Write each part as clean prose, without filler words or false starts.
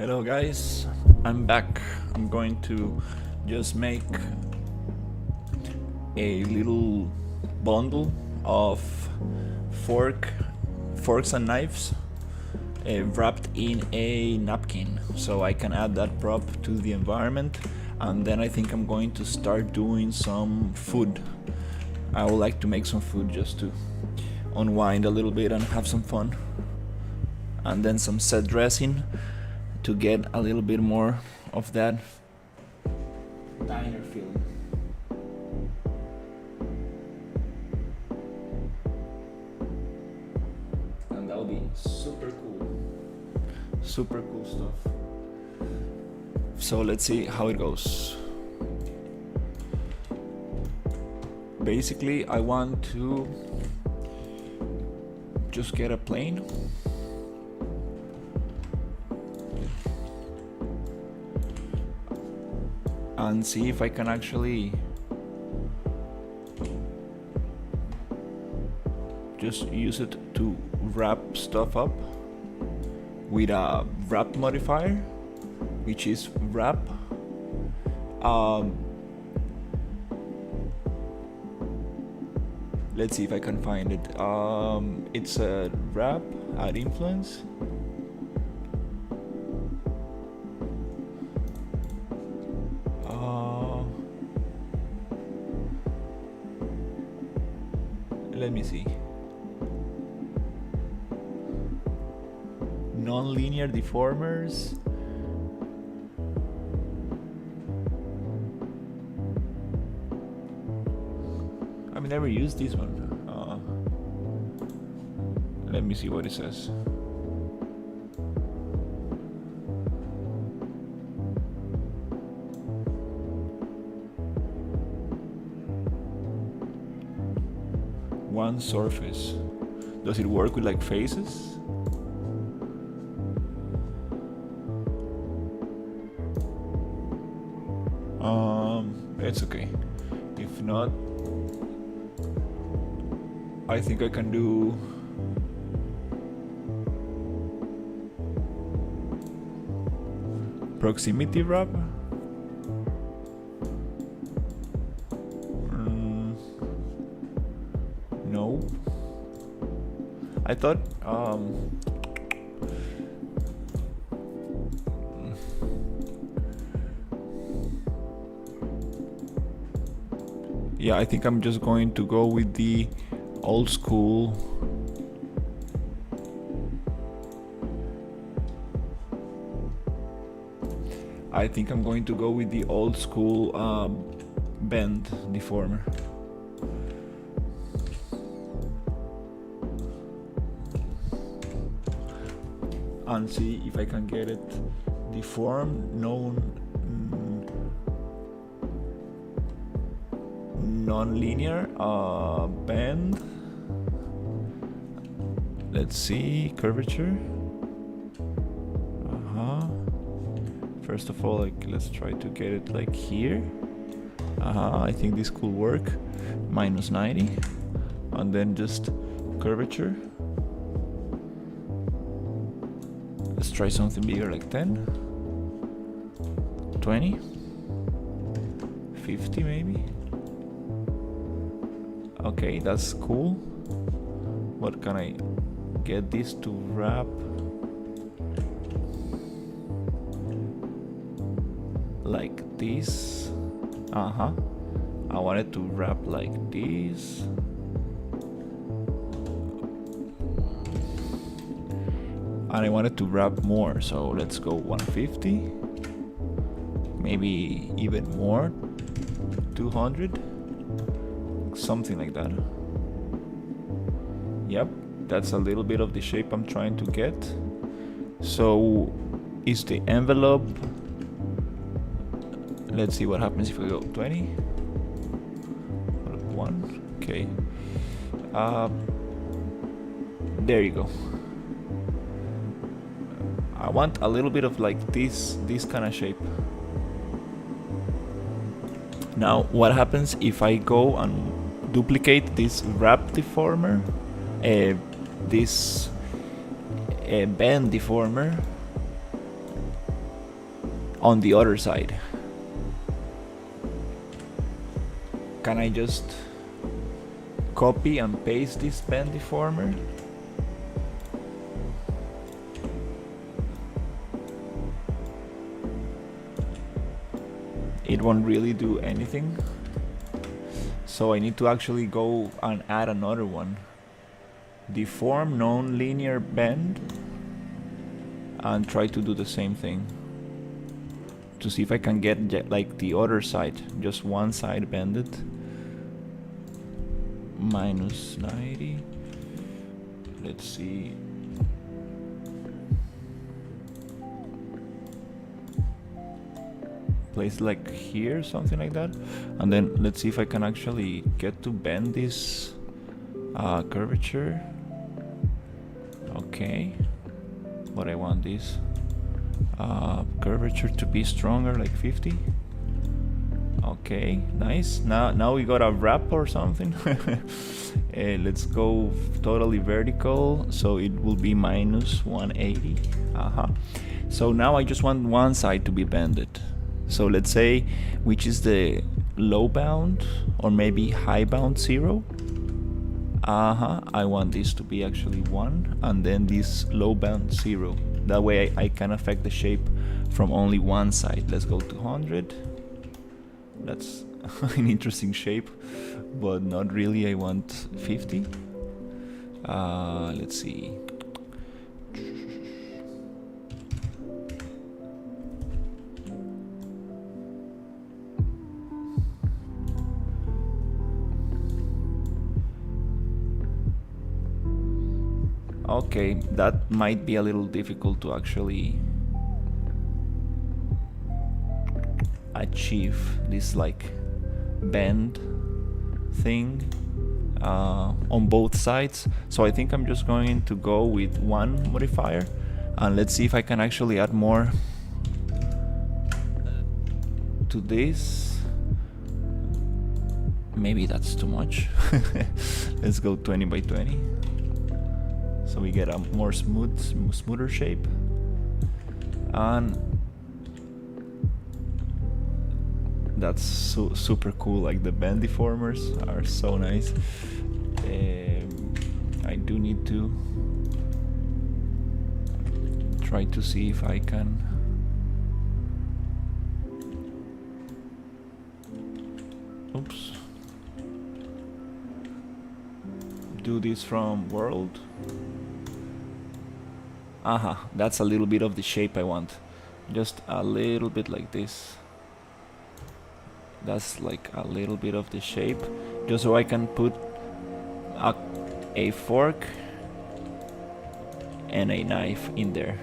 Hello guys, I'm back. I'm going to just make a little bundle of forks and knives wrapped in a napkin, so I can add that prop to the environment. And then I think I'm going to start doing some food. I would like to make some food just to unwind a little bit and have some fun, and then some set dressing to get a little bit more of that diner feeling. And that'll be super cool stuff. So let's see how it goes. Basically, I want to just get a plane and see if I can actually just use it to wrap stuff up with a wrap modifier, which is wrap. Let's see if I can find it. It's a wrap add influence. Let me see. Non-linear deformers. I've never used this one. Let me see what it says. One surface. Does it work with like faces? It's okay. If not, I think I can do proximity wrap. No, I thought yeah, I think I'm just going to go with the old school bend deformer. And see if I can get it deformed, non-linear bend. Let's see, curvature. First of all, let's try to get it like here. I think this could work. Minus 90, and then just curvature. Let's try something bigger, like 10, 20, 50 maybe. Okay, that's cool. What can I get this to wrap? Like this. I want it to wrap like this. And I want it to wrap more, so let's go 150. Maybe even more. 200. Something like that. Yep, that's a little bit of the shape I'm trying to get. So is the envelope, let's see what happens if we go 20. 1, okay. There you go. I want a little bit of like this kind of shape. Now what happens if I go and duplicate this wrap deformer, this bend deformer, on the other side. Can I just copy and paste this bend deformer? It won't really do anything. So I need to actually go and add another one. Deform non-linear bend and try to do the same thing to see if I can get like the other side, just one side bended. Minus 90. Let's see. Place like here, something like that. And then let's see if I can actually get to bend this curvature. Okay, but I want this curvature to be stronger, like 50. Okay, nice. Now we got a wrap or something. Let's go totally vertical, so it will be minus 180. So now I just want one side to be bended. So let's say which is the low bound or maybe high bound 0. I want this to be actually 1 and then this low bound 0. That way I can affect the shape from only one side. Let's go to 100. That's an interesting shape, but not really. I want 50. Let's see. Okay, that might be a little difficult to actually achieve this like bend thing on both sides. So I think I'm just going to go with one modifier and let's see if I can actually add more to this. Maybe that's too much. Let's go 20 by 20. So we get a more smoother shape. And that's super cool. Like the bend deformers are so nice. I do need to try to see if I can do this from world. That's a little bit of the shape I want. Just a little bit like this. That's like a little bit of the shape, just so I can put a fork and a knife in there.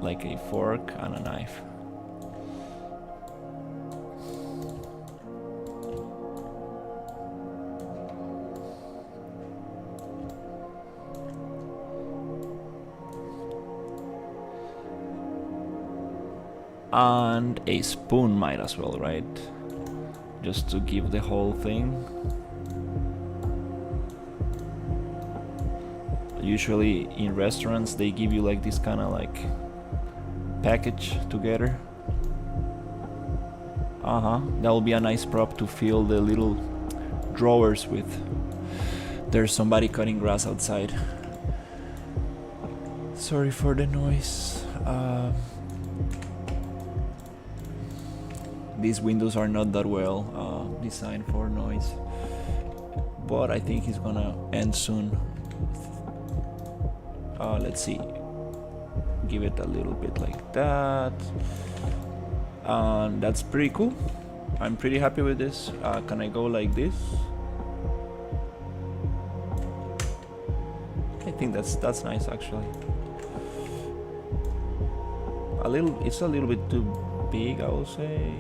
Like a fork and a knife. And a spoon might as well, right? Just to give the whole thing. Usually in restaurants they give you like this kind of like package together. That will be a nice prop to fill the little drawers with. There's somebody cutting grass outside. Sorry for the noise. These windows are not that well designed for noise, but I think it's gonna end soon. Let's see, give it a little bit like that, and that's pretty cool. I'm pretty happy with this. Can I go like this? I think that's nice actually. It's a little bit too big, I would say.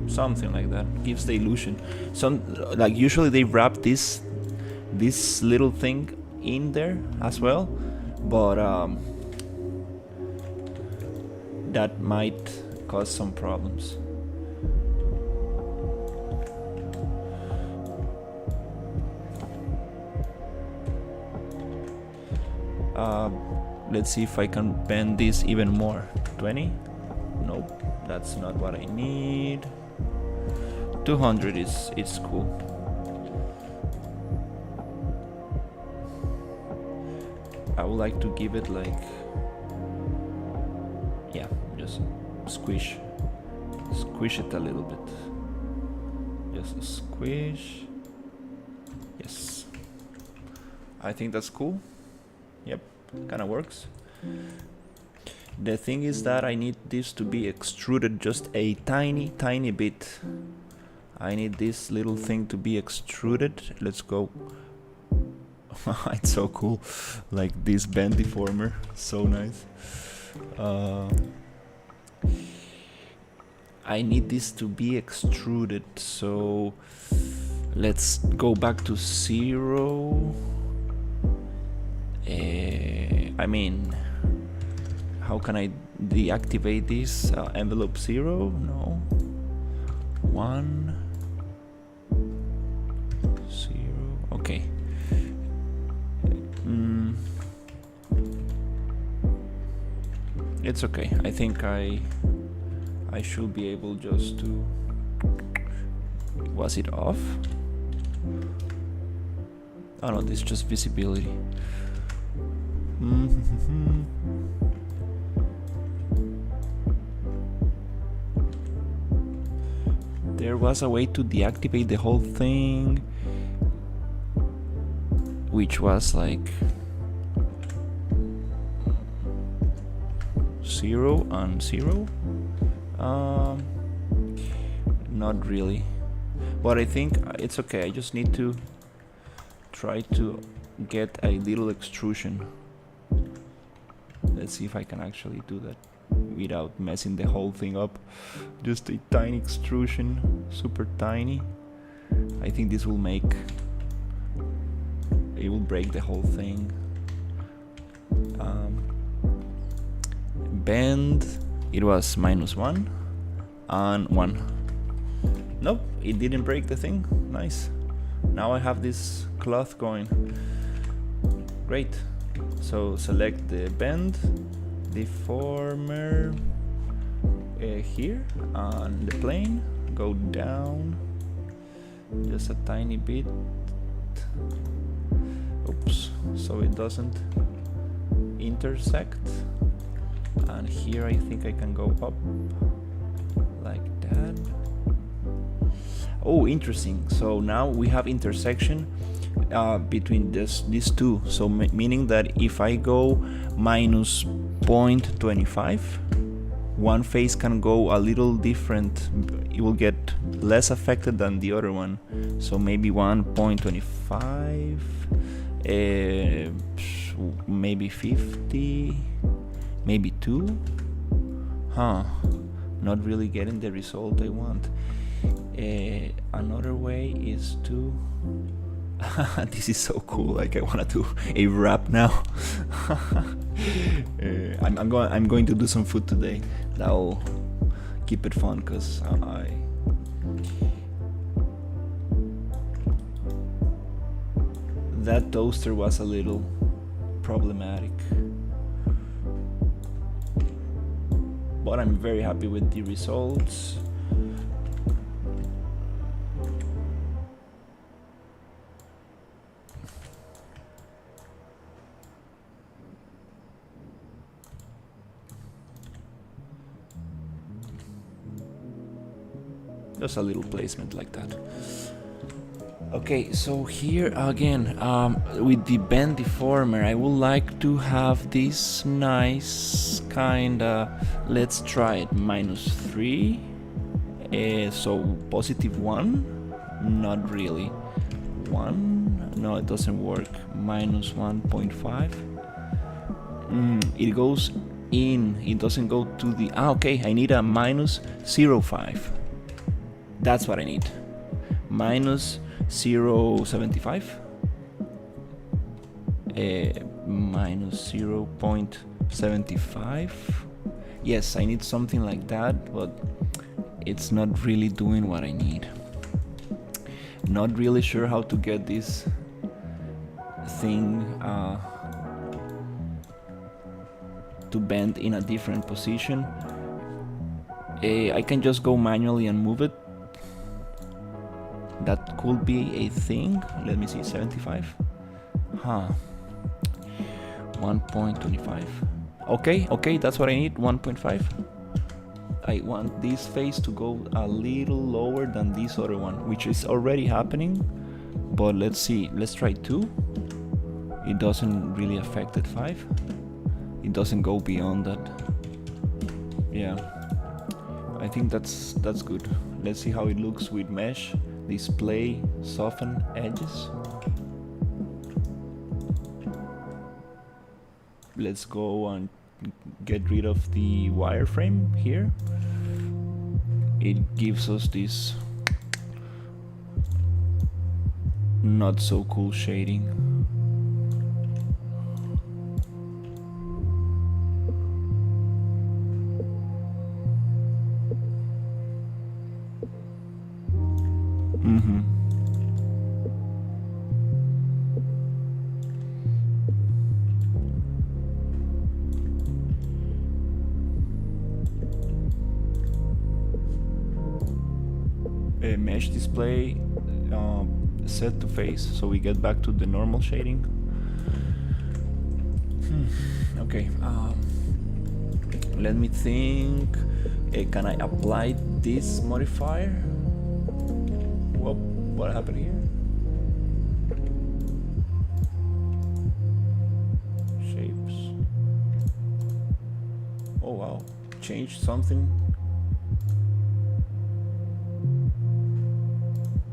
Something like that gives the illusion. Like usually they wrap this little thing in there as well, but that might cause some problems. Let's see if I can bend this even more. 20? Nope, that's not what I need. 200 is cool. I would like to give it like, yeah, just squish it a little bit. Just squish. Yes, I think that's cool. Yep, kind of works. The thing is that I need this to be extruded just a tiny bit. I need this little thing to be extruded. Let's go. It's so cool, like this bend deformer, so nice. I need this to be extruded, so let's go back to 0. I mean, how can I deactivate this? Envelope 0? No. 1 0. Okay. It's okay. I think I should be able just to. Was it off? Oh no, this is just visibility. There was a way to deactivate the whole thing, which was like 0 and 0. Not really, but I think it's okay. I just need to try to get a little extrusion. Let's see if I can actually do that without messing the whole thing up. Just a tiny extrusion, super tiny. I think this will make, it will break the whole thing. Bend, it was -1 and 1. Nope, it didn't break the thing. Nice. Now I have this cloth going. Great. So select the bend deformer here on the plane. Go down just a tiny bit. Oops, so it doesn't intersect. And here I think I can go up like that. Oh, interesting. So now we have intersection between these two. So meaning that if I go -0.25, one face can go a little different. It will get less affected than the other one. So maybe 1.25, maybe 50, maybe 2. Not really getting the result I want. Another way is to this is so cool. Like I want to do a wrap now. I'm going to do some food today. That'll keep it fun, cause that toaster was a little problematic, but I'm very happy with the results. Just a little placement like that. Okay, so here again, with the bend deformer, I would like to have this nice kinda, let's try it, -3, so +1, not really, 1, no, it doesn't work, -1.5, it goes in, it doesn't go to the, okay, I need a -0.5, that's what I need, -0.75, -0.75. Yes, I need something like that, but it's not really doing what I need. Not really sure how to get this thing to bend in a different position. I can just go manually and move it. That could be a thing. Let me see, 75. Huh. 1.25. Okay, that's what I need, 1.5. I want this face to go a little lower than this other one, which is already happening. But let's see, let's try 2. It doesn't really affect it 5. It doesn't go beyond that. Yeah, I think that's good. Let's see how it looks with mesh. Display, soften edges. Let's go and get rid of the wireframe here. It gives us this not so cool shading. Mesh display set to face, so we get back to the normal shading. Okay, let me think. Can I apply this modifier? What happened here? Shapes. Oh wow, change something.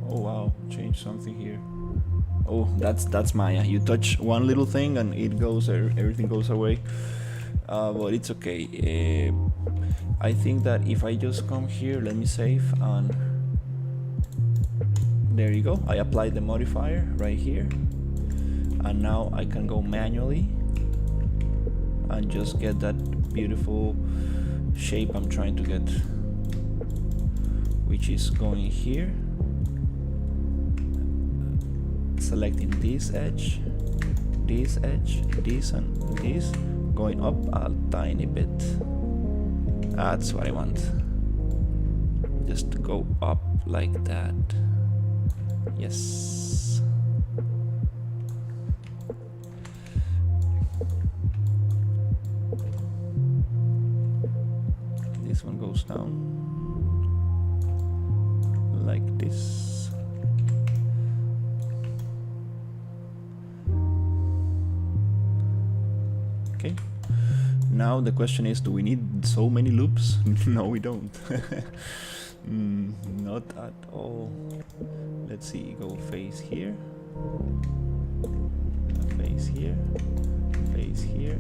Oh wow, change something here. Oh, that's Maya. You touch one little thing and it goes, everything goes away. But it's okay. I think that if I just come here, let me save, and there you go. I applied the modifier right here, and now I can go manually and just get that beautiful shape I'm trying to get, which is going here. Selecting this edge, this and this, going up a tiny bit. That's what I want. Just to go up like that. Yes. This one goes down like this. Okay. Now the question is, do we need so many loops? No, we don't. Not at all. Let's see, go face here, face here, face here.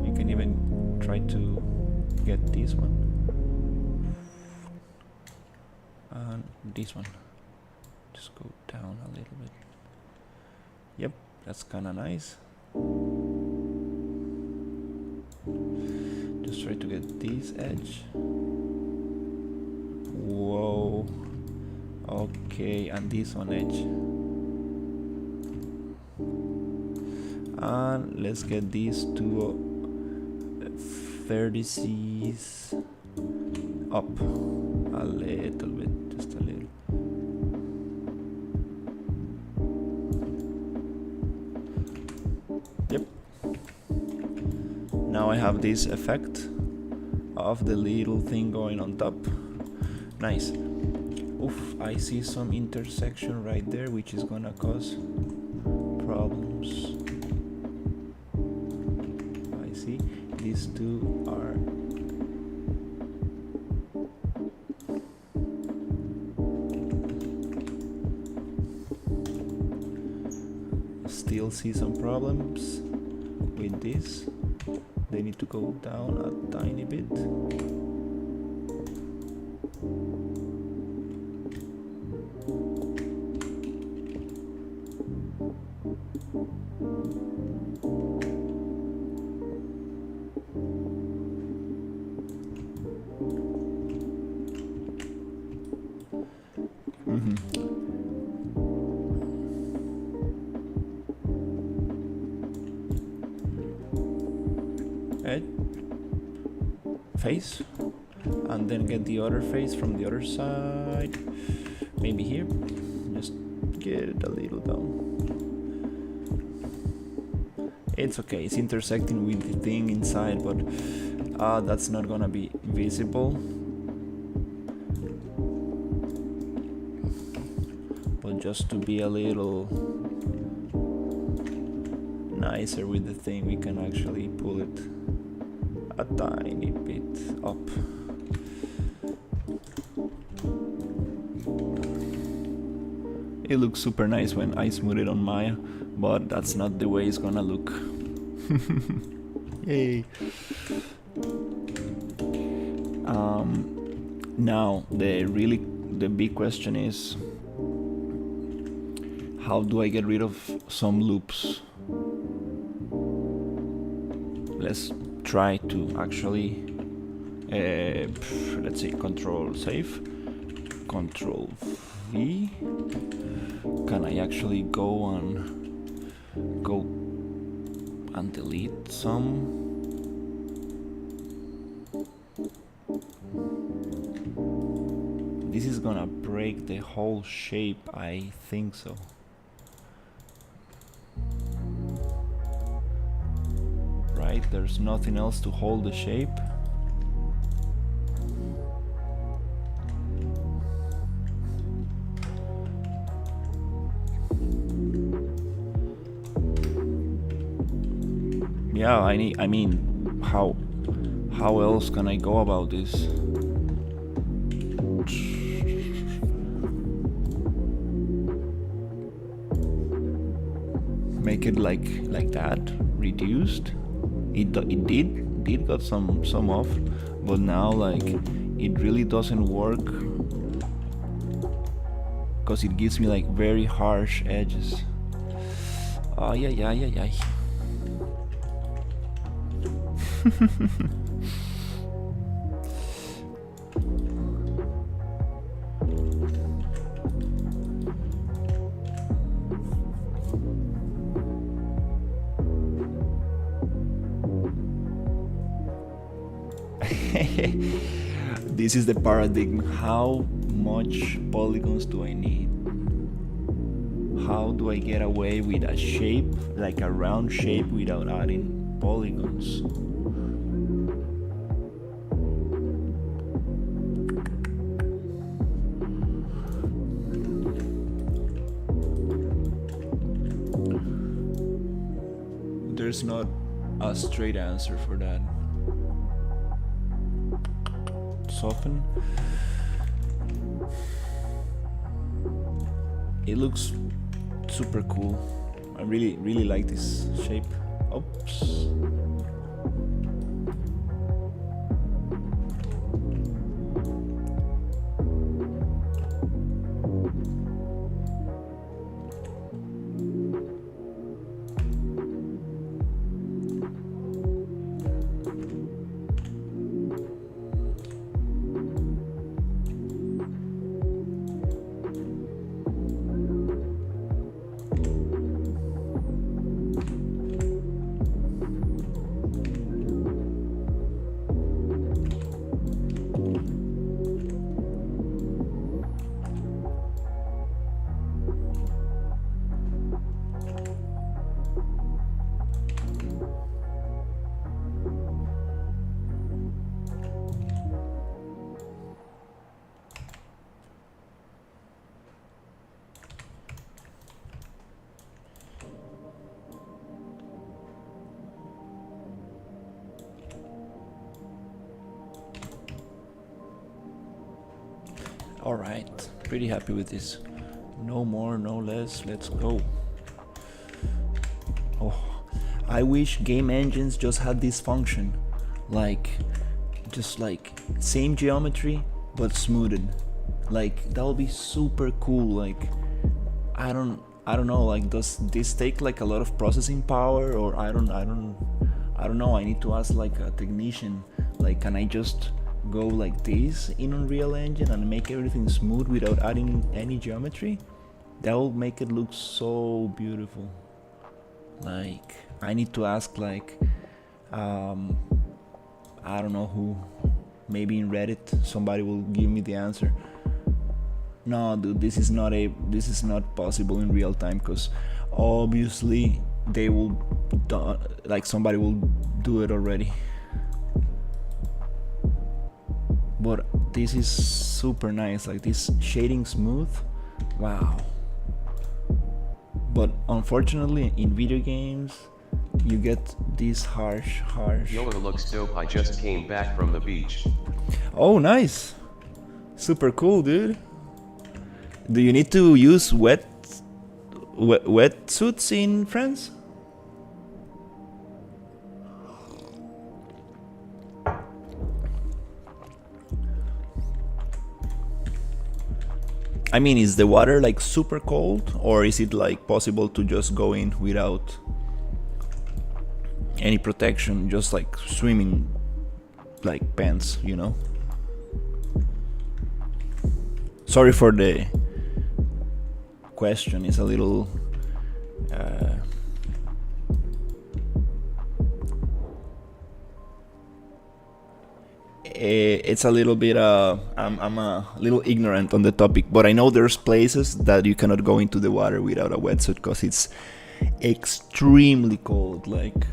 You can even try to get this one and this one. Just go down a little bit. Yep, that's kind of nice. Just try to get this edge. Whoa. Okay, and this one edge. And let's get these two vertices up a little bit, just a little. Yep. Now I have this effect of the little thing going on top. Nice. Oof, I see some intersection right there, which is gonna cause problems. I see these two are still see some problems with this. They need to go down a tiny bit. head face, and then get the other face from the other side. Maybe here. Just get it a little down. It's okay, it's intersecting with the thing inside, but that's not gonna be visible. But just to be a little nicer with the thing, we can actually pull it a tiny bit up. It looks super nice when I smooth it on Maya, but that's not the way it's gonna look. Yay! Now the big question is, how do I get rid of some loops? Let's try to actually let's see, Control Save, Control V. Can I actually go and delete some? This is gonna break the whole shape, I think so. Right, there's nothing else to hold the shape. Yeah, I mean, how else can I go about this? Make it like that, reduced. It did got some off, but now like it really doesn't work because it gives me like very harsh edges. Yeah. This is the paradigm. How much polygons do I need? How do I get away with a shape, like a round shape, without adding polygons? There's not a straight answer for that. Soften. It looks super cool. I really like this shape. Oops. Alright, pretty happy with this. No more, no less, let's go. Oh, I wish game engines just had this function. Just like same geometry, but smoothed. Like, that would be super cool. Like, I don't know, like, does this take like a lot of processing power, or I don't know, I need to ask like a technician. Like, can I just go like this in Unreal Engine and make everything smooth without adding any geometry? That will make it look so beautiful. Like, I need to ask like I don't know who. Maybe in Reddit somebody will give me the answer. No, dude, this is not possible in real time, because obviously they will like somebody will do it already. But this is super nice, like this shading smooth. Wow. But unfortunately in video games you get this harsh. Yo, it looks dope. I just came back from the beach. Oh, nice. Super cool, dude. Do you need to use wet suits in France? I mean, is the water like super cold, or is it like possible to just go in without any protection, just like swimming like pants, you know? Sorry for the question, it's a little it's a little bit I'm a little ignorant on the topic, but I know there's places that you cannot go into the water without a wetsuit because it's extremely cold, like.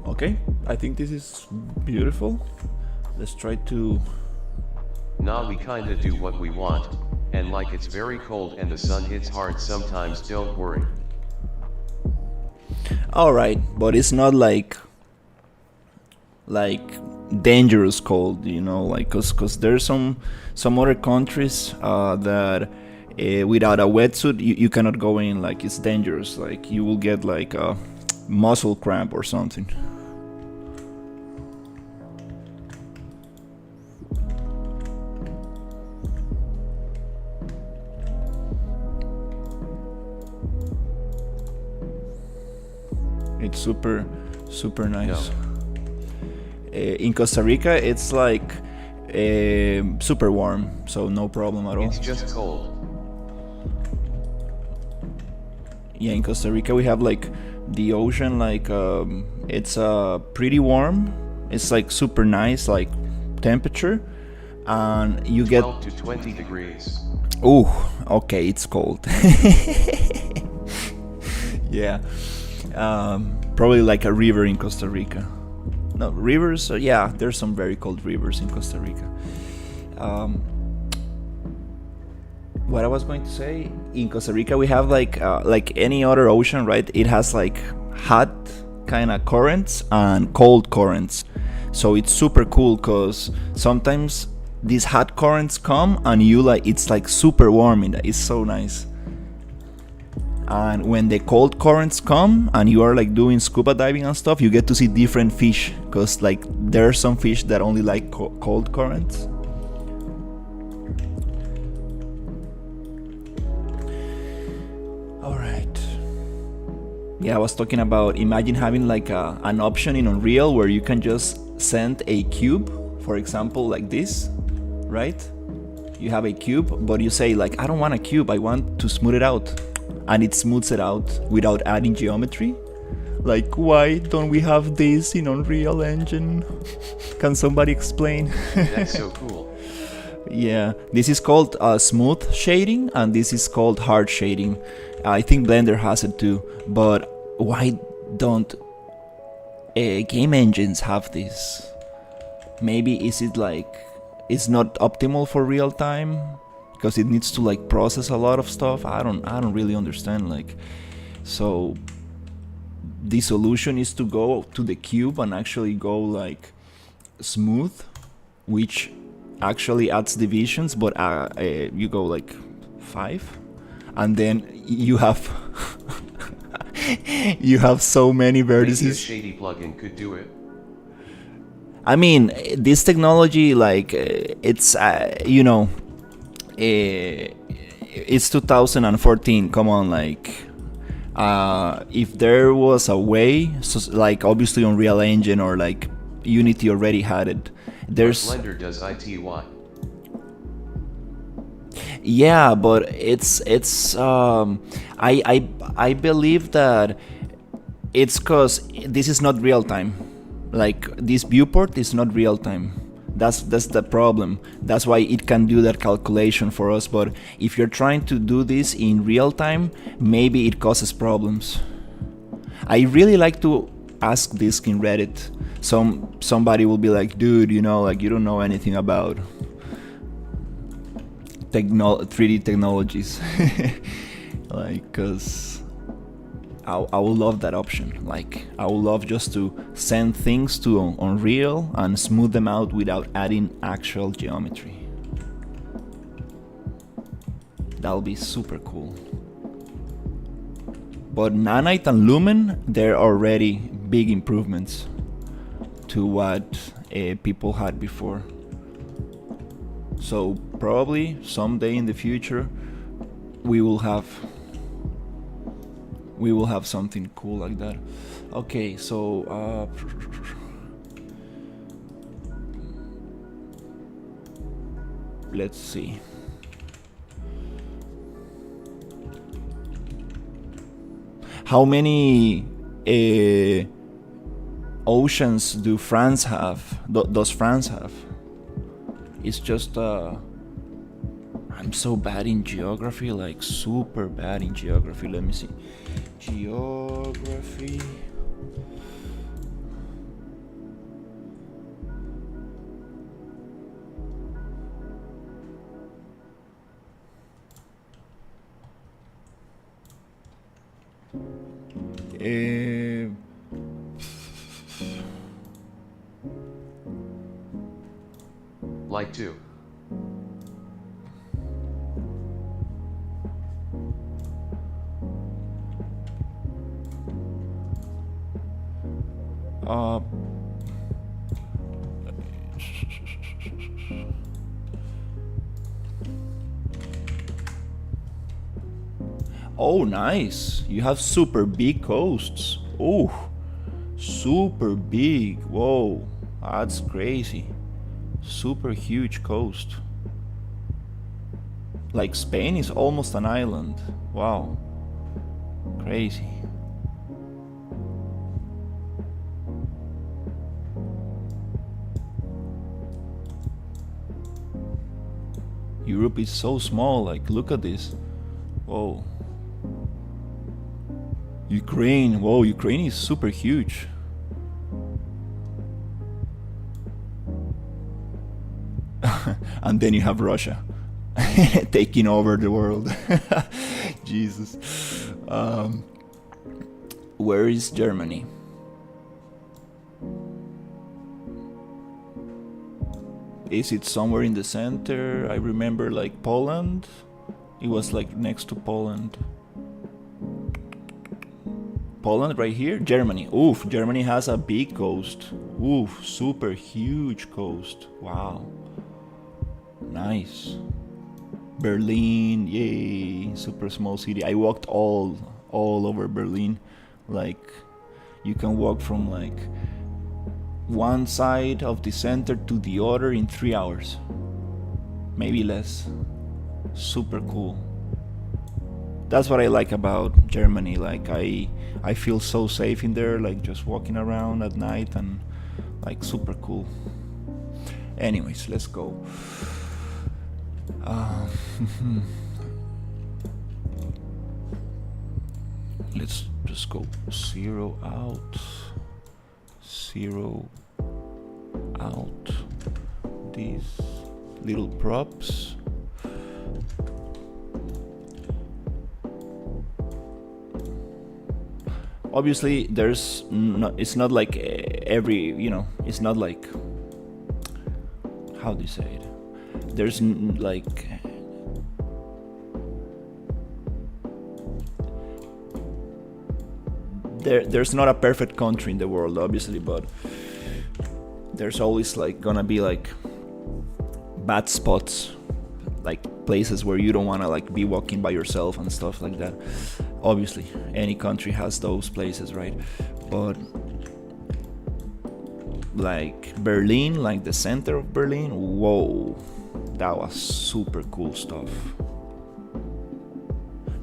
Okay, I think this is beautiful. Let's try to. Nah, we kinda do what we want, and like it's very cold and the sun hits hard sometimes, don't worry. Alright, but it's not like dangerous cold, you know, like cause there's some other countries that without a wetsuit you cannot go in, like it's dangerous, like you will get like a muscle cramp or something. It's super nice. In Costa Rica it's like super warm, so no problem at all. It's just cold. Yeah, in Costa Rica we have like the ocean, like it's pretty warm. It's like super nice, like temperature, and you get 12 to 20 degrees. Oh, okay, it's cold. Yeah. Probably like a river in Costa Rica. No, rivers, yeah, there's some very cold rivers in Costa Rica. What I was going to say, in Costa Rica we have like any other ocean, right? It has like hot kind of currents and cold currents. So it's super cool because sometimes these hot currents come and you like, it's like super warm, and it's so nice. And when the cold currents come and you are like doing scuba diving and stuff, you get to see different fish, because like there are some fish that only like cold currents. All right. Yeah, I was talking about, imagine having like an option in Unreal where you can just send a cube, for example, like this, right? You have a cube, but you say like, I don't want a cube, I want to smooth it out. And it smooths it out without adding geometry. Like, why don't we have this in Unreal Engine? Can somebody explain? That's so cool. Yeah, this is called smooth shading, and this is called hard shading. I think Blender has it too, but why don't game engines have this? Maybe is it like it's not optimal for real time? Because it needs to like process a lot of stuff. I don't really understand, like. So the solution is to go to the cube and actually go like smooth, which actually adds divisions, but you go like 5, and then you have you have so many vertices. Maybe a shady plugin could do it. I mean, this technology, like it's you know, it's 2014. Come on, like if there was a way, so, like obviously Unreal Engine or like Unity already had it. There's Blender does ITY. Yeah, but it's I believe that it's because this is not real time. Like this viewport is not real time. That's the problem. That's why it can do that calculation for us. But if you're trying to do this in real time, maybe it causes problems. I really like to ask this in Reddit. Somebody will be like, dude, like you don't know anything about 3D technologies. Like, cause I would love that option. Like, I would love just to send things to Unreal and smooth them out without adding actual geometry. That'll be super cool. But Nanite and Lumen, they're already big improvements to what people had before. So probably someday in the future we will have something cool like that. Okay, so let's see. How many oceans do France have? Does France have? It's just I'm so bad in geography, like super bad in geography. Let me see. Geography. Like 2. Oh, nice. You have super big coasts. Oh, super big. Whoa, that's crazy. Super huge coast. Like Spain is almost an island. Wow. Crazy. Europe is so small, like look at this. Whoa. Ukraine, whoa, Ukraine is super huge. And then you have Russia taking over the world. Jesus. Where is Germany? Is it somewhere in the center? I remember like Poland. It was like next to Poland. Poland right here? Germany. Oof, Germany has a big coast. Oof, super huge coast. Wow. Nice. Berlin, yay, super small city. I walked all over Berlin. Like, you can walk from like one side of the center to the other in 3 hours. Maybe less. Super cool. That's what I like about Germany. Like, I feel so safe in there, like just walking around at night, and like super cool. Anyways, let's go. Let's just go 0 out, 0 out. These little props. Obviously, there's no, it's not like every, it's not like, how do you say it? There's like, there's not a perfect country in the world, obviously, but there's always like gonna be like bad spots, like places where you don't want to like be walking by yourself and stuff like that. Obviously, any country has those places, right? But like Berlin, like the center of Berlin, whoa, that was super cool stuff.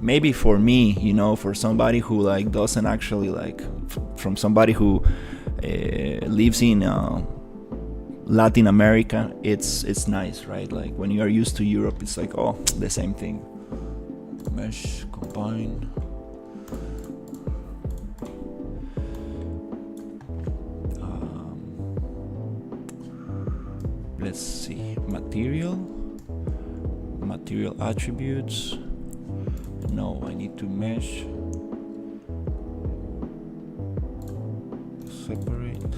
Maybe for me, for somebody who like doesn't actually like, from somebody who lives in Latin America, it's nice, right? Like when you are used to Europe, it's like, oh, the same thing. Mesh, combine. Let's see, material attributes. No, I need to mesh, separate.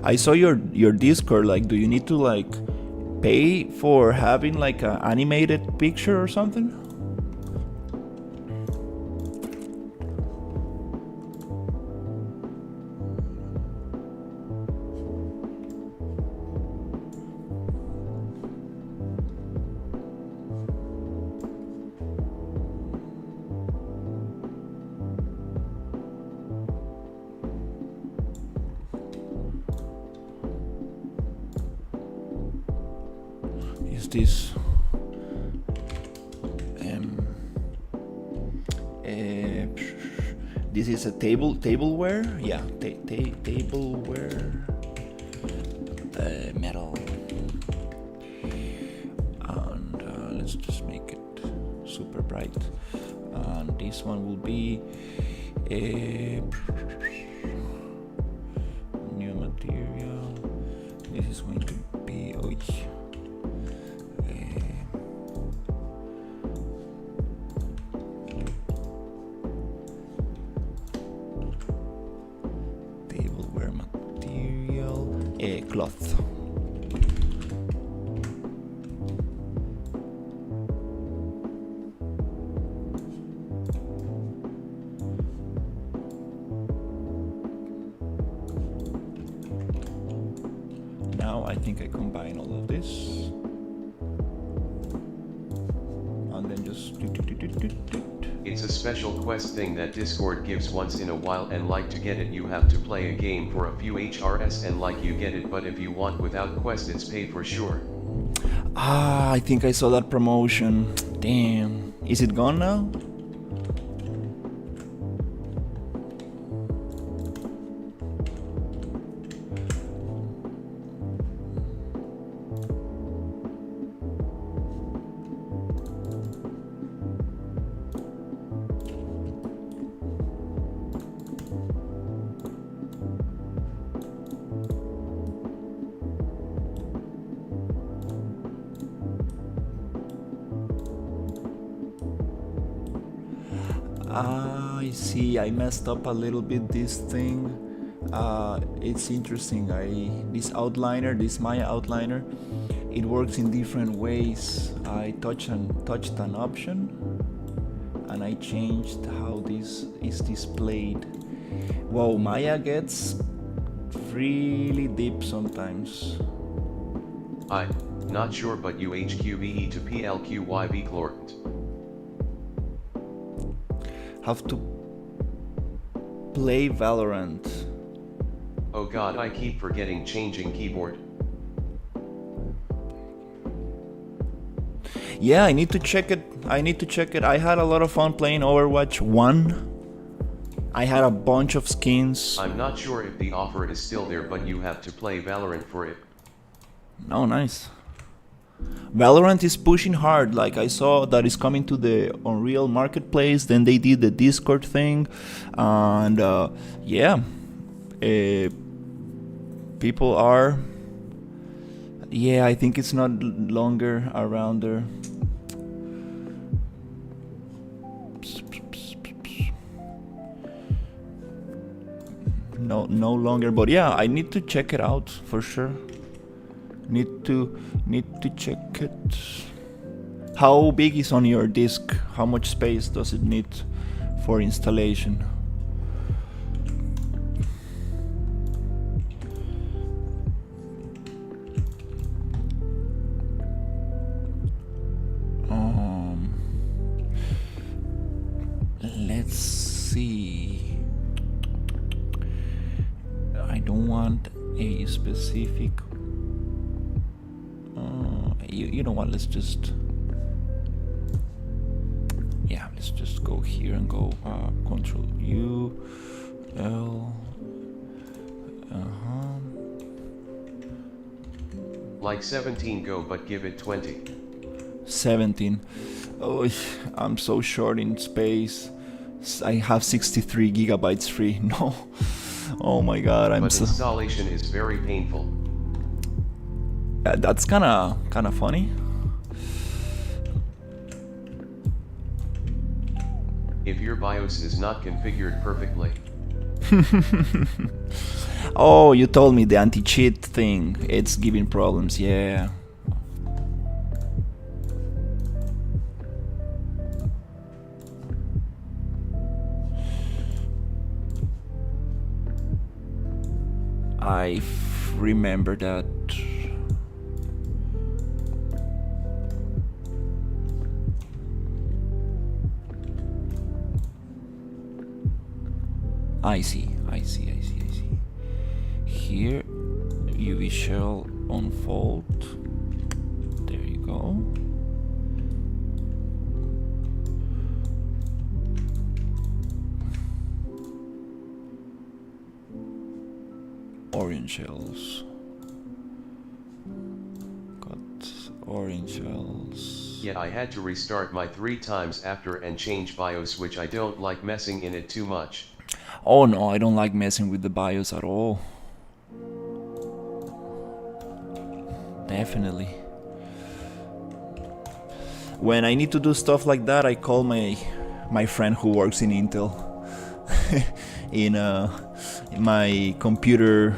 I saw your Discord. Like, do you need to like pay for having like an animated picture or something? This this is a tableware. Yeah, tableware, metal, and let's just make it super bright. And this one will be a new material. This is going to be tableware material, a cloth. Now I think I combine all of this and then just It's a special quest thing that Discord gives once in a while, and like to get it you have to play a game for a few HRS and like you get it, but if you want without quest it's paid for sure. I think I saw that promotion. Damn. Is it gone now? I see, I messed up a little bit this thing. It's interesting. This outliner, this Maya outliner, it works in different ways. I touched an option and I changed how this is displayed. Wow, Maya gets really deep sometimes. I'm not sure, but UHQVE to PLQYV Clorent. Have to play Valorant. Oh god, I keep forgetting changing keyboard. Yeah, I need to check it. I had a lot of fun playing Overwatch 1. I had a bunch of skins. I'm not sure if the offer is still there, but you have to play Valorant for it. Oh, nice. Valorant is pushing hard. Like, I saw that it's coming to the Unreal Marketplace. Then they did the Discord thing, and people are. Yeah, I think it's not longer around there. No longer. But yeah, I need to check it out for sure. Need to check it. How big is on your disk? How much space does it need for installation? Let's see. I don't want a specific. You know what? Let's just go here and go Control U, L. Like 17 go, but give it 20. 17. Oh, I'm so short in space. I have 63 gigabytes free. No. Oh my god, I'm But so. installation is very painful. That's kinda funny. If your BIOS is not configured perfectly. Oh, you told me the anti-cheat thing. It's giving problems, yeah. I remember that. I see. Here, UV shell unfold. There you go. Orange shells. Got orange shells. Yeah, I had to restart my 3 times after and change BIOS, which I don't like messing in it too much. Oh no, I don't like messing with the BIOS at all. Definitely. When I need to do stuff like that, I call my friend who works in Intel in my computer.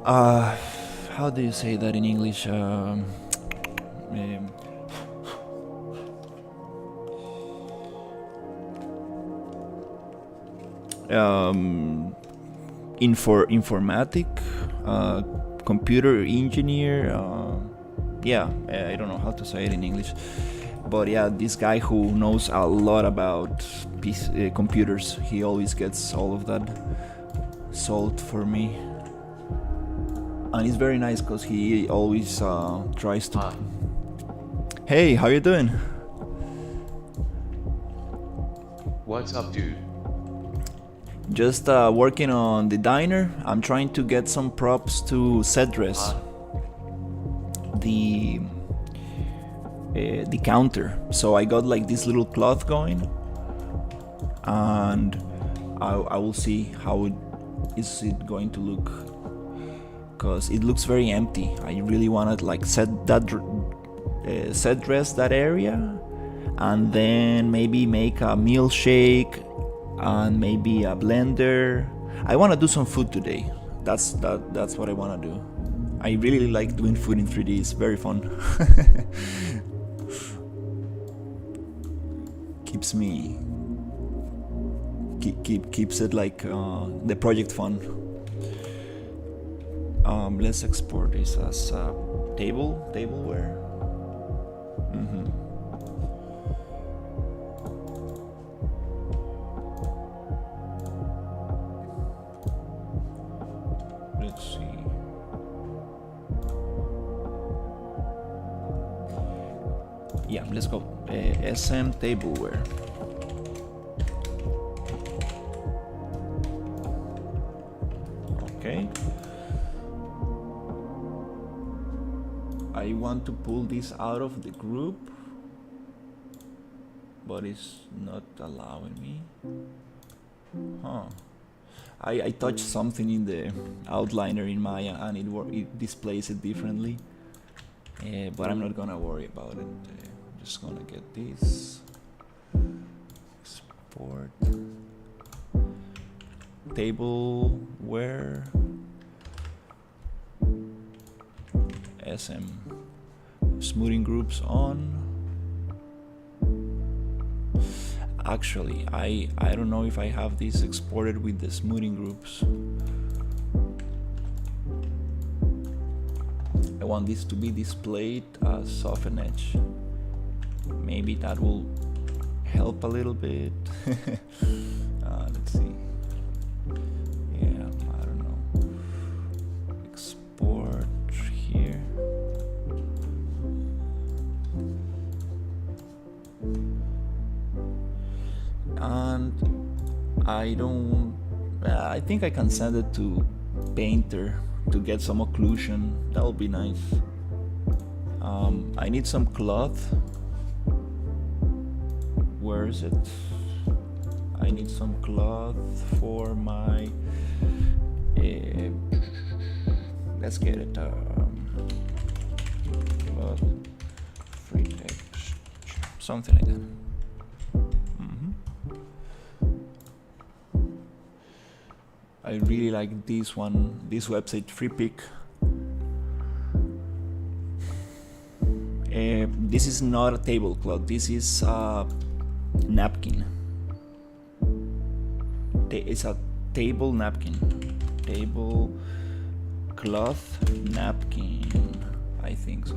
How do you say that in English? Informatic, computer engineer. Yeah, I don't know how to say it in English, but yeah, this guy who knows a lot about computers, he always gets all of that solved for me, and it's very nice because he always tries to. Hey, how you doing? What's up, dude? Just working on the diner. I'm trying to get some props to set dress the counter. So I got like this little cloth going, and I will see how is it going to look, because it looks very empty. I really want to like set dress that area, and then maybe make a milkshake and maybe a blender. I want to do some food today. That's what I want to do. I really like doing food in 3D. It's very fun. Keeps me keeps it like the project fun. Let's export this as tableware. Let's see. Yeah, let's go. SM tableware. Okay. I want to pull this out of the group, but it's not allowing me. I touched something in the outliner in Maya and it displays it differently, but I'm not gonna worry about it. I'm just gonna get this, export, tableware, SM, smoothing groups on. Actually, I don't know if I have this exported with the smoothing groups. I want this to be displayed as soften edge. Maybe that will help a little bit. Let's see. Yeah, I don't know. I don't. I think I can send it to Painter to get some occlusion. That'll be nice. I need some cloth. Where is it? I need some cloth for my. Let's get it. Cloth, free text, something like that. I really like this one, this website, FreePick. This is not a tablecloth, this is a napkin. It's a table napkin. Table cloth napkin, I think so.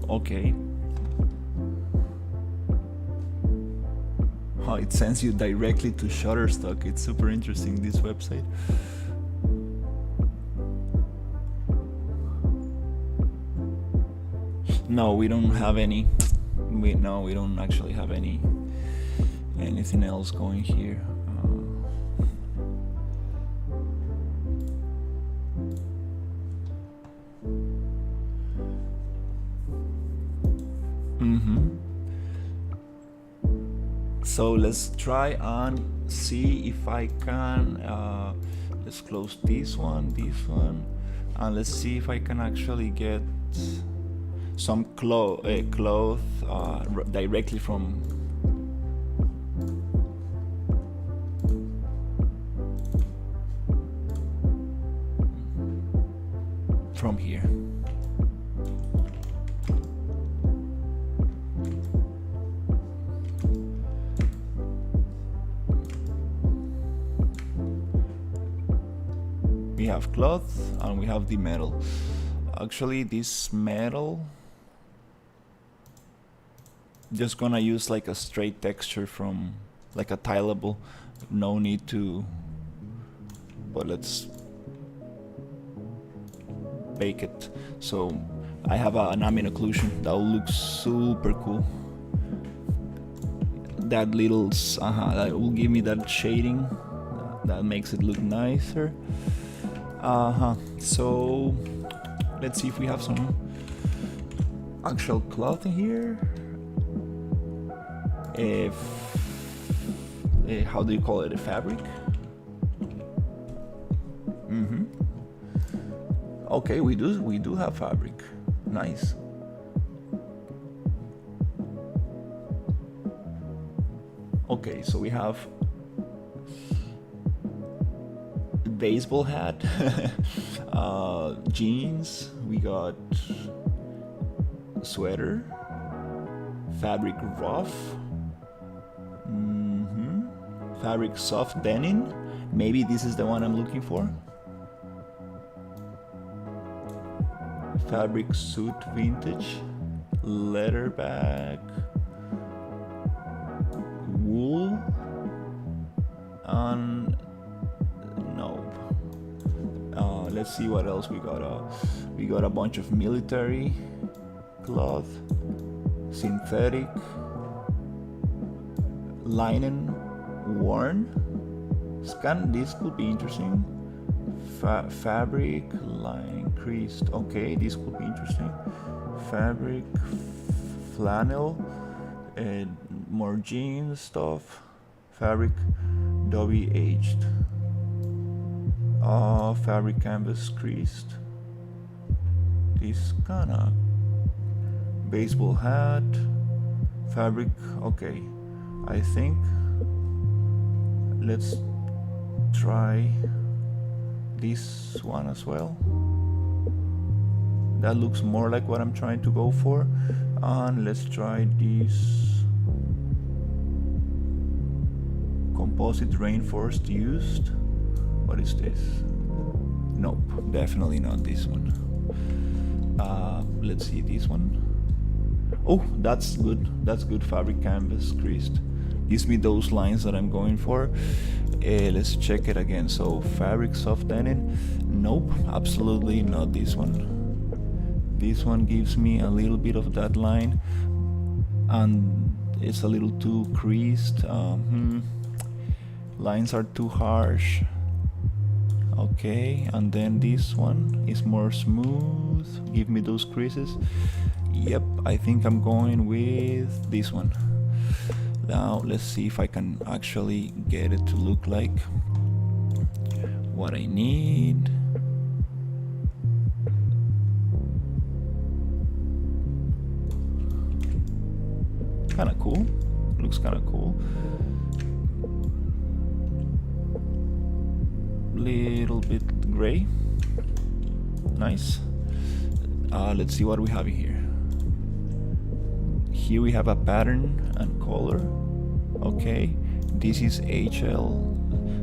Okay. Oh, it sends you directly to Shutterstock. It's super interesting, this website. No, we don't have any. We don't actually have anything else going here. So let's try and see if I can. Let's close this one, and let's see if I can actually get some cloth directly from here. We have cloth and we have the metal. Actually, this metal, just gonna use like a straight texture from like a tileable. No need to, but let's bake it. So I have an ambient occlusion that will look super cool. That little that will give me that shading that makes it look nicer. So let's see if we have some actual cloth in here. How do you call it? A fabric? Okay, we do have fabric. Nice. Okay, so we have baseball hat, jeans, we got sweater, fabric rough, fabric soft denim. Maybe this is the one I'm looking for. Fabric suit vintage, leather bag, wool, and nope. Let's see what else we got. We got a bunch of military cloth, synthetic, linen, worn. Scan. This could be interesting. Fabric line creased. Okay, this could be interesting. Fabric, flannel, more jeans stuff. Fabric, Dobby aged. Fabric canvas creased. This kinda baseball hat. Fabric. Okay, I think let's try this one as well. That looks more like what I'm trying to go for. And let's try this composite rainforest used. What is this? Nope, definitely not this one. Let's see this one. Oh, that's good. That's good. Fabric canvas creased. gives me those lines that I'm going for. Let's check it again. So fabric soft denim, nope, absolutely not this one. This one gives me a little bit of that line, and it's a little too creased. Lines are too harsh. Okay, and then this one is more smooth, give me those creases. Yep, I think I'm going with this one. Now let's see if I can actually get it to look like what I need. Kinda cool, looks kinda cool. Little bit gray, nice. Let's see what we have here. Here we have a pattern and color. Okay, this is HL,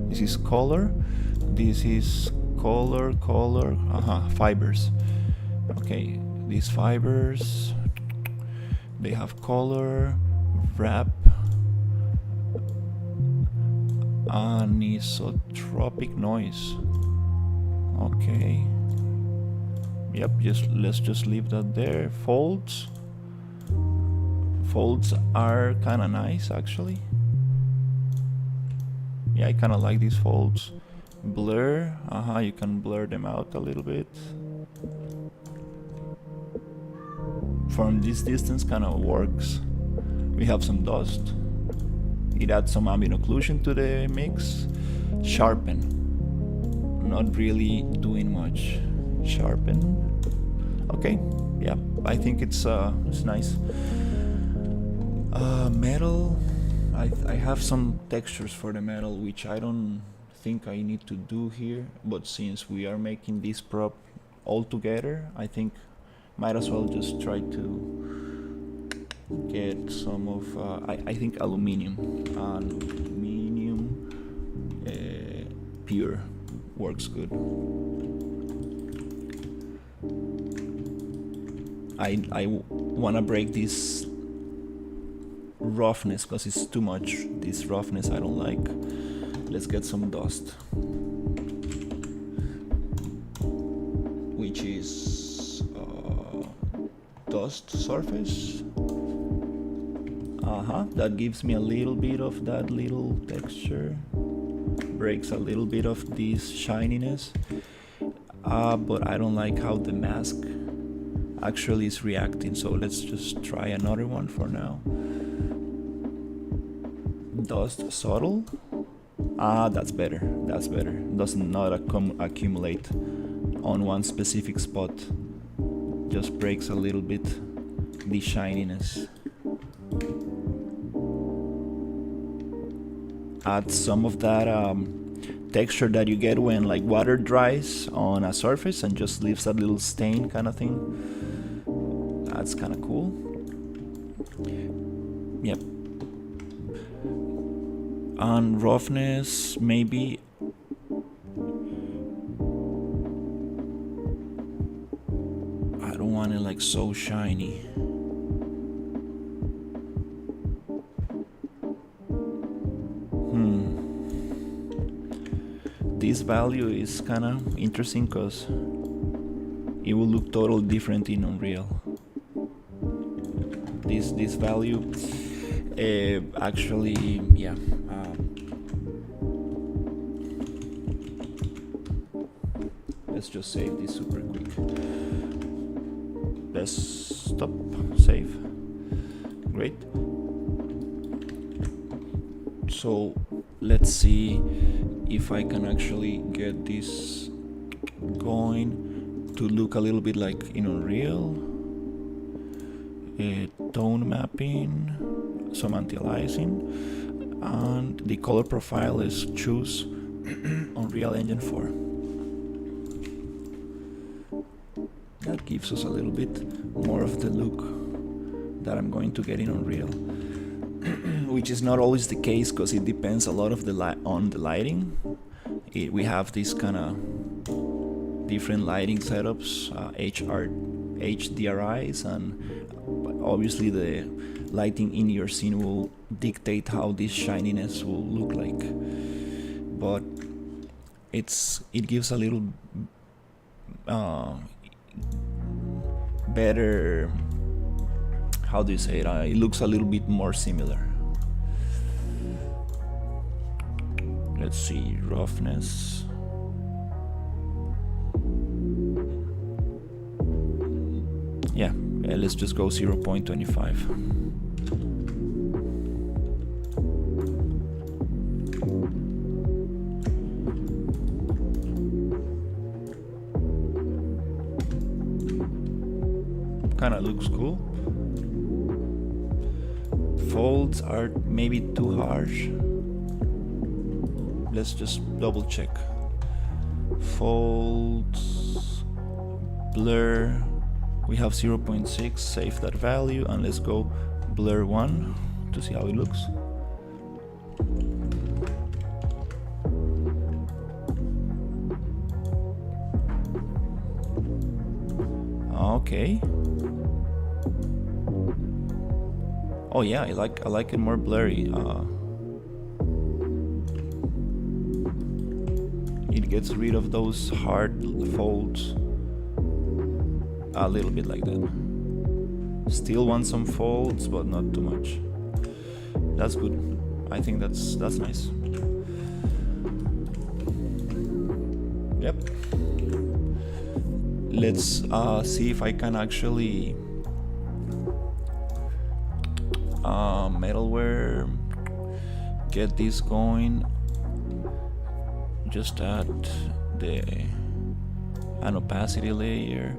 this is color, this is color, fibers. Okay, these fibers, they have color, wrap, anisotropic noise. Okay, yep, let's just leave that there. Folds are kind of nice actually. Yeah, I kind of like these folds. Blur, you can blur them out a little bit. From this distance kind of works. We have some dust. It adds some ambient occlusion to the mix. Sharpen, not really doing much. Sharpen. Okay, yeah, I think it's nice. Metal, I have some textures for the metal which I don't think I need to do here, but since we are making this prop all together, I think might as well just try to get some of I think aluminium pure works good. I want to break this roughness because it's too much. This roughness I don't like. Let's get some dust, which is dust surface. That gives me a little bit of that little texture, breaks a little bit of this shininess, but I don't like how the mask actually is reacting, so let's just try another one for now. Dust subtle. That's better, does not accumulate on one specific spot, just breaks a little bit the shininess. Add some of that texture that you get when like water dries on a surface and just leaves that little stain kind of thing. That's kind of cool. Yep. And roughness, maybe I don't want it like so shiny. This value is kind of interesting because it will look totally different in Unreal. This value actually, yeah. Let's just save this super quick. Desktop, save. Great. So let's see if I can actually get this going to look a little bit like in Unreal. Tone mapping, some anti-aliasing, and the color profile is choose Unreal Engine 4. That gives us a little bit more of the look that I'm going to get in Unreal. Which is not always the case because it depends a lot of on the lighting. We have these kind of different lighting setups, HDRIs, and obviously the lighting in your scene will dictate how this shininess will look like. But it gives a little better, how do you say it? It looks a little bit more similar. Let's see, roughness. Yeah, let's just go 0.25. Kinda looks cool. Folds are maybe too harsh. Let's just double check. Folds, blur. We have 0.6, save that value, and let's go blur 1 to see how it looks. Okay. Oh yeah, I like it more blurry. It gets rid of those hard folds. A little bit like that. Still want some folds, but not too much. That's good. I think that's nice. Yep. Let's see if I can actually metalware, get this going. Just add an opacity layer.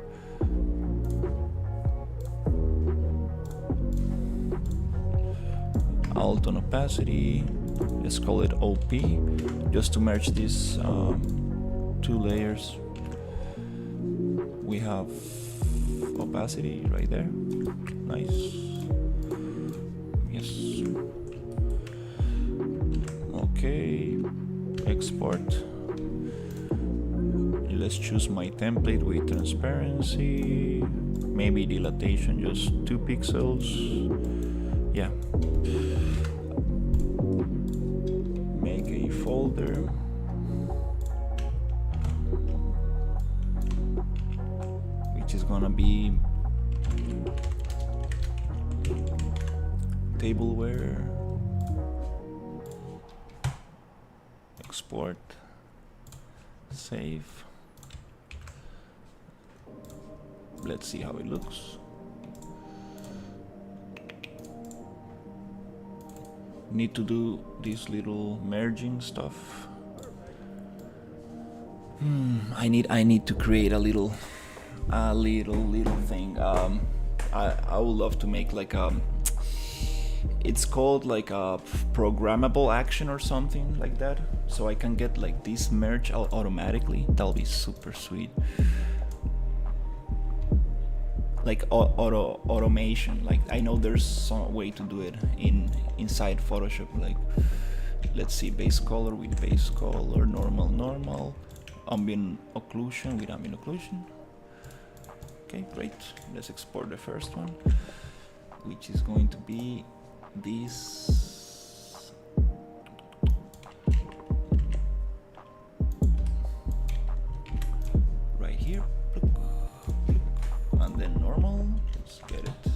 Alt on opacity, let's call it OP, just to merge these two layers. We have opacity right there. Nice. Yes. Okay. Export. Let's choose my template with transparency. Maybe dilatation just 2 pixels. Yeah. Make a folder. Which is gonna be tableware. Export. Save. Let's see how it looks. Need to do this little merging stuff. I need to create a little thing. I would love to make like it's called like a programmable action or something like that, so I can get like this merge automatically. That'll be super sweet. Like automation. Like I know there's some way to do it inside Photoshop. Like let's see, base color with base color, normal, ambient occlusion with ambient occlusion. Okay, great. Let's export the first one, which is going to be this. Right here. And then normal. Let's get it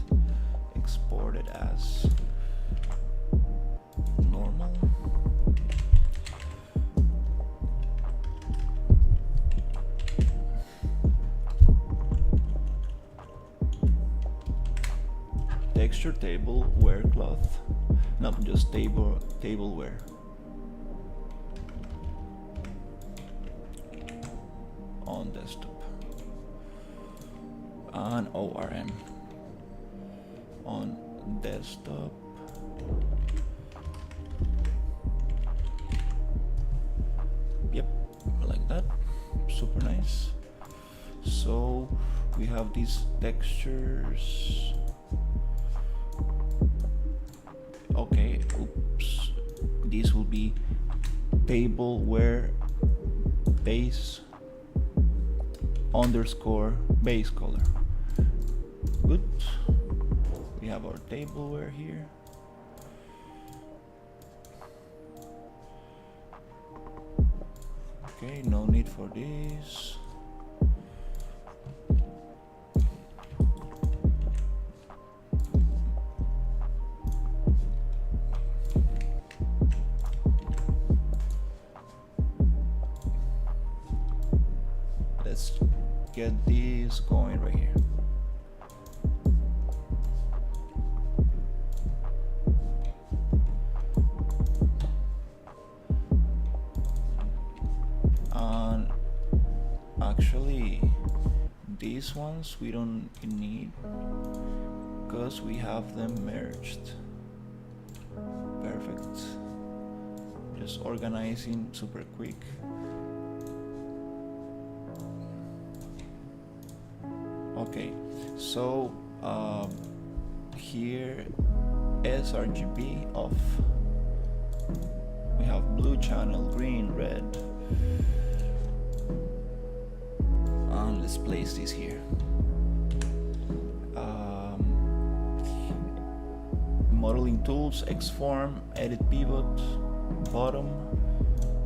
exported as normal. Texture table wear cloth, not just tableware. On desktop. And ORM on desktop. Yep, like that. Super nice. So we have these textures. Okay, oops. This will be tableware base underscore base color. Good. We have our tableware here. Okay, no need for this. Let's get this going right here. And actually, these ones we don't need because we have them merged. Perfect. Just organizing super quick. Okay, so here sRGB off. We have blue channel, green, red. And let's place this here. Modeling tools, Xform, edit pivot, bottom,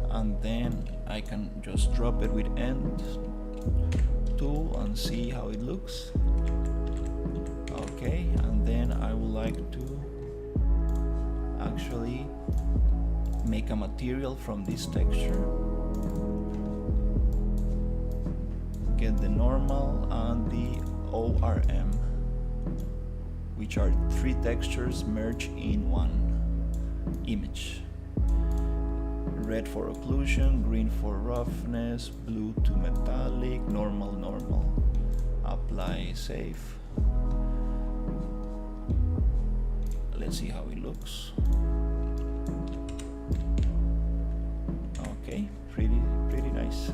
and then I can just drop it with end tool and see how it looks. Okay, and then I would like to actually make a material from this texture. Get the normal and the ORM, which are three textures merged in one image. Red for occlusion, green for roughness, blue to metallic, normal, normal. Apply, save. Let's see how it looks. Okay, pretty nice.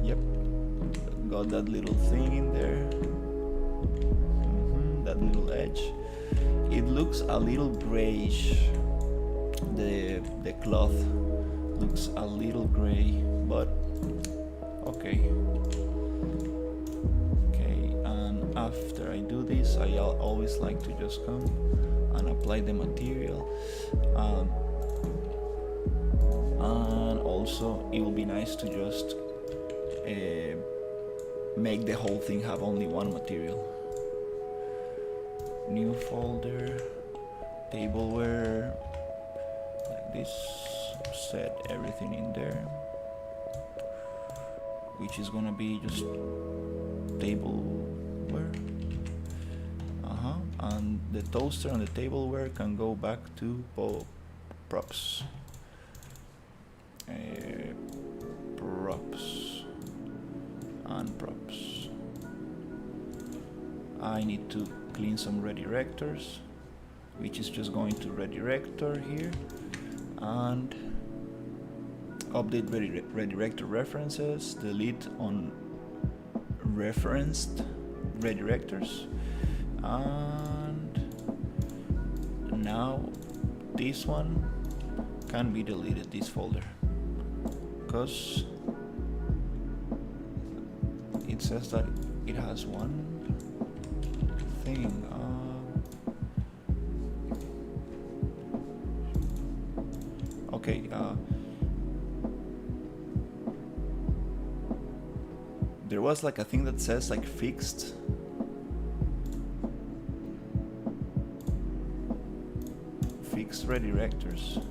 Yep, got that little thing in there. That little edge. It looks a little grayish. The cloth looks a little gray, but okay. And after I do this, I always like to just come and apply the material. And also it will be nice to just make the whole thing have only one material. New folder, tableware, like this. Set everything in there, which is gonna be just tableware. And the toaster and the tableware can go back to props. Props and props. I need to clean some redirectors, which is just going to redirector here and update redirector references, delete on referenced redirectors, and now this one can be deleted, this folder, because it says that it has one thing. Okay, there was like a thing that says like fixed. Fixed redirectors.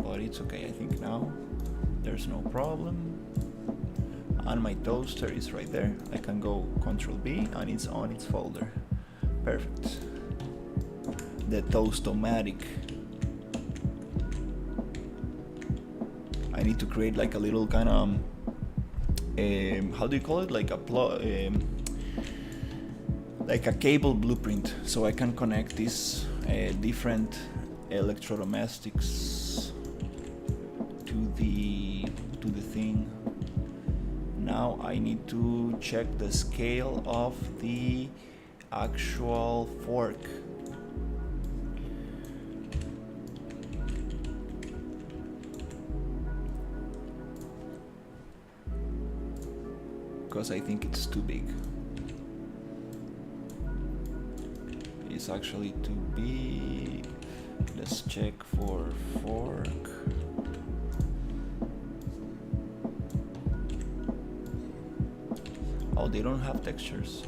But it's okay, I think now there's no problem. And my toaster is right there. I can go Control B and it's on its folder. Perfect. The Toast-O-Matic. I need to create like a little kind of how do you call it, like a like a cable blueprint, so I can connect these different electrodomestics to the thing. Now I need to check the scale of the actual fork. because I think it's too big. It's actually too big. Let's check for fork. Oh, they don't have textures.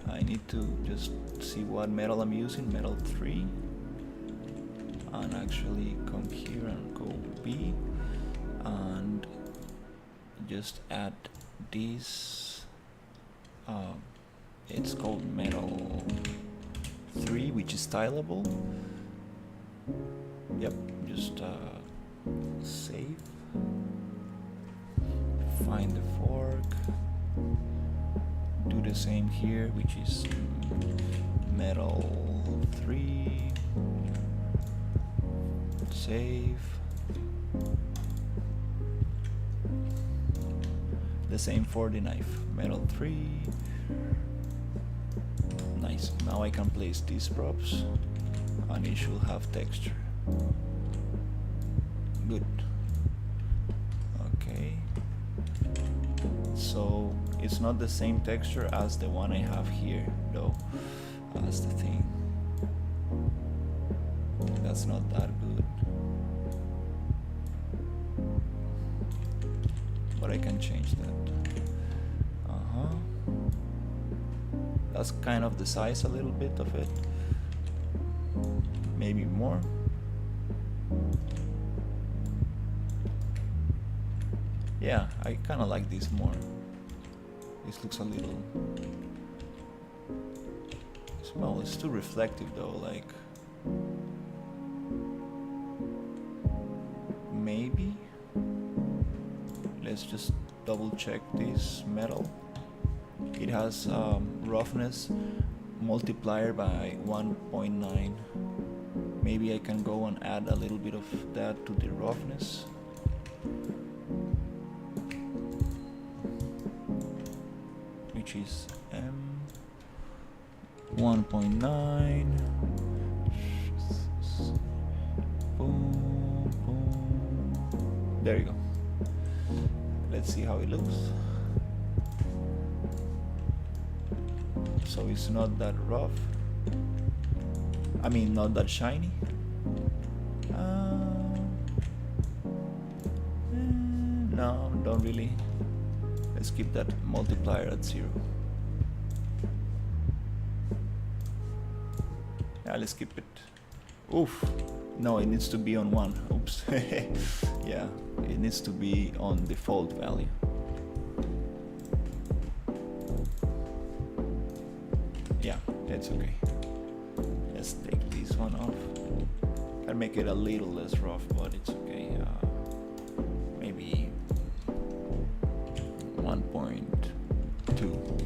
I need to just see what metal I'm using, metal 3. And actually come here and go B. And just add this. It's called metal 3, which is stylable. Yep, just save. Find the fork. Do the same here, which is metal 3. Save. The same for the knife. Metal 3. Nice. Now I can place these props and it should have texture. Good. Okay. So it's not the same texture as the one I have here, though. That's the thing. That's not that good. But I can change that. That's kind of the size a little bit of it. Maybe more. Yeah, I kind of like this more. This looks a little... Well, it's too reflective though, like... Maybe? Let's just double check this metal. It has roughness multiplier by 1.9. Maybe I can go and add a little bit of that to the roughness. Which is 1.9. Boom, boom. There you go. Let's see how it looks. So it's not that rough. I mean, not that shiny. No, don't really. Let's keep that multiplier at 0. Yeah, let's keep it. Oof. No, it needs to be on 1. Oops. Yeah, it needs to be on default value. Yeah, it's okay. Let's take this one off. Can make it a little less rough, but it's okay. Maybe 1.2.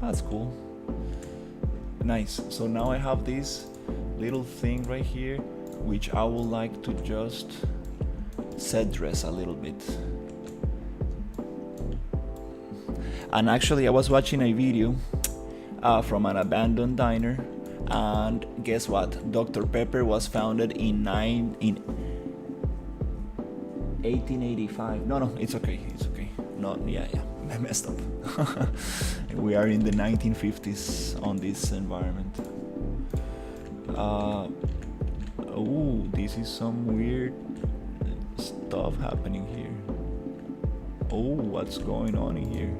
That's cool. Nice. So now I have this little thing right here, which I would like to just set dress a little bit. And actually I was watching a video from an abandoned diner, and guess what? Dr. Pepper was founded in 1885. No, it's okay. It's okay. No, yeah, I messed up. We are in the 1950s on this environment. Oh, this is some weird stuff happening here. Oh, what's going on in here?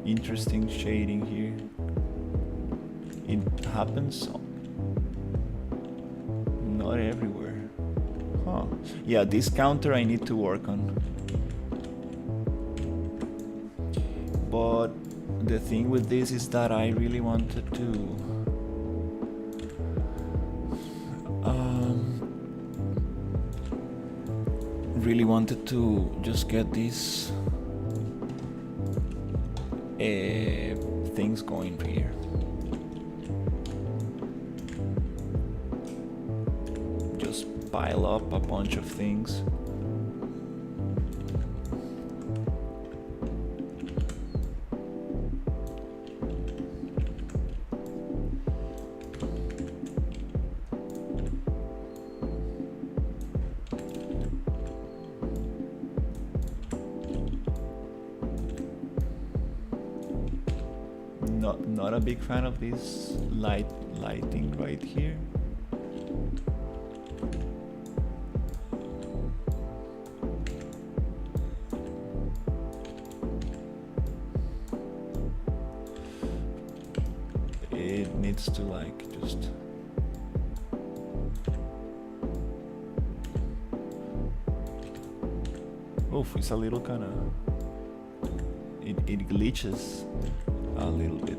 Interesting shading here. It happens not everywhere. Huh. Yeah, this counter I need to work on. But the thing with this is that I really wanted to just get these things going here. Just pile up a bunch of things. not a big fan of this lighting right here. It needs to like just oof, it's a little kind of it glitches a little bit.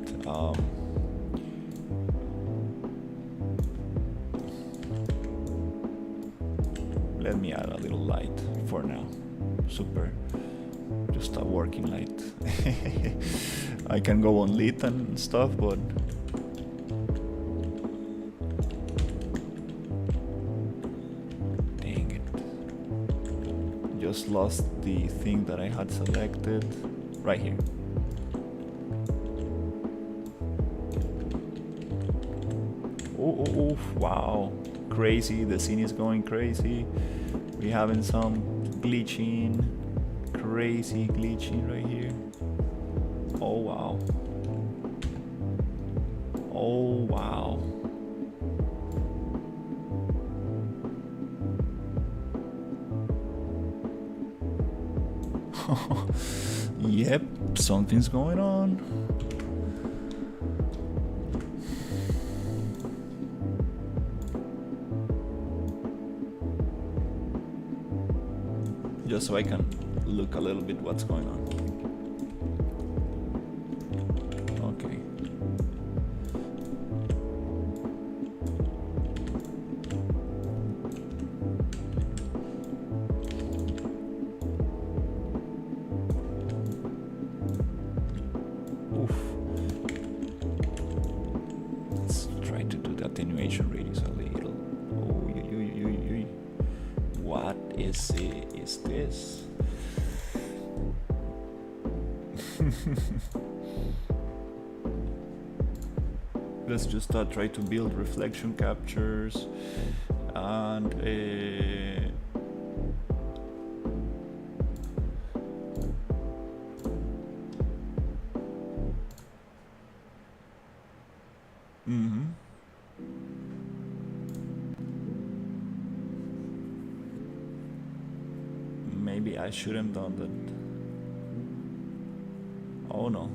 Let me add a little light for now. Super, just a working light. I can go on lit and stuff, but dang it, just lost the thing that I had selected right here. Oh, wow, crazy, the scene is going crazy. We having some glitching, crazy glitching right here. Oh wow. Oh wow. Yep, something's going on. Just so I can look a little bit what's going on. Okay. Oof. Let's try to do the attenuation radius a little. Oh, what is this? Let's just try to build reflection captures and maybe I shouldn't have done that. Oh no.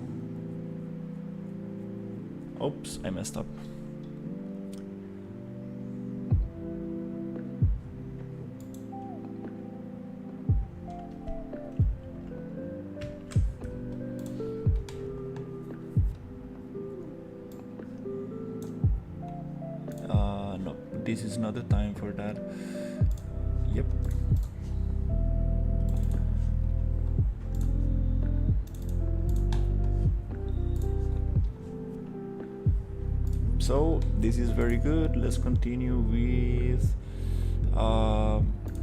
Oops, I messed up. No, this is not the time for that. Yep. So this is very good. Let's continue with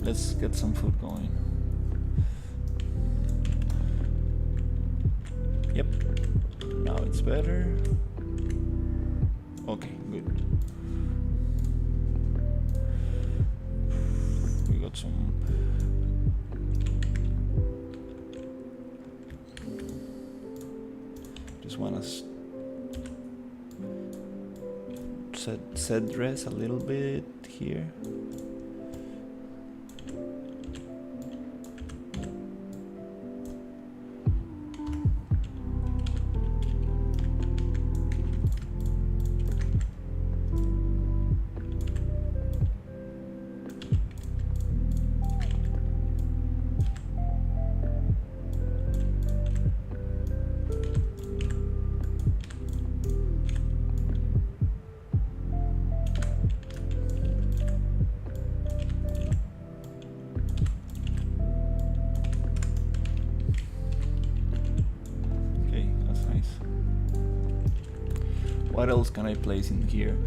let's get some food going. Yep, now it's better. Okay, good. We got some just wanna set dress a little bit here. What else can I place in here?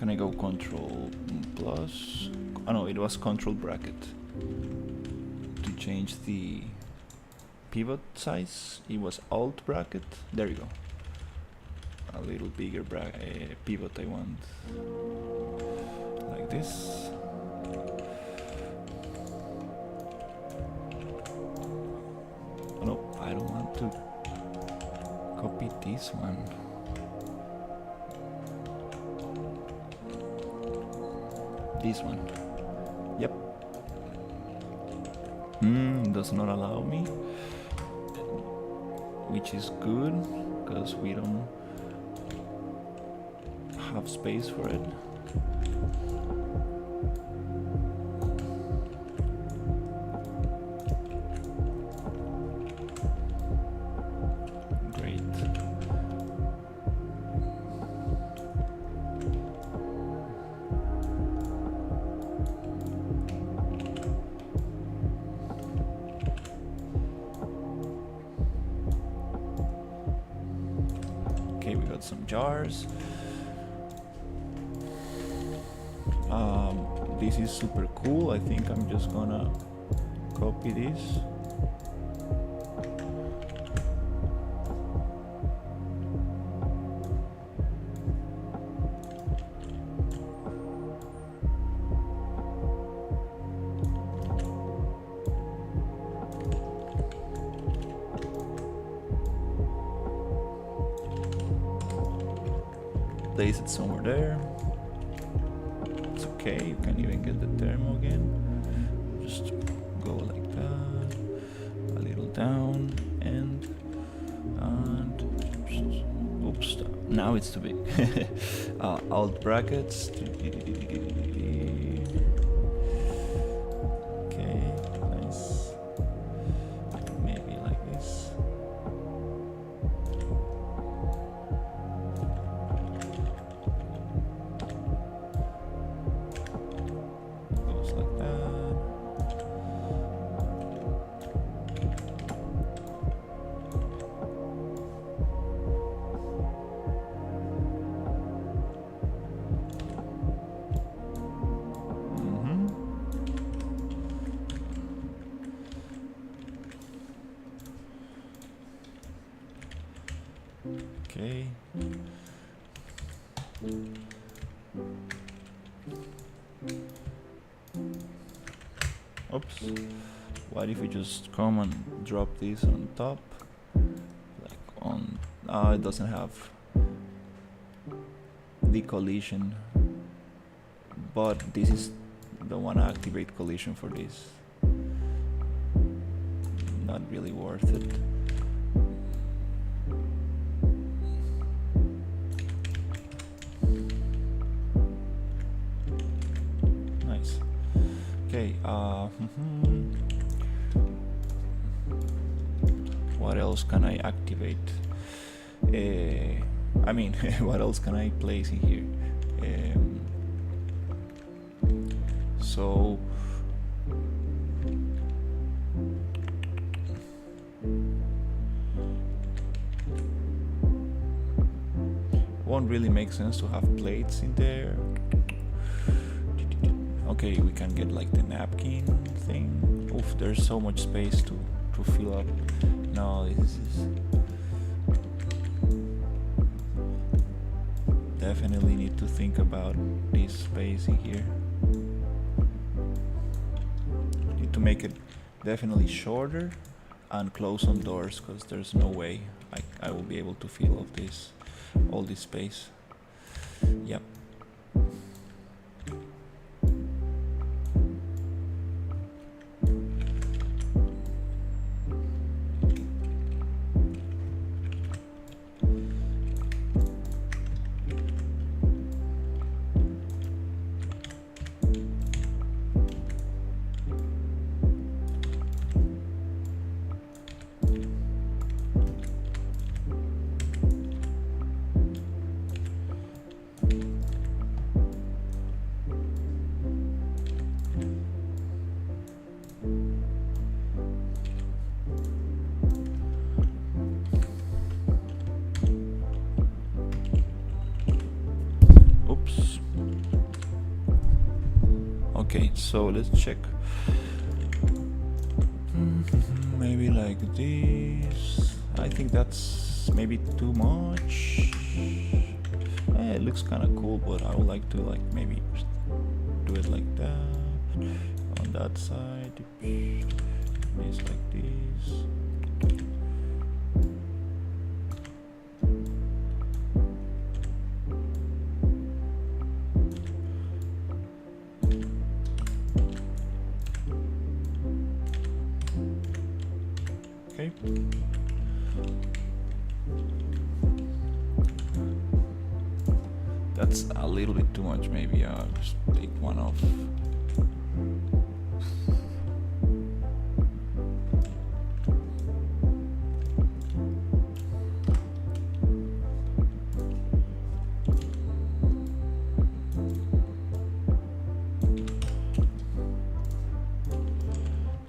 Can I go control plus? Oh no, it was control bracket to change the pivot size. It was alt bracket. There you go. A little bigger pivot I want. Like this. Oh, no, I don't want to copy this one. This one. Yep. Does not allow me. Which is good, because we don't have space for it. Great. Okay, we got some jars. This is super cool. I think I'm just gonna copy this. Place it somewhere there. It's okay, you can even get the thermo again. Just go like that, a little down, and oops, now it's too big. Alt brackets. Okay, nice. Maybe like this. Goes like that. Okay. Oops. What if we just come and drop this on top? Like on... it doesn't have the collision. But this is the one to activate collision for this. Not really worth it. Nice. Okay, what else can I activate? I mean, what else can I place in here? So won't really make sense to have plates in there. Okay, we can get like the napkin thing. Oof, there's so much space to fill up. No, this is definitely need to think about this space in here. Need to make it definitely shorter and close some doors, because there's no way I will be able to fill up all this space. Yep. Okay, so let's check. Maybe like this. I think that's maybe too much. It looks kind of cool, but I would like to like maybe do it like that. On that side, it's like this. Okay. That's a little bit too much. Maybe I'll just take one off.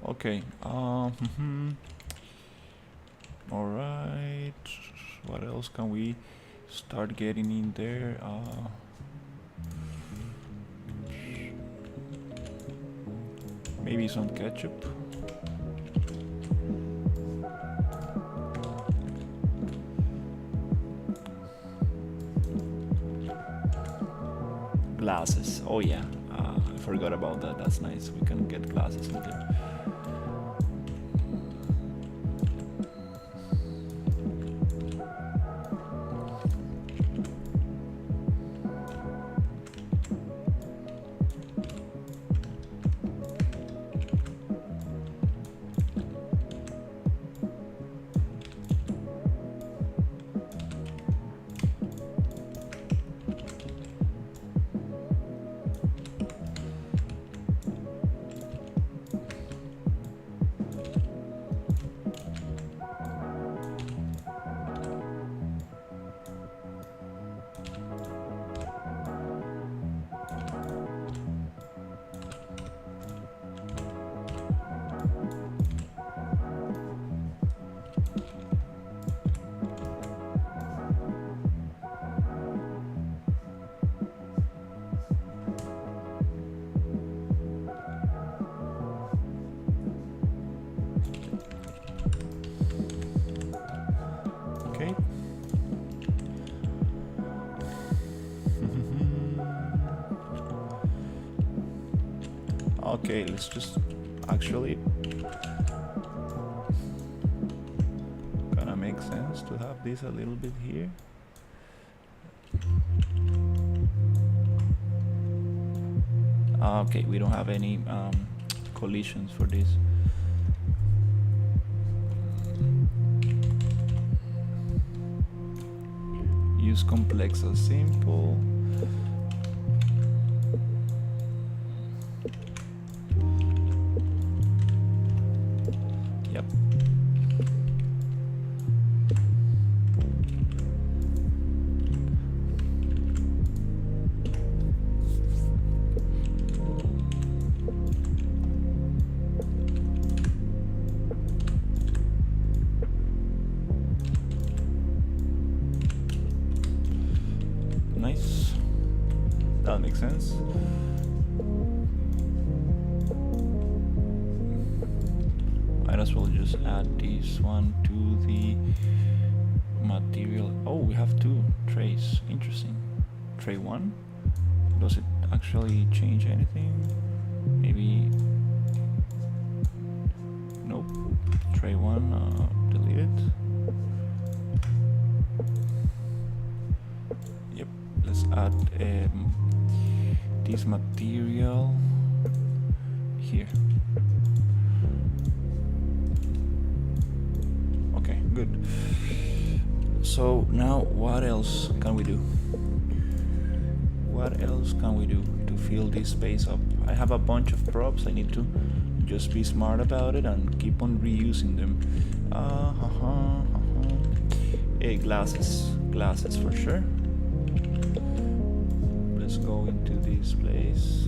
Okay. All right. What else can we start getting in there? Maybe some ketchup. Glasses. Oh yeah. I forgot about that. That's nice. We can get glasses in there. Okay. Okay, let's just actually gonna make sense to have this a little bit here. Okay, we don't have any collisions for this. Use complex or simple. Yep. Nice. That makes sense. Might as well just add this one to the material. Oh, we have two trays. Interesting. Tray 1. Does it actually change anything? Maybe. Nope. Tray 1, delete it. Yep. Let's add this material here. Okay, good. So now what else can we do? What else can we do to fill this space up? I have a bunch of props. I need to just be smart about it and keep on reusing them. Hey, glasses for sure. Let's go into this place.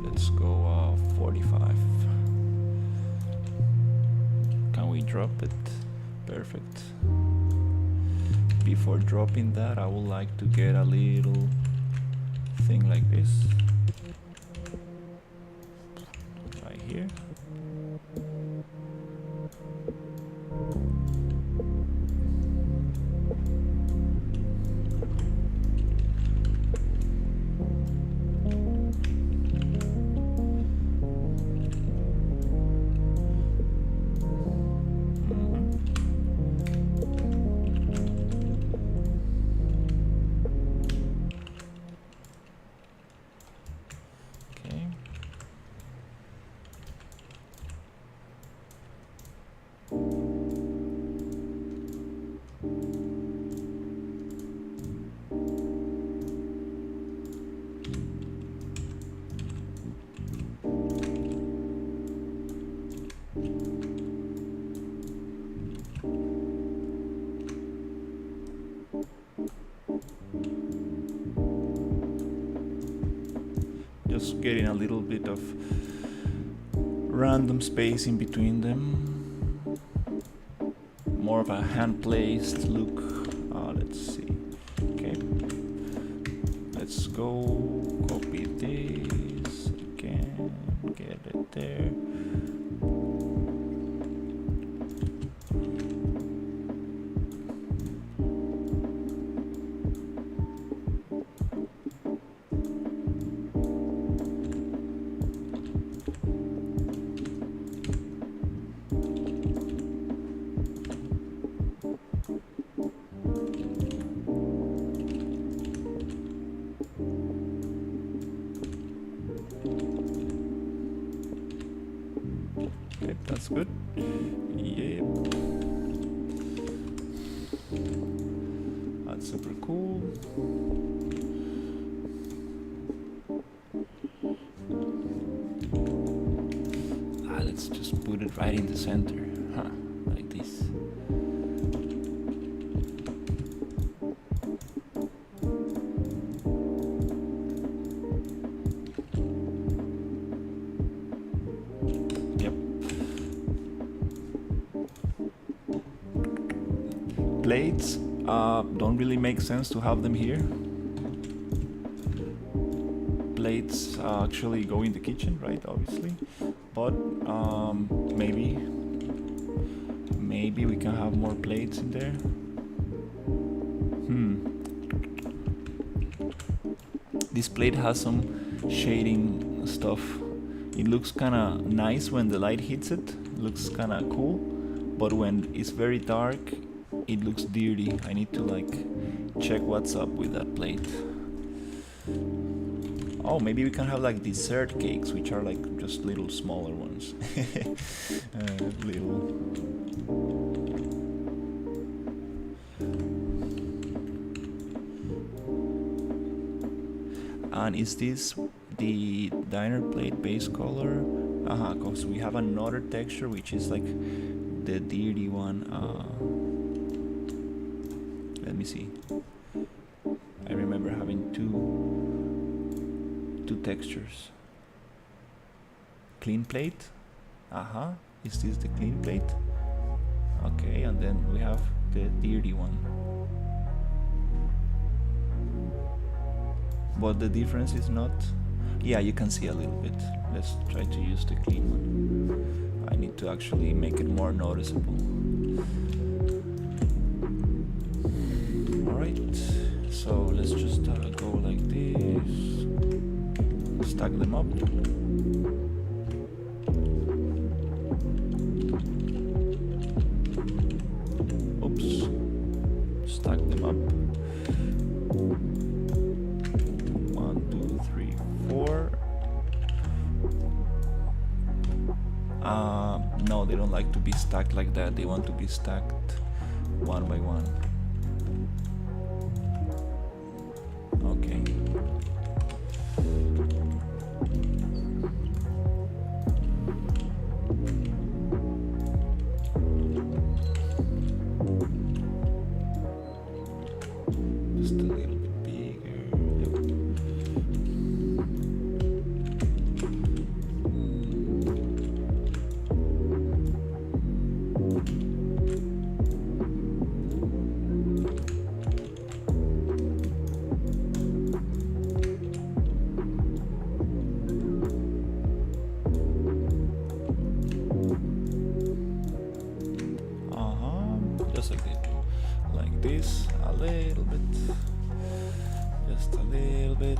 Let's go 45. perfect. Before dropping that, I would like to get a little thing like this right here. Just getting a little bit of random space in between them. More of a hand-placed look. Let's see. Okay. Let's go copy this again. Get it there. Okay, that's good. Yep. That's super cool. Let's just put it right in the center. Like this. Plates don't really make sense to have them here. Plates actually go in the kitchen, right? Obviously, but maybe we can have more plates in there. This plate has some shading stuff. It looks kind of nice when the light hits it. It looks kind of cool, but when it's very dark, it looks dirty. I need to like check what's up with that plate. Oh, maybe we can have like dessert cakes, which are like just little smaller ones. Little. And is this the diner plate base color? Because we have another texture which is like the dirty one. Let me see. I remember having two textures. Clean plate. Is this the clean plate? Okay, and then we have the dirty one. But the difference is not... Yeah, you can see a little bit. Let's try to use the clean one. I need to actually make it more noticeable. Alright, so let's just go like this. Stack them up. Oops. Stack them up. 1, 2, 3, 4. No, they don't like to be stacked like that. They want to be stacked one by one. Okay. Just a little bit bigger. Yep. like this, a little bit, just a little bit.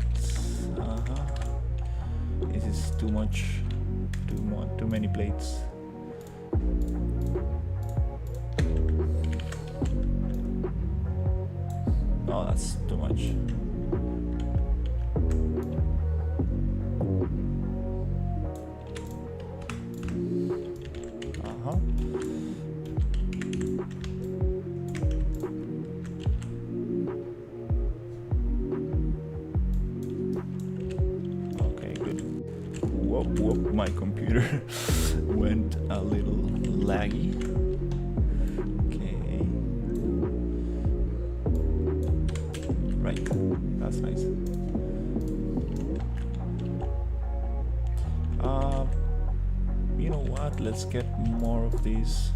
This is too much, too many plates. Oh, that's too much. Okay, good. Whoop, my computer went a little laggy. Okay. Right, that's nice. You know what? Let's get more of these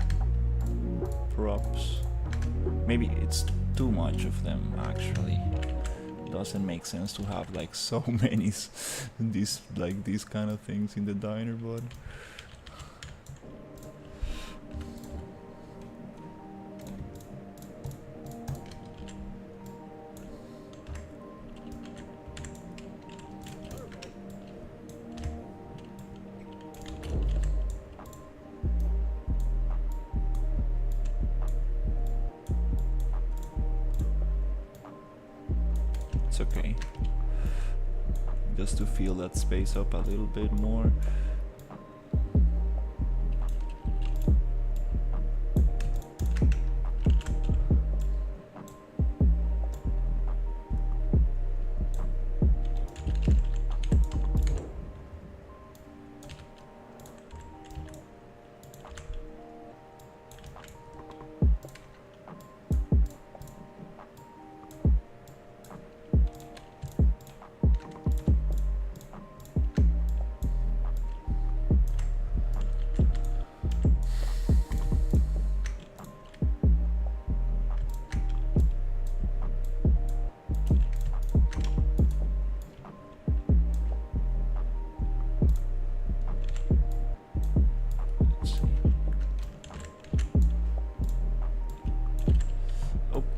props. Maybe it's too much of them actually. Doesn't make sense to have like so many these kind of things in the diner, but it's okay. Just to fill that space up a little bit more.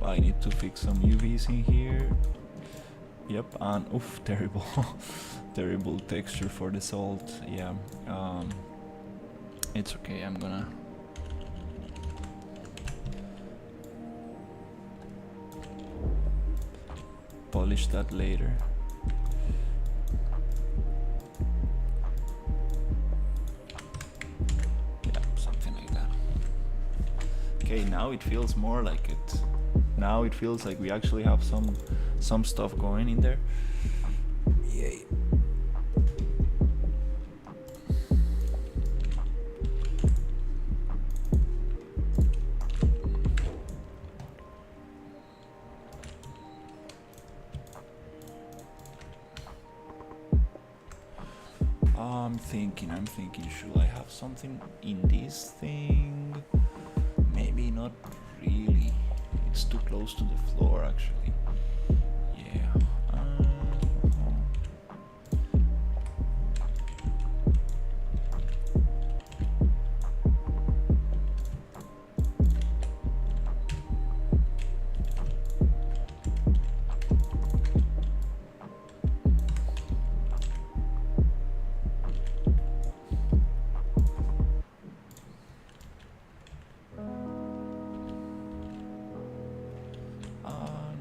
I need to fix some UVs in here. Yep, and oof, terrible, terrible texture for the salt. Yeah, it's okay. I'm gonna polish that later. Yeah, something like that. Okay, now it feels more like it. Now it feels like we actually have some stuff going in there. Yay. I'm thinking, should I have something in this thing? Maybe not really. It's too close to the floor, actually. Yeah.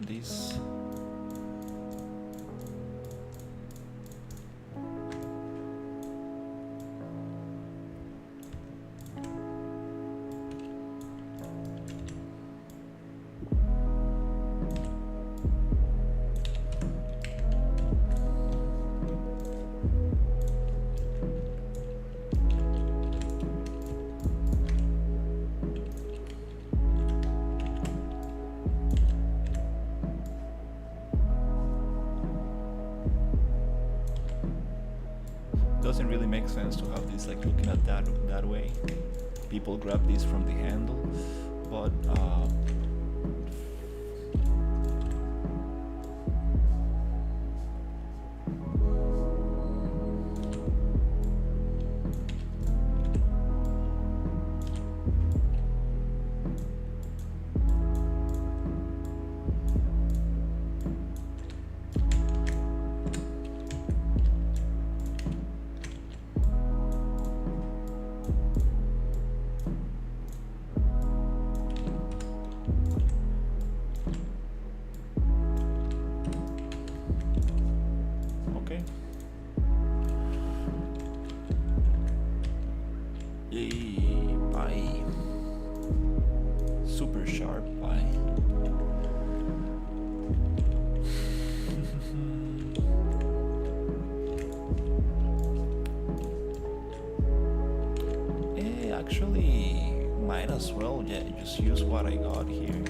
This. Doesn't really make sense to have this like looking at that way. People grab this from the handle, but Bye. Actually, might as well just use what I got here.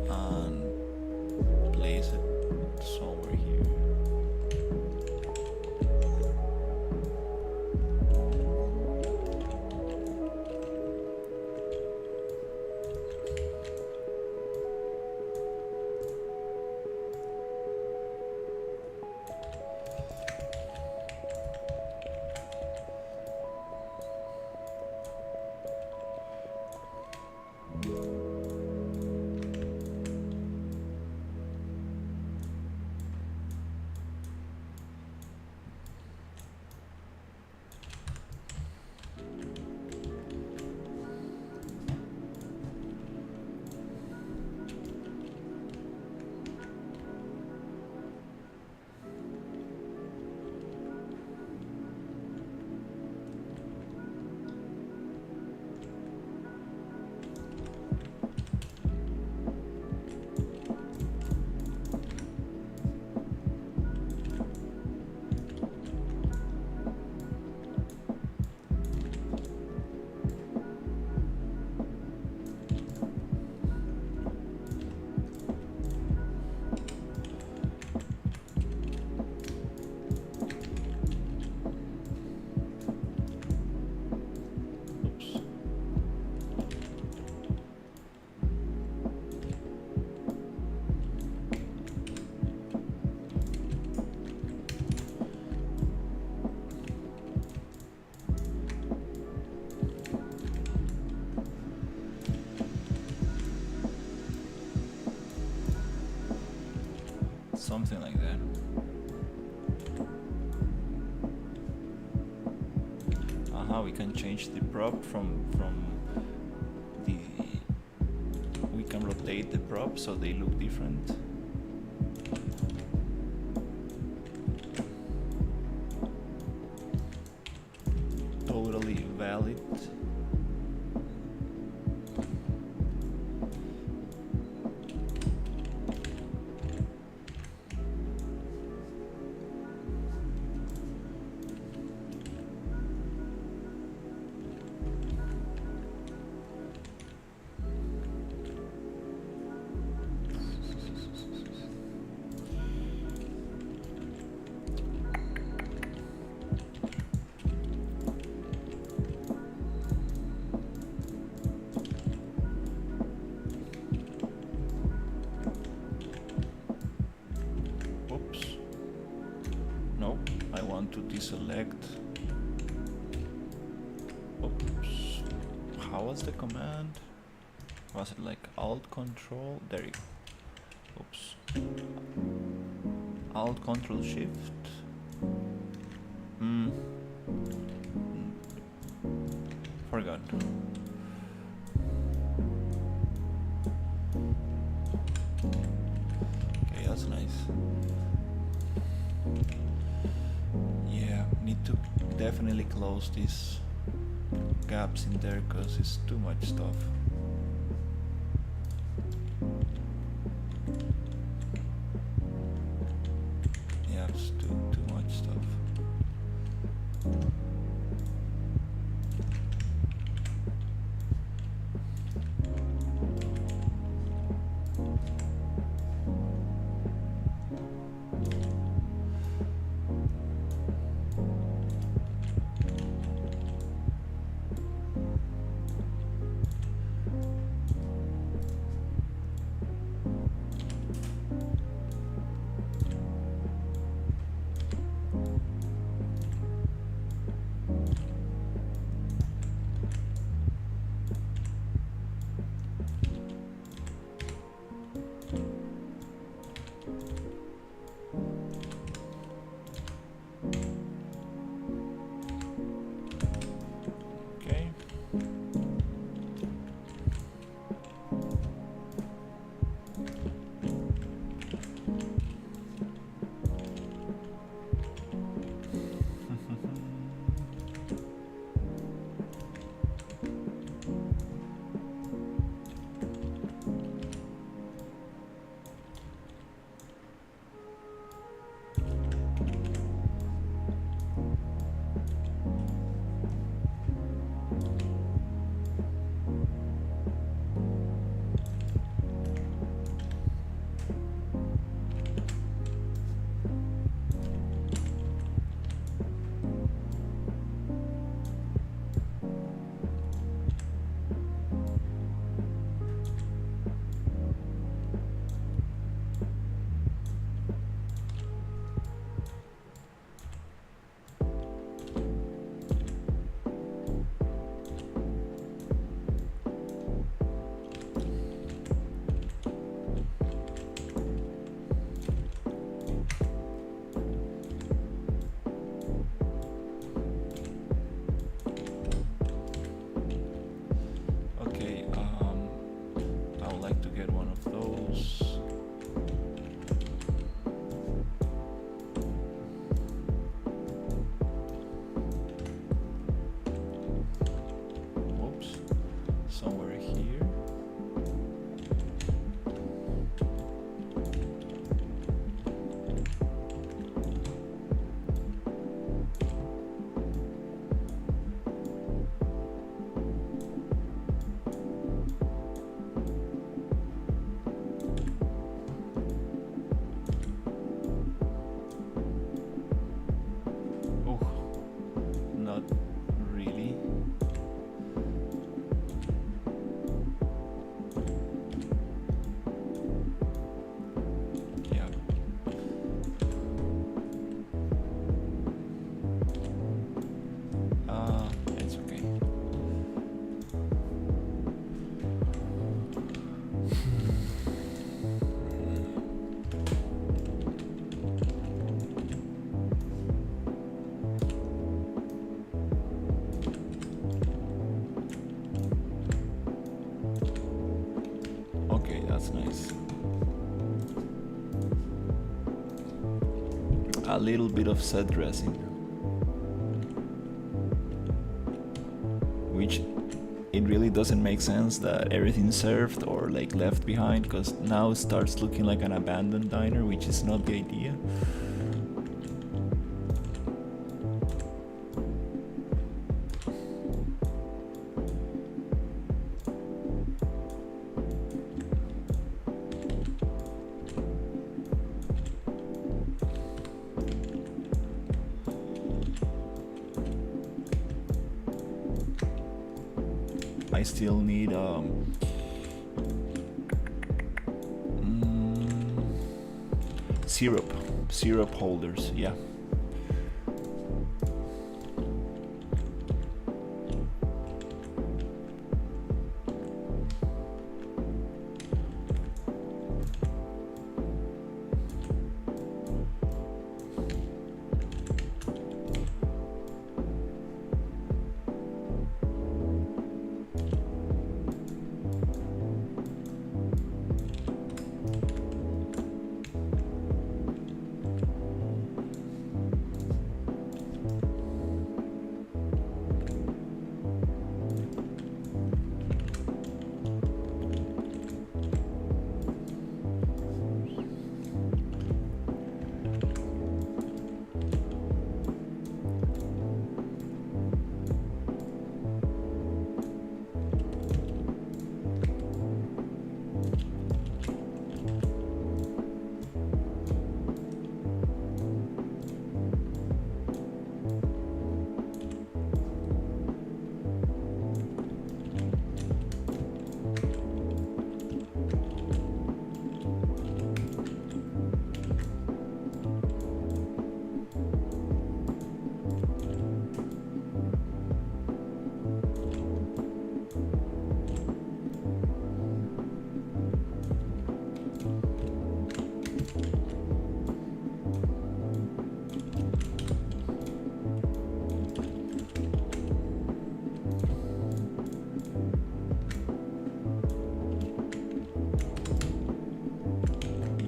And place it somewhere here. Something like that. We can change the prop from the. We can rotate the prop so they look different. Totally valid. To deselect. Oops. How was the command? Was it like Alt Control? There you go. Oops. Alt Control Shift. Forgot. Okay, that's nice. Need to definitely close these gaps in there because it's too much stuff. Yeah, it's too much stuff. Okay, that's nice. A little bit of set dressing, which it really doesn't make sense that everything's served or like left behind, because now it starts looking like an abandoned diner, which is not the idea. I still need syrup holders, yeah.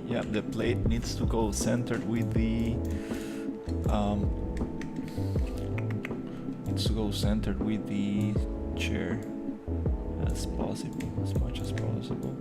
Yeah, the plate needs to go centered with the chair as possible, as much as possible.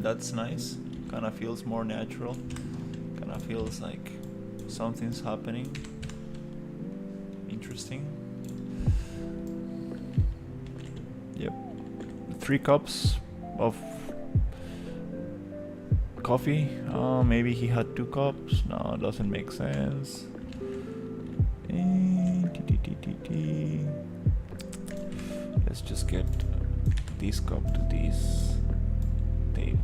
That's nice. Kind of feels more natural. Kind of feels like something's happening. Interesting. Yep. 3 cups of coffee. Maybe he had 2 cups. No, it doesn't make sense. Let's just get this cup to this table.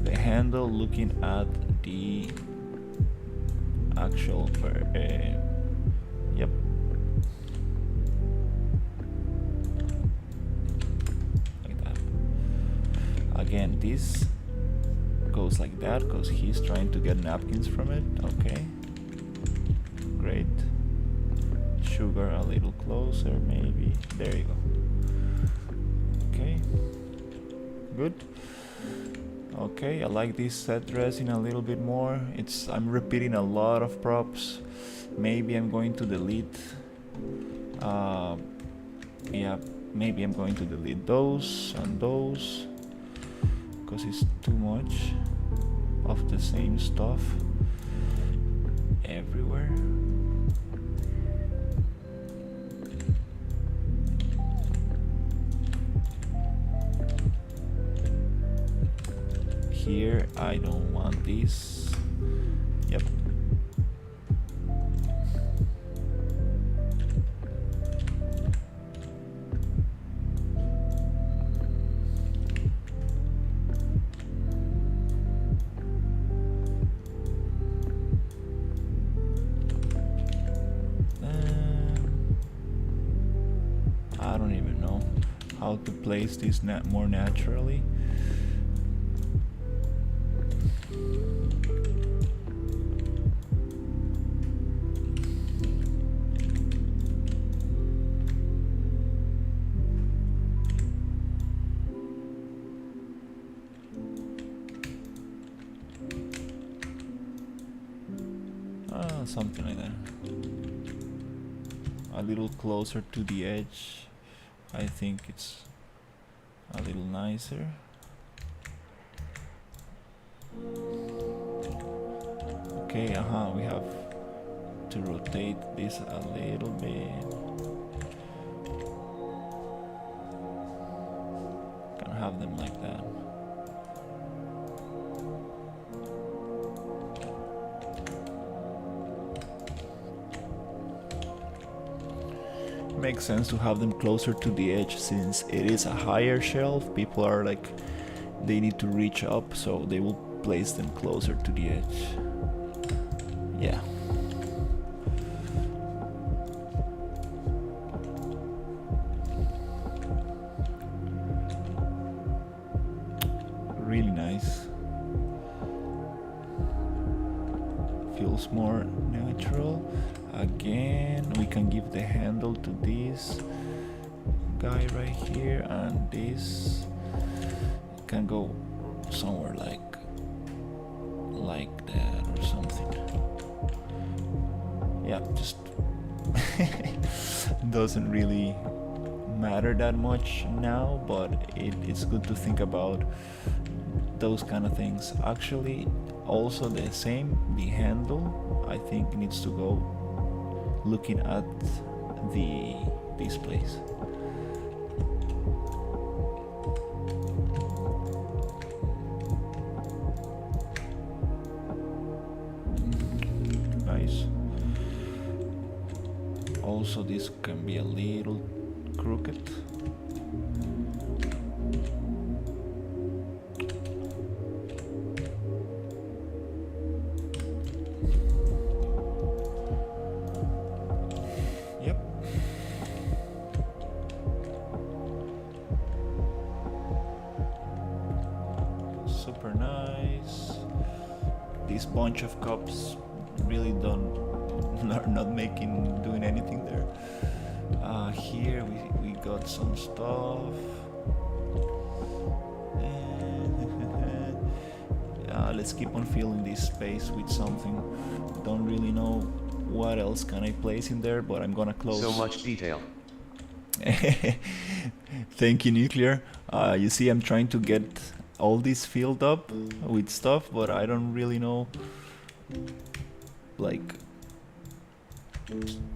The handle looking at the actual yep. Like that. Again, this goes like that because he's trying to get napkins from it. Okay. Great. Sugar a little closer, maybe. There you go. Okay. Good. Okay, I like this set dressing a little bit more. I'm repeating a lot of props. Maybe I'm going to delete. Yeah, maybe I'm going to delete those and those because it's too much of the same stuff everywhere. Here, I don't want this. Yep. how to place this more naturally. Something like that. A little closer to the edge. I think it's a little nicer. Okay, we have to rotate this a little bit. Can have them like that. Makes sense to have them closer to the edge since it is a higher shelf. People are like, they need to reach up, so they will place them closer to the edge. Yeah. Really nice. Feels more natural. Again, we can give the handle to this guy right here, and this can go somewhere like that or something. Yeah, just doesn't really matter that much now, but it's good to think about those kind of things. Actually, also the same, the handle I think needs to go looking at this place. Nice. Also, this can be a little crooked. Super nice. This bunch of cups really are not doing anything there. Here we got some stuff. Let's keep on filling this space with something. Don't really know what else can I place in there, but I'm gonna close. So much detail. Thank you, Nuclear. You see, I'm trying to get all this filled up with stuff, but I don't really know like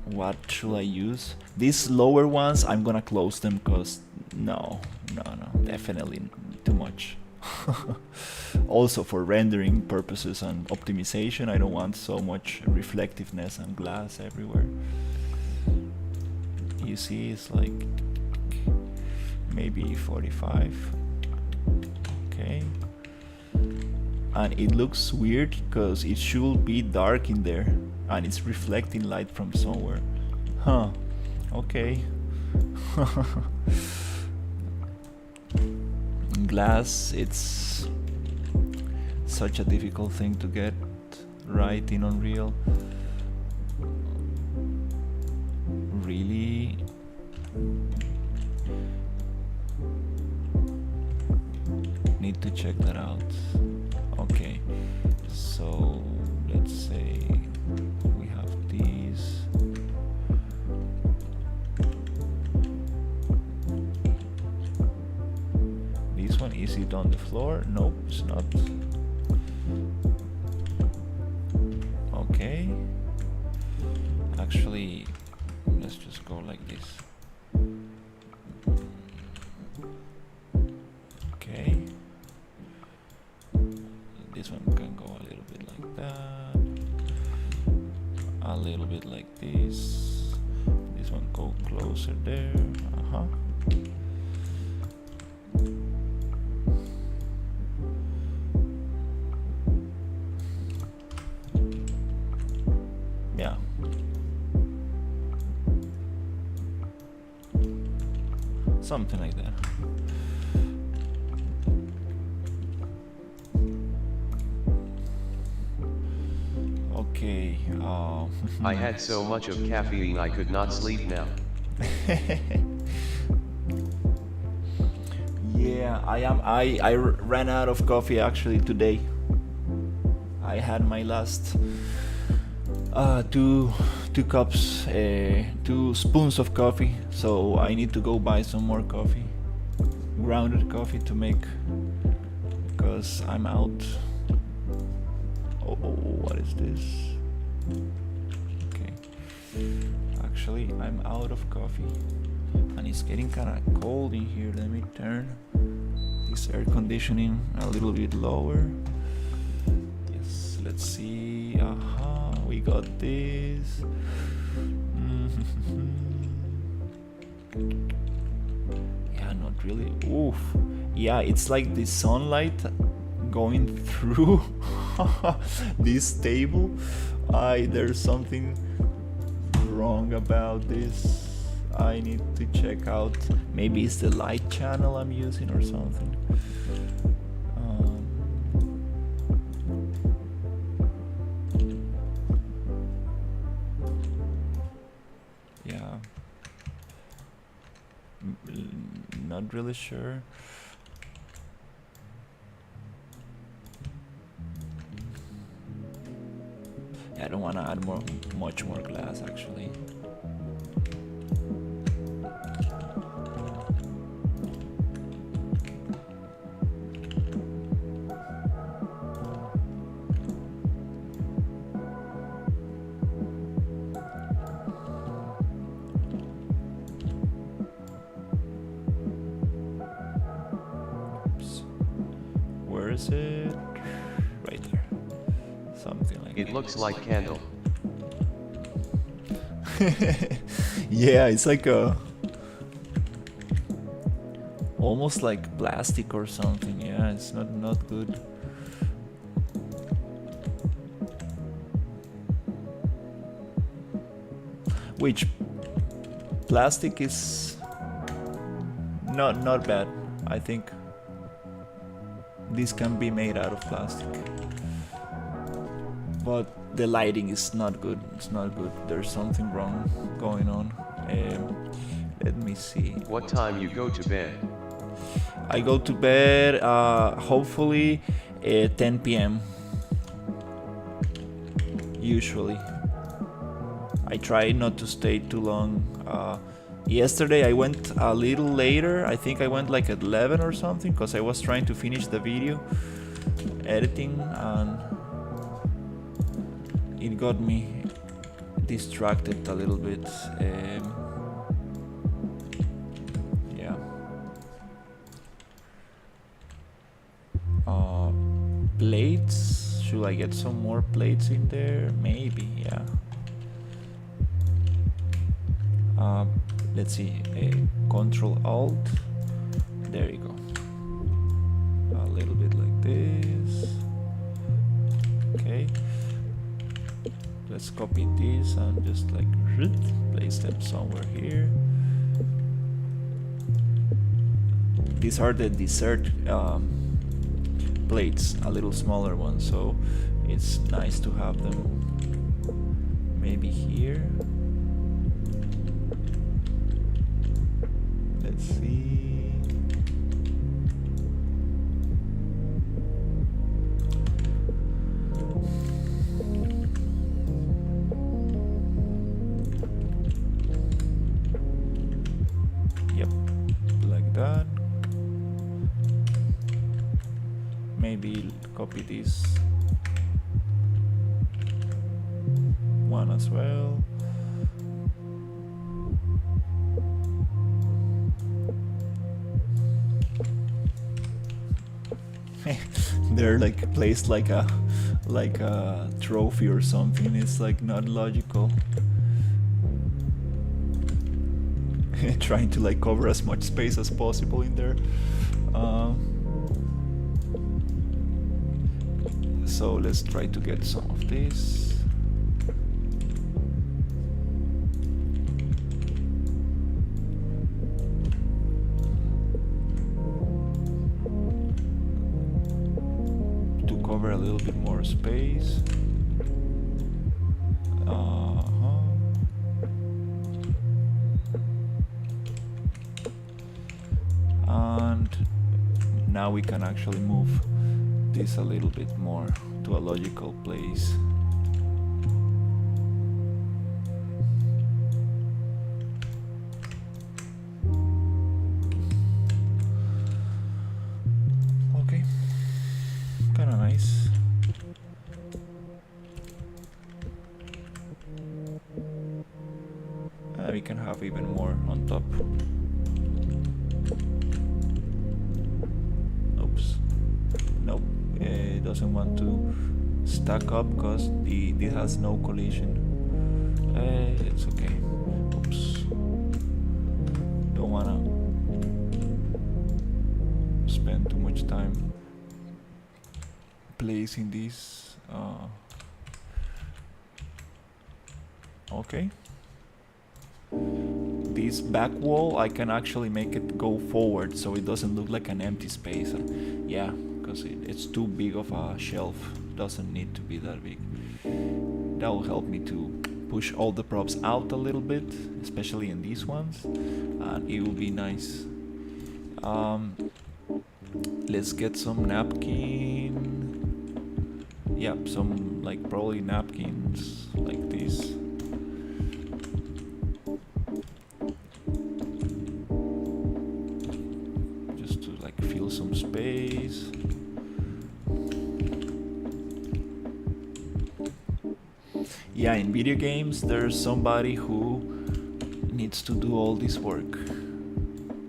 what should I use. These lower ones, I'm gonna close them because no, definitely too much. Also for rendering purposes and optimization, I don't want so much reflectiveness and glass everywhere. You see, it's like maybe 45. Okay. And it looks weird because it should be dark in there and it's reflecting light from somewhere. Huh. Okay. Glass, it's such a difficult thing to get right in Unreal. Really? Need to check that out. Okay, so let's say we have these. This one, is it on the floor? Nope, it's not. Okay. Actually, let's just go like this. Okay. This one can go a little bit like that. A little bit like this. This one go closer there. Yeah. something like that. Okay. I had so much of caffeine I could not sleep now. Yeah, I ran out of coffee actually today. I had my last two cups, 2 spoons of coffee. So I need to go buy some more coffee, grounded coffee to make, because I'm out. Oh, what is this? Okay. Actually, I'm out of coffee. And it's getting kind of cold in here. Let me turn this air conditioning a little bit lower. Yes, let's see. We got this. Yeah, not really. Oof. Yeah, it's like the sunlight going through this table. There's something wrong about this. I need to check out. Maybe it's the light channel I'm using or something. Yeah. Not really sure. Yeah, I don't want to add much more glass actually. Where is it? Right there. Something like that. It looks like candle. Yeah, it's like a almost like plastic or something. Yeah, it's not good. Which plastic is not bad. I think this can be made out of plastic, but the lighting is not good. It's not good. There's something wrong going on. Let me see. What time you go to bed? I go to bed hopefully 10 p.m. usually. I try not to stay too long. Yesterday I went a little later. I think I went like at 11 or something, because I was trying to finish the video editing and it got me distracted a little bit. Yeah. Plates. Should I get some more plates in there? Maybe, yeah. Let's see, Control Alt, there you go, a little bit like this. Okay, let's copy this and just like place them somewhere here. These are the dessert plates, a little smaller ones, so it's nice to have them maybe here. Let's see. Yep, like that. Maybe copy this one as well. They're like placed like a trophy or something. It's like not logical. Trying to like cover as much space as possible in there. So let's try to get some of this. little bit more space. And now we can actually move this a little bit more to a logical place. Okay, kind of nice. We can have even more on top. Oops. Nope, it doesn't want to stack up because this has no collision. It's okay. Oops. Don't wanna spend too much time placing this. Okay. This back wall, I can actually make it go forward so it doesn't look like an empty space. Yeah, because it's too big of a shelf. Doesn't need to be that big. That will help me to push all the props out a little bit, especially in these ones, and it will be nice. Let's get some napkin. Yep, some like probably napkins like this. Just to like fill some space. Yeah, in video games there's somebody who needs to do all this work,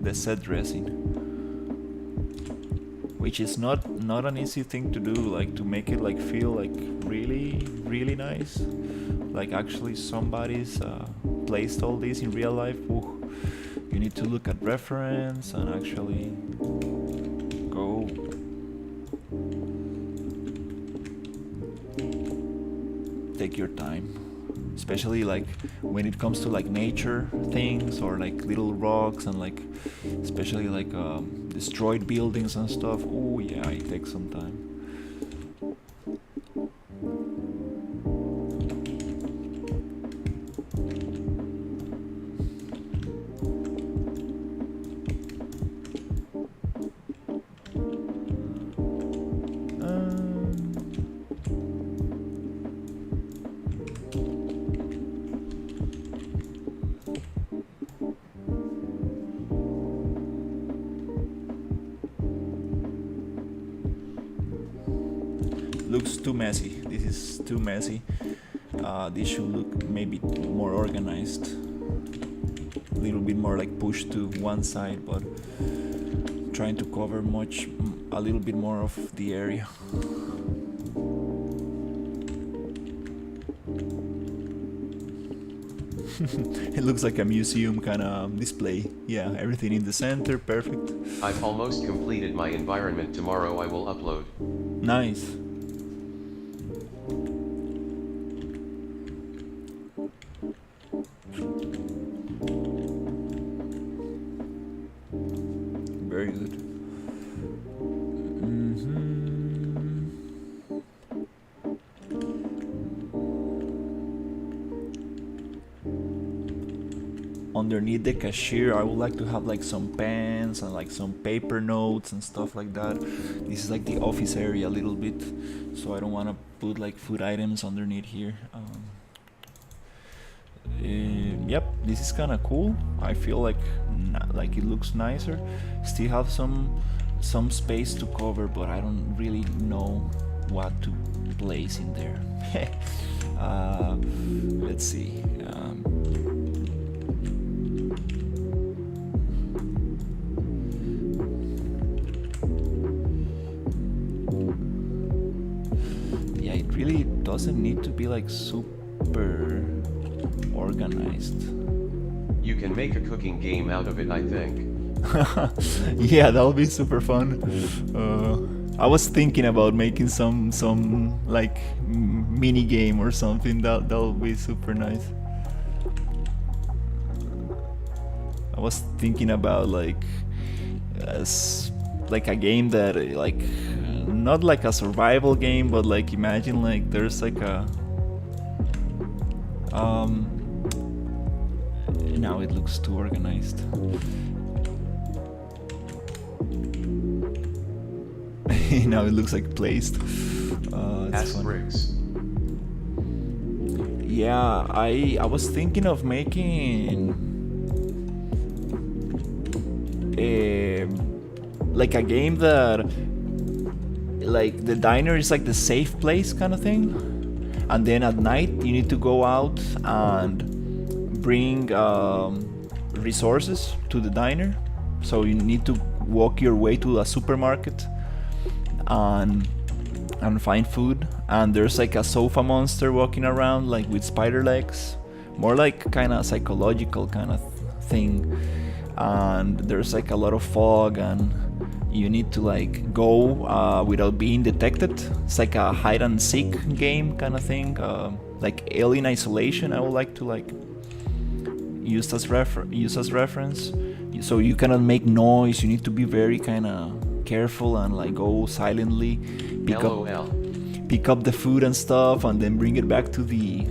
the set dressing, which is not an easy thing to do, like to make it like feel like really nice, like actually somebody's placed all this in real life. Ooh, you need to look at reference and actually go take your time, especially like when it comes to like nature things or like little rocks and like especially like destroyed buildings and stuff. Oh yeah, it takes some time. Looks too messy. This is too messy. This should look maybe more organized, a little bit more like pushed to one side, but trying to cover a little bit more of the area. It looks like a museum kind of display. Yeah, everything in the center, perfect. I've almost completed my environment. Tomorrow I will upload. Nice. Very good. Underneath the cashier, I would like to have like some pens and like some paper notes and stuff like that. This is like the office area a little bit, so I don't want to put like food items underneath here. Yep, this is kind of cool. I feel like it looks nicer. Still have some space to cover, but I don't really know what to place in there. Let's see. Yeah, it really doesn't need to be like super organized. You can make a cooking game out of it, I think. Yeah, that'll be super fun. I was thinking about making some like mini game or something. That'll be super nice. I was thinking about like a game that like not like a survival game, but like imagine like there's like a now it looks too organized. Now it looks like placed. Ask Briggs. Yeah, I was thinking of making a like a game that like the diner is like the safe place kind of thing, and then at night you need to go out and bring resources to the diner. So you need to walk your way to a supermarket and find food, and there's like a sofa monster walking around like with spider legs, more like kind of psychological kind of thing, and there's like a lot of fog and you need to like go without being detected. It's like a hide and seek game kind of thing, like Alien Isolation. I would like to like use as reference. So you cannot make noise, you need to be very kind of careful and like go silently, pick up the food and stuff, and then bring it back to the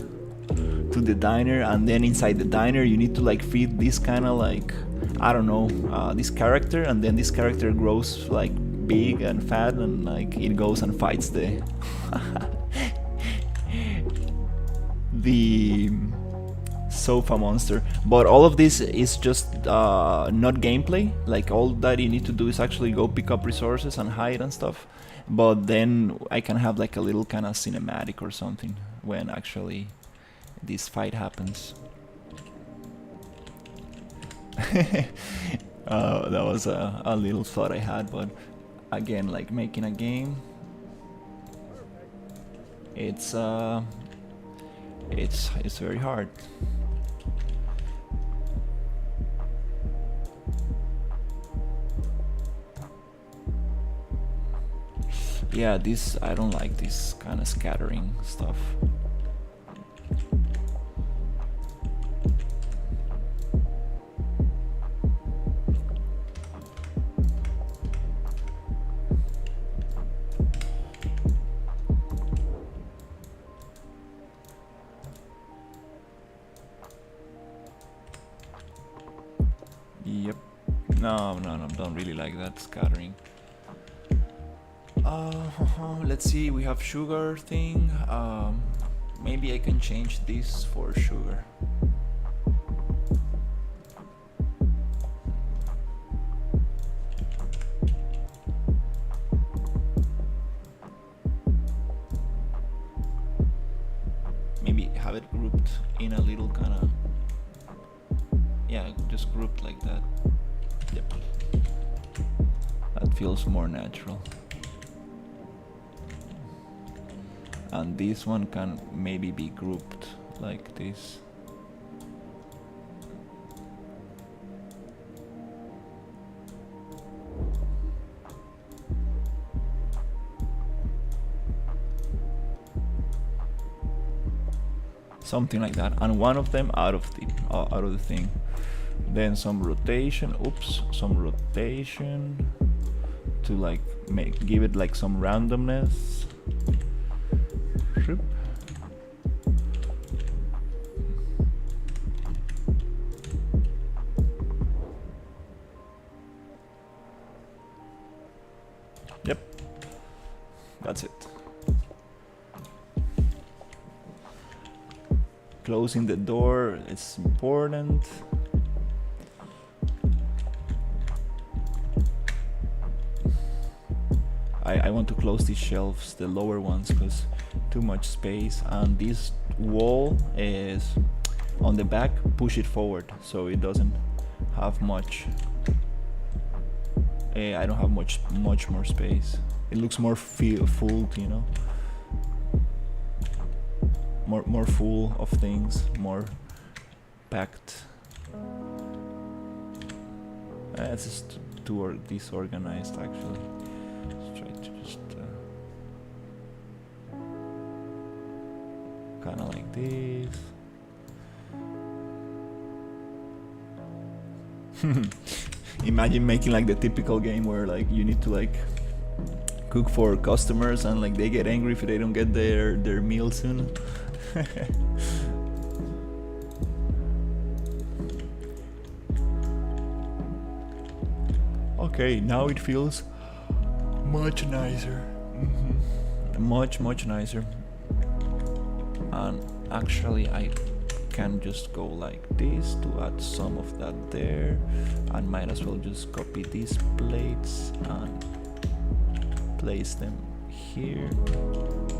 diner. And then inside the diner you need to like feed this kind of like, I don't know, this character, and then this character grows like big and fat, and like it goes and fights the the sofa monster. But all of this is just not gameplay. Like all that you need to do is actually go pick up resources and hide and stuff. But then I can have like a little kind of cinematic or something when actually this fight happens. That was a little thought I had, but again, like making a game, it's very hard. Yeah, this, I don't like this kind of scattering stuff. Yep. No, don't really like that scattering. Let's see, we have sugar thing. Maybe I can change this for sugar. Maybe have it grouped in a little kind of, yeah, just grouped like that. Yep. That feels more natural. And this one can maybe be grouped like this. Something like that, and one of them out of the thing. Then some rotation. Oops, some rotation to like give it like some randomness. Yep, that's it. Closing the door is important. I want to close these shelves, the lower ones, because too much space, and this wall is on the back, push it forward so it doesn't have much. I don't have much more space. It looks more full, you know, more full of things, more packed. It's just too disorganized actually. Let's try to just kind of like this. Imagine making like the typical game where like you need to like cook for customers and like they get angry if they don't get their meal soon. Okay, now it feels much nicer. Much nicer. And actually I can just go like this to add some of that there, and might as well just copy these plates and place them here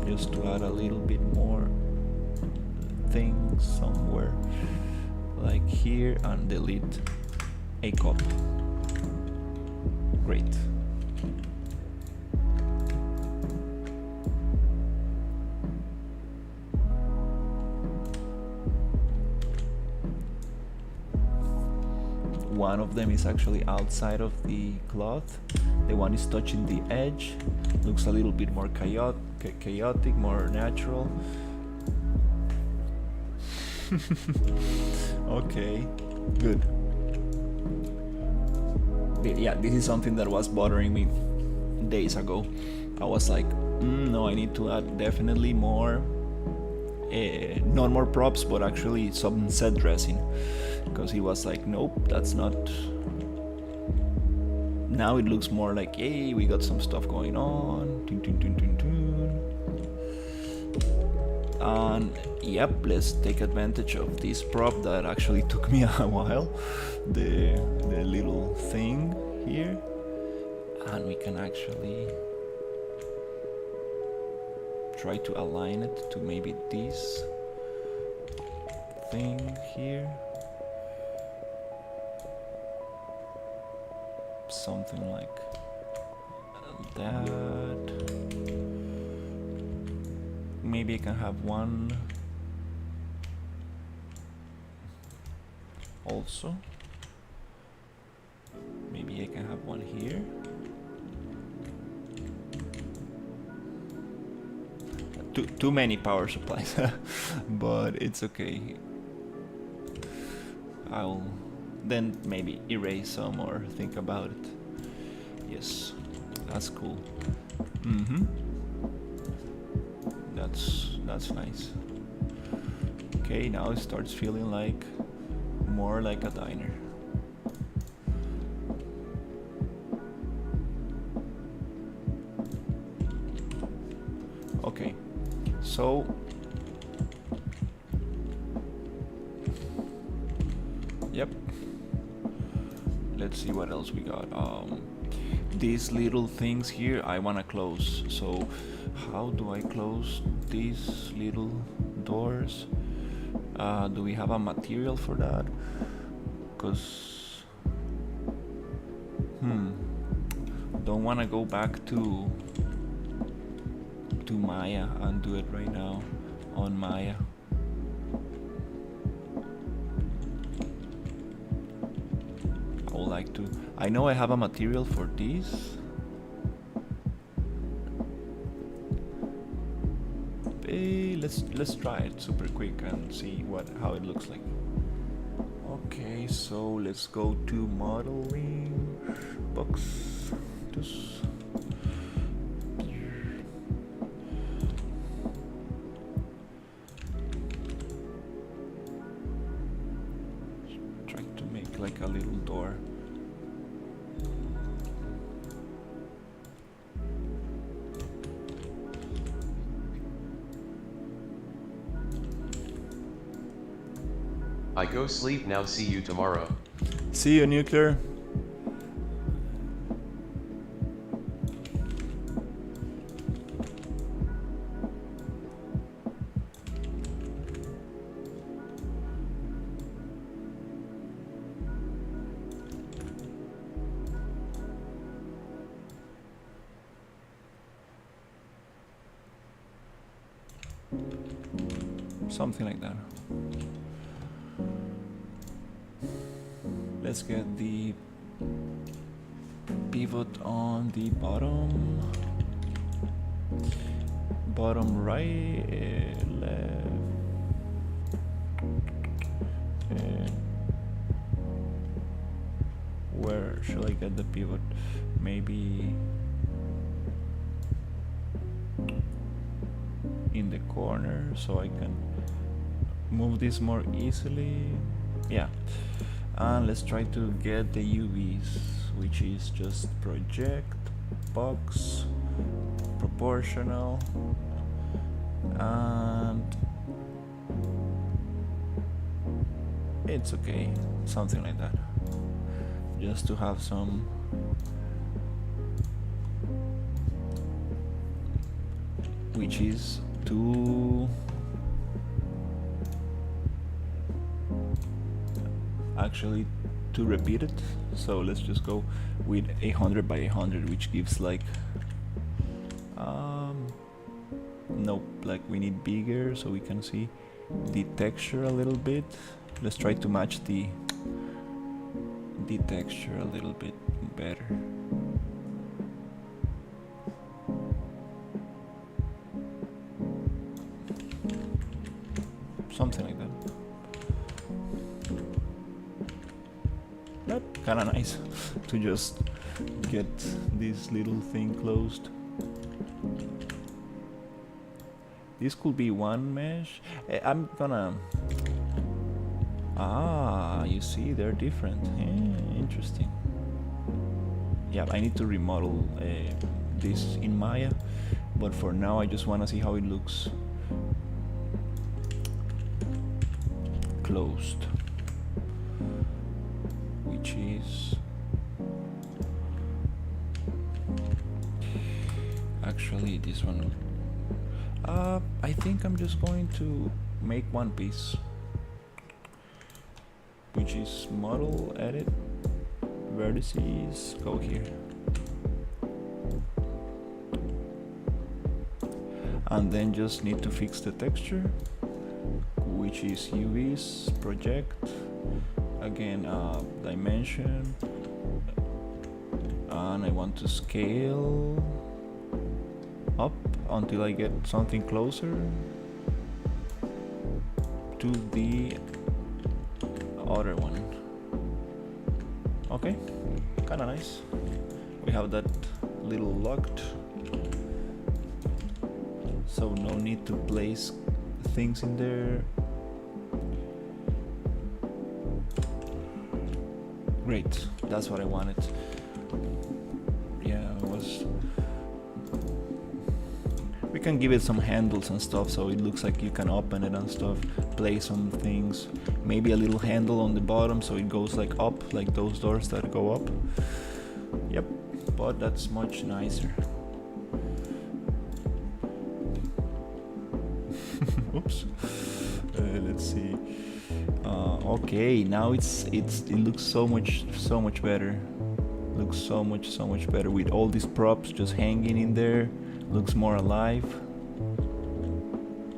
just to add a little bit more things somewhere like here, and delete a cup. Great. One of them is actually outside of the cloth. The one is touching the edge. Looks a little bit more chaotic, more natural. Okay, good. Yeah, this is something that was bothering me days ago. I was like, no, I need to add definitely more, not more props, but actually some set dressing. Because he was like, nope, that's not. Now it looks more like, hey, we got some stuff going on. Tun, tun, tun, tun, tun. And yep, let's take advantage of this prop that actually took me a while. The little thing here. And we can actually try to align it to maybe this thing here. Something like that. Maybe I can have one also. Maybe I can have one here. Too many power supplies, but it's okay. I'll then maybe erase some or think about it. Yes, that's cool. That's nice. Okay, now it starts feeling like more like a diner. Okay, so yep. Let's see what else we got. These little things here I wanna close. So how do I close these little doors? Do we have a material for that? Cause don't wanna go back to Maya and do it right now on Maya. I would like to. I know I have a material for these. Hey, let's try it super quick and see how it looks like. Okay, so let's go to modeling box. Try to make like a little door. I go sleep now, see you tomorrow. See you, Nuclear. Something like that. Let's get the pivot on the bottom right, left, where should I get the pivot? Maybe in the corner so I can move this more easily. Yeah, and let's try to get the UVs, which is just project, box, proportional, and it's okay, something like that, just to have some which is to actually to repeat it. So let's just go with 100 by 100, which gives like nope, like we need bigger so we can see the texture a little bit. Let's try to match the texture a little bit better. Something like that. But kinda nice to just get this little thing closed. This could be one mesh. I'm gonna... Ah, you see, they're different. Interesting. Yeah, I need to remodel this in Maya, but for now I just wanna see how it looks closed, which is actually this one. I think I'm just going to make one piece, which is model, edit, vertices, go here, and then just need to fix the texture, which is UVs, project, again dimension, and I want to scale up until I get something closer to the other one. Okay, kinda nice. We have that little locked, so no need to place things in there. Great, that's what I wanted. Yeah, it was... We can give it some handles and stuff so it looks like you can open it and stuff, place some things, maybe a little handle on the bottom so it goes like up, like those doors that go up. Yep, but that's much nicer. Oops. Let's see. Okay, now it looks so much better. Looks so much better with all these props just hanging in there. Looks more alive.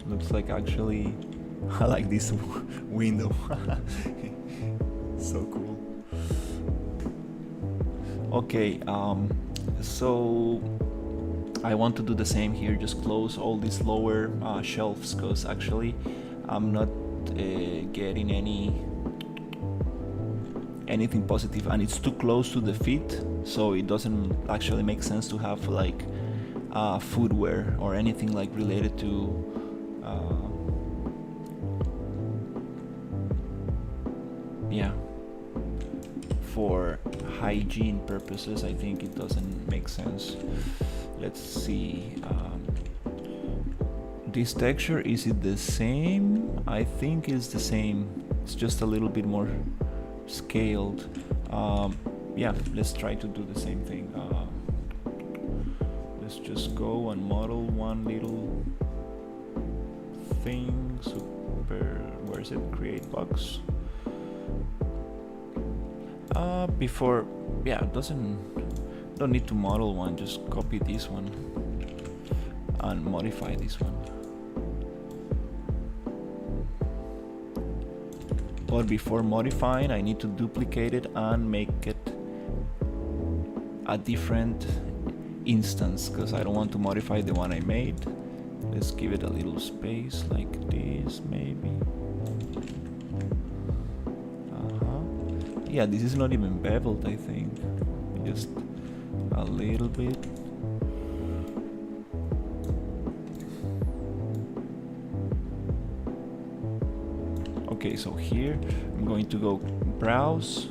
Looks like actually I like this window. So cool. Okay, so I want to do the same here, just close all these lower shelves, because actually I'm not getting anything positive, and it's too close to the feet, so it doesn't actually make sense to have like footwear or anything like related to yeah, for hygiene purposes. I think it doesn't make sense. Let's see, this texture, is it the same? I think it's the same, it's just a little bit more scaled. Yeah, let's try to do the same thing. Let's just go and model one little thing. Super, where is it? Create box. Before, yeah, don't need to model one, just copy this one and modify this one. But before modifying, I need to duplicate it and make it a different instance, because I don't want to modify the one I made. Let's give it a little space like this, maybe. Yeah, this is not even beveled, I think. Just a little bit. Okay, so here I'm going to go browse,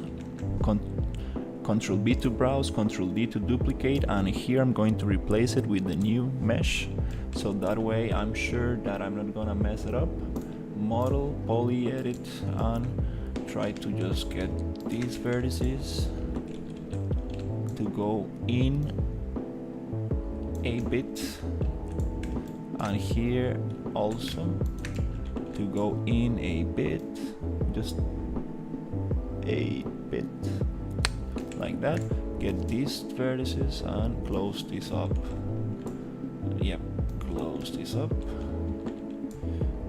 Control B to browse, Control D to duplicate, and here I'm going to replace it with the new mesh, so that way I'm sure that I'm not gonna mess it up. Model, poly edit, and try to just get these vertices to go in a bit, and here also to go in a bit, just a bit, like that. Get these vertices and close this up. Yep, close this up.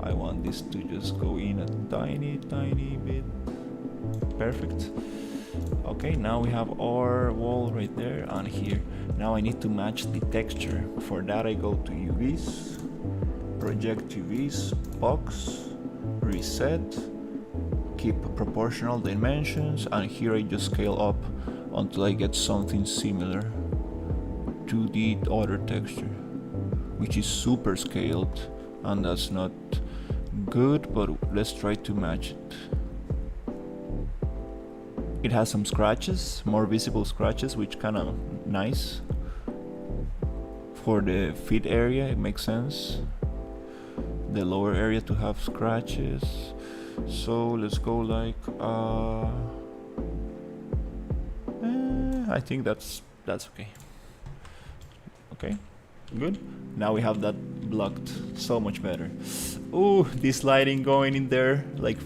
I want this to just go in a tiny bit. Perfect. Okay, now we have our wall right there and here. Now I need to match the texture. For that I go to UVs, project UVs, box, reset, keep proportional dimensions, and here I just scale up until I get something similar to the other texture, which is super scaled, and that's not good, but let's try to match it. It has some scratches, more visible scratches, which kind of nice. For the feet area, it makes sense. The lower area to have scratches. So let's go like I think that's okay. Okay, good. Now we have that blocked. So much better. Ooh, this lighting going in there, like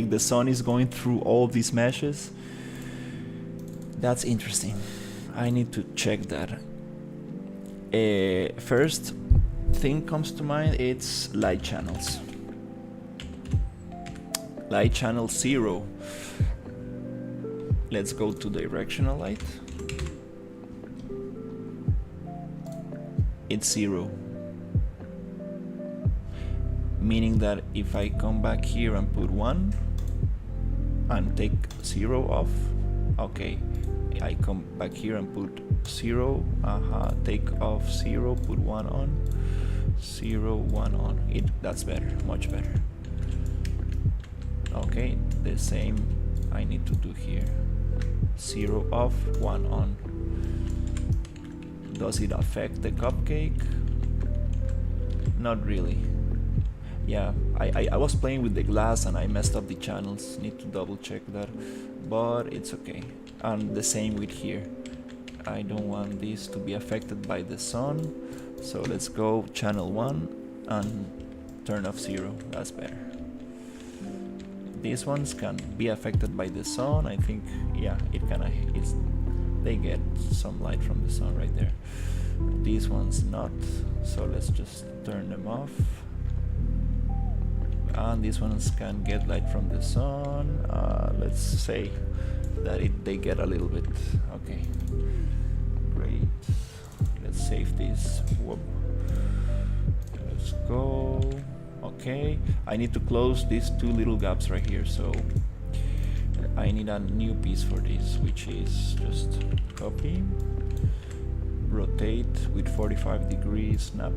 the sun is going through all these meshes. That's interesting. I need to check that. First thing comes to mind, it's light channels. Light channel 0. Let's go to directional light. It's 0. Meaning that if I come back here and put 1 and take 0 off, okay, I come back here and put 0, take off 0, put 1 on, 0, 1 on. That's better, much better. Okay, the same I need to do here. 0 off, 1 on. Does it affect the cupcake? Not really. Yeah, I was playing with the glass and I messed up the channels. Need to double check that, but it's okay. And the same with here. I don't want this to be affected by the sun, so let's go channel 1 and turn off 0. That's better. These ones can be affected by the sun. I think, yeah, they get some light from the sun right there. These ones not, so let's just turn them off. And these ones can get light from the sun. Let's say that they get a little bit. Okay, great. Let's save this. Whoop. Let's go. Okay, I need to close these two little gaps right here, so I need a new piece for this, which is just copy, rotate with 45 degrees, snap,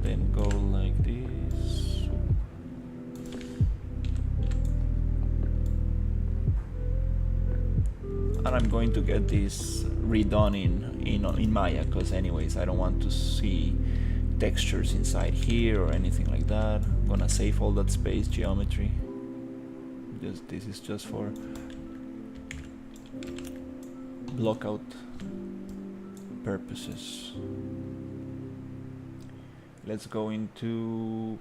then go like this. And I'm going to get this redone in Maya, because anyways I don't want to see textures inside here or anything like that. I'm gonna save all that space geometry. This is just for blockout purposes. Let's go into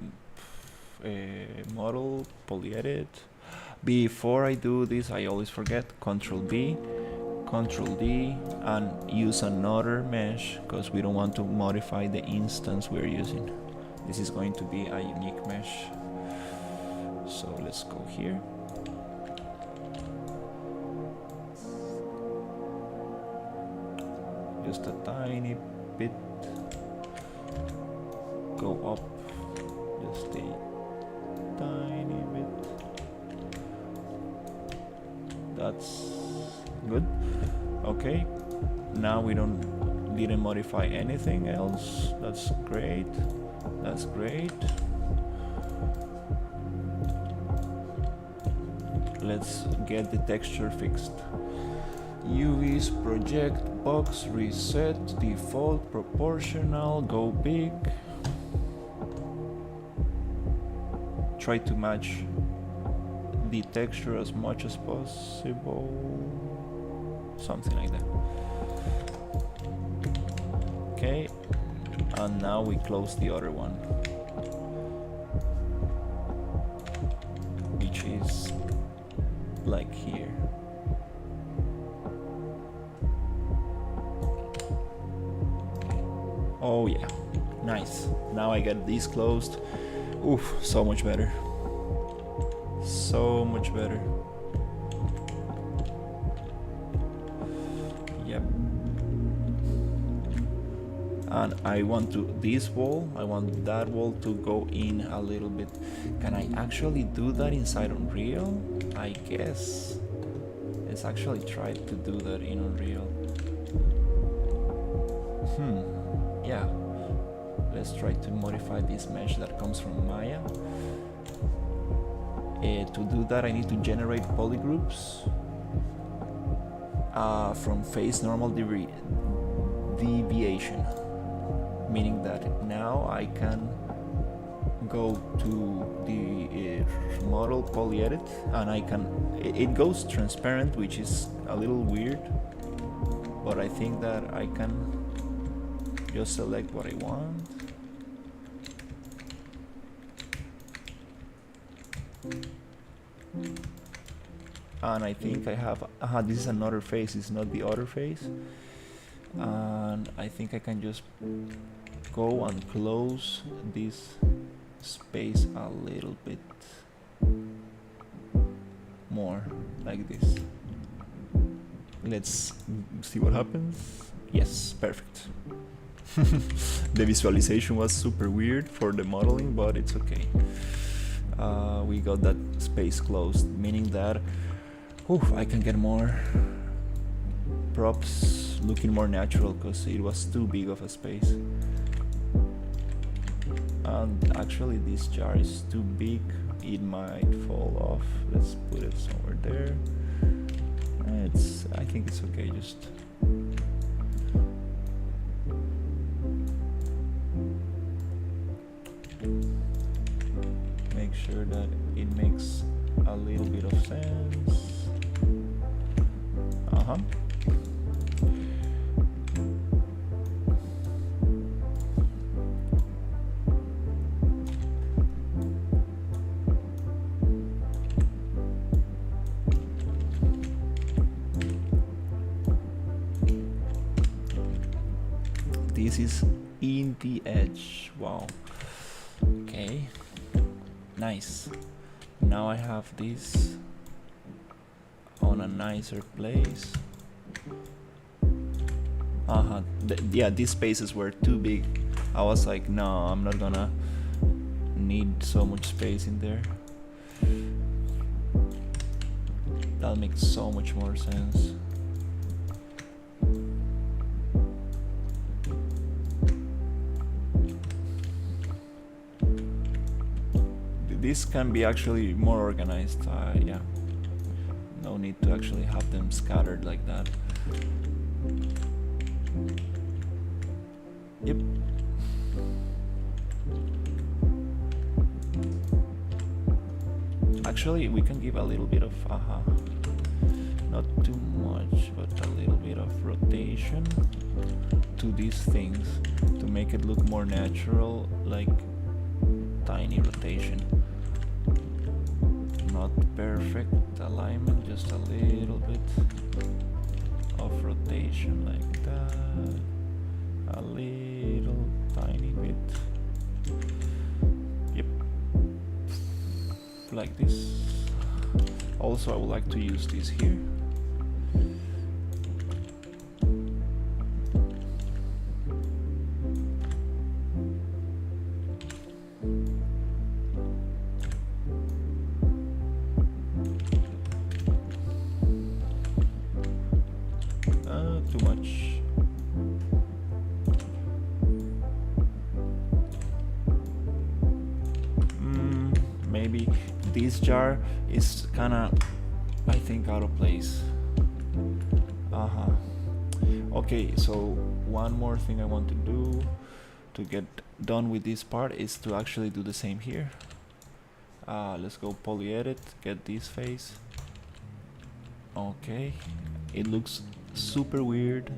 model, polyedit. Before I do this, I always forget Control B, Control D, and use another mesh because we don't want to modify the instance we're using. This is going to be a unique mesh. So let's go here. Just a tiny bit. Go up just a tiny bit. That's good. Okay, now we didn't modify anything else. That's great. That's great. let's get the texture fixed. UVs, project, box, reset, default, proportional, go big. Try to match the texture as much as possible. Something like that. Okay, and now we close the other one, which is like here. Oh yeah, nice. Now I get these closed. Oof, so much better. So much better. Yep. And I want this wall, I want that wall to go in a little bit. Can I actually do that inside Unreal? I guess. Let's actually try to do that in Unreal. Yeah. Let's try to modify this mesh that comes from Maya. To do that, I need to generate polygroups from phase normal deviation, meaning that now I can go to the model poly edit, and I can it goes transparent, which is a little weird, but I think that I can just select what I want. And I think I have, this is another face, it's not the other face. And I think I can just go and close this space a little bit more, like this. Let's see what happens. Yes, perfect. The visualization was super weird for the modeling, but it's okay. We got that space closed, meaning that I can get more props looking more natural, because it was too big of a space. And actually this jar is too big, it might fall off. Let's put it somewhere there. I think it's okay, just make sure that it makes a little bit of sense. This is in the edge. Wow. Okay. Nice. Now I have this on a nicer place. Yeah, these spaces were too big. I was like, no, I'm not gonna need so much space in there. That makes so much more sense. This can be actually more organized. Yeah, no need to actually have them scattered like that. Yep. Actually, we can give a little bit of not too much, but a little bit of rotation to these things to make it look more natural, like tiny rotation. Not perfect alignment, just a little bit of rotation like that, a little tiny bit. Yep, like this. Also, I would like to use this here. Too much. Maybe this jar is kinda I think out of place. Uh-huh. Okay, so one more thing I want to do to get done with this part is to actually do the same here. Let's go poly edit, get this face. Okay, it looks super weird,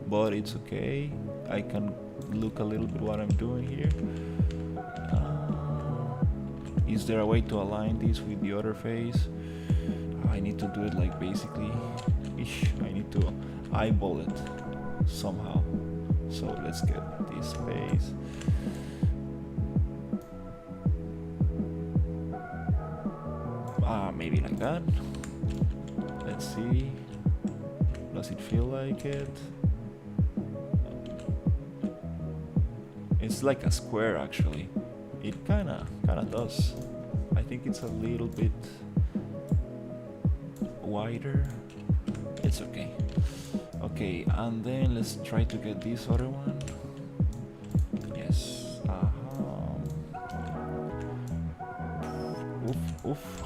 but it's okay. I can look a little bit what I'm doing here. Is there a way to align this with the other face? I need to do it like basically, I need to eyeball it somehow. So let's get this face. Maybe like that. Let's see. Does it feel like it? It's like a square actually. It kinda does. I think it's a little bit wider. It's okay. Okay, and then let's try to get this other one. Yes. Oof.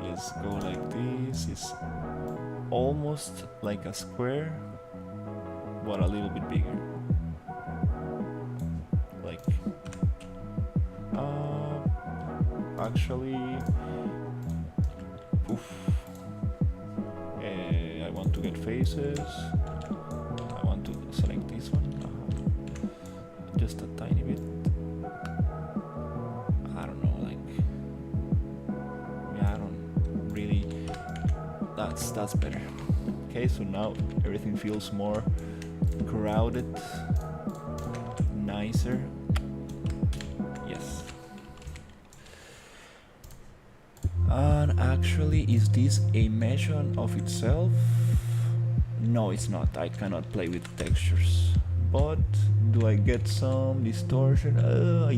Let's go like this. It's almost like a square, but a little bit bigger. Like, actually, oof. I want to get faces. I want to select this one. Just a tiny bit. I don't know, like, yeah, I don't really. That's better. Okay, so now everything feels more crowded, nicer. Yes. And actually, is this a mesh of itself? No, it's not. I cannot play with textures. But do I get some distortion? I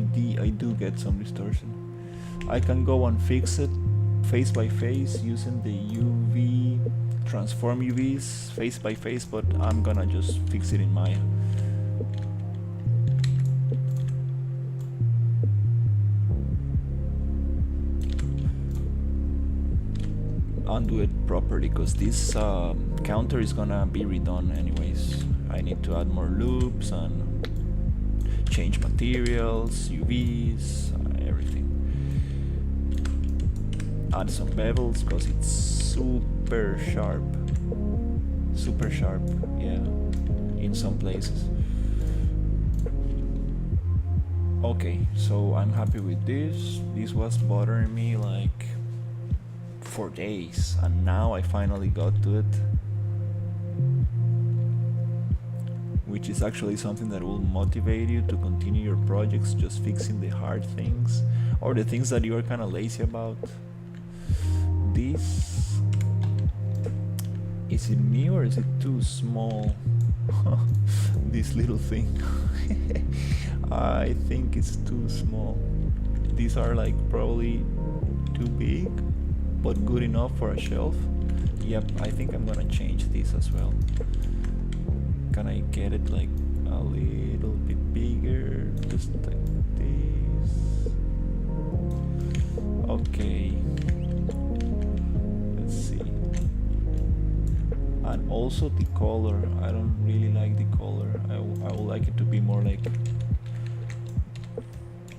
do get some distortion. I can go and fix it face by face using the UV, transform UVs face by face, but I'm gonna just fix it in Maya. Undo it properly because this counter is gonna be redone anyways. I need to add more loops and change materials, UVs, everything. Add some bevels because it's super sharp, yeah, in some places. Okay, so I'm happy with this. This was bothering me like for days, and now I finally got to it, which is actually something that will motivate you to continue your projects, just fixing the hard things or the things that you are kind of lazy about. This, is it me or is it too small? This little thing. I think it's too small. These are like probably too big, but good enough for a shelf. Yep, I think I'm gonna change this as well. Can I get it like a little bit bigger? Just like this. Okay. Let's see. And also the color. I don't really like the color. I would like it to be more like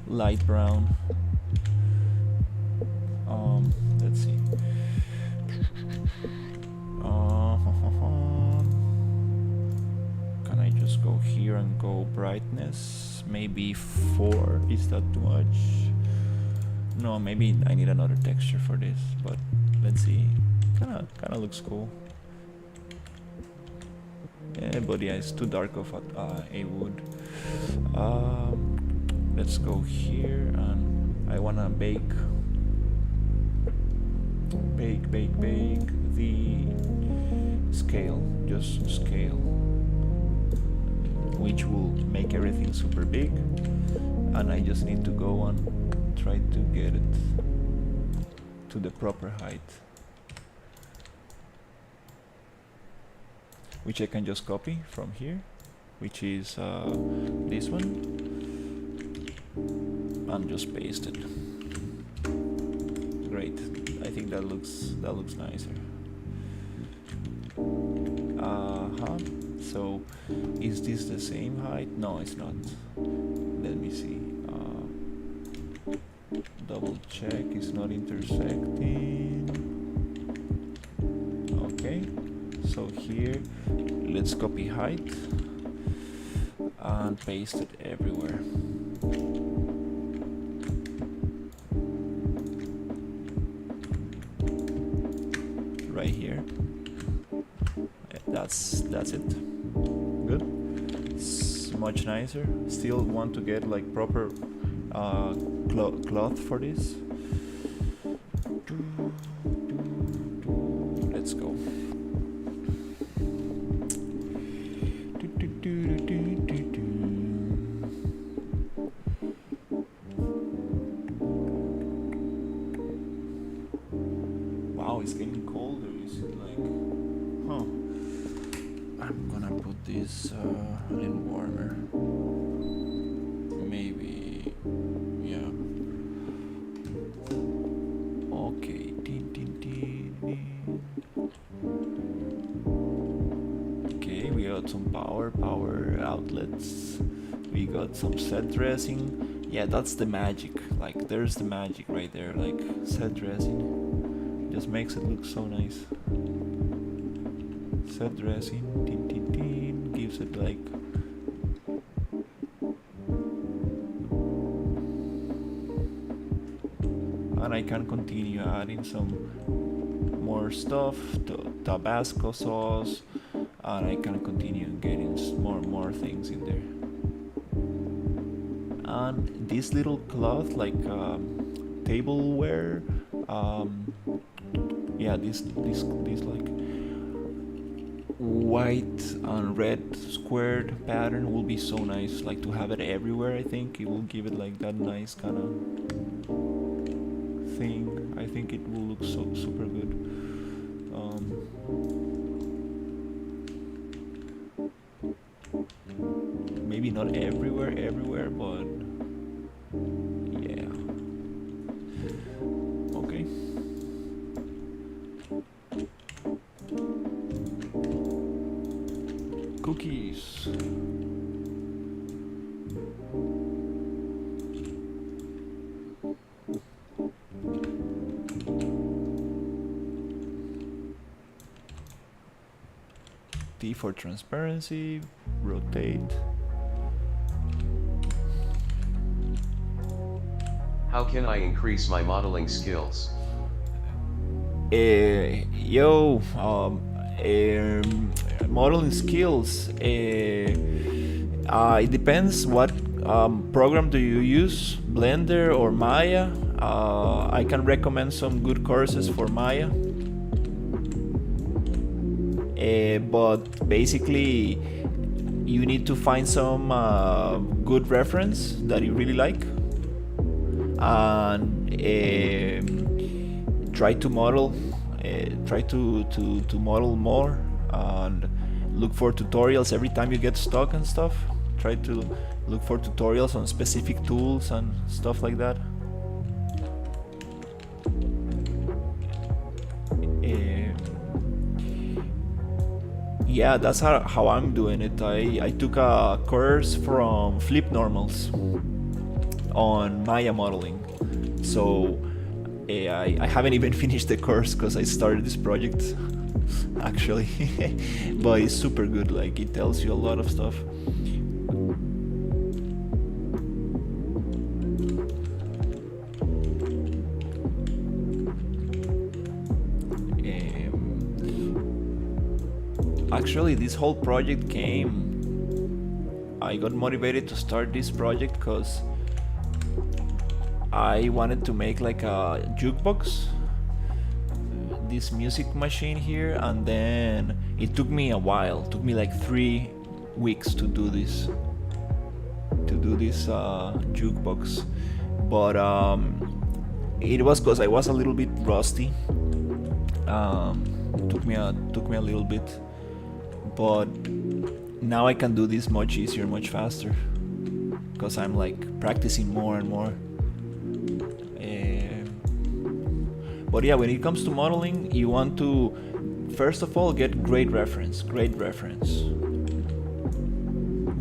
light brown. Let's see. Can I just go here and go brightness? Maybe 4. Is that too much? No, maybe I need another texture for this, but let's see. Kinda looks cool. Yeah, but yeah, it's too dark of a wood. Let's go here, and I wanna bake the scale, just scale, which will make everything super big, and I just need to go and try to get it to the proper height, which I can just copy from here, which is this one, and just paste it. Great. I think that looks nicer. So is this the same height? No, it's not. Let me see. Double check, it's not intersecting. Okay, so here let's copy height and paste it everywhere. Right here. That's it. Good. It's much nicer. Still want to get like proper cloth for this. Let's go. Wow, it's getting colder. Is it like, huh? I'm gonna put this a little warmer. Maybe, yeah. Okay. Okay, we got some power outlets. We got some set dressing. Yeah, that's the magic. Like, there's the magic right there. Like, set dressing just makes it look so nice. Set dressing, gives it like and I can continue adding some more stuff, Tabasco sauce, and I can continue getting more things in there. And this little cloth, like tableware, yeah, this like white and red squared pattern will be so nice, like to have it everywhere. I think it will give it like that nice kind of thing. I think it will look so super good. Maybe not everywhere, but yeah. Okay. Cookies. T for transparency, rotate. How can I increase my modeling skills? Modeling skills. It depends what program do you use, Blender or Maya. I can recommend some good courses for Maya. But basically, you need to find some good reference that you really like, and try to model more, and look for tutorials every time you get stuck and stuff. Try to look for tutorials on specific tools and stuff like that. Yeah, that's how I'm doing it. I took a course from Flip Normals on Maya modeling. So I haven't even finished the course because I started this project actually. But it's super good, like it tells you a lot of stuff. Actually, this whole project I got motivated to start this project because I wanted to make like a jukebox, this music machine here, and then it took me a while. It took me like 3 weeks to do this jukebox, but it was because I was a little bit rusty. Took me a little bit, but now I can do this much easier, much faster, because I'm like practicing more and more. But yeah, when it comes to modeling, you want to first of all get great reference.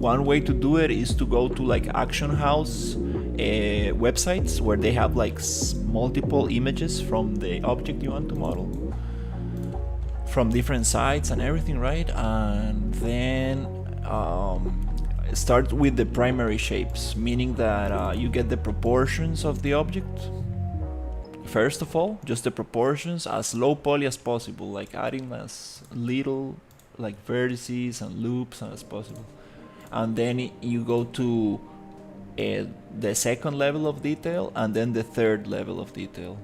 One way to do it is to go to like Action House websites where they have like multiple images from the object you want to model from different sites and everything, right? And then start with the primary shapes, meaning that you get the proportions of the object. First of all, just the proportions as low poly as possible, like adding as little like vertices and loops as possible. And then you go to the second level of detail and then the third level of detail.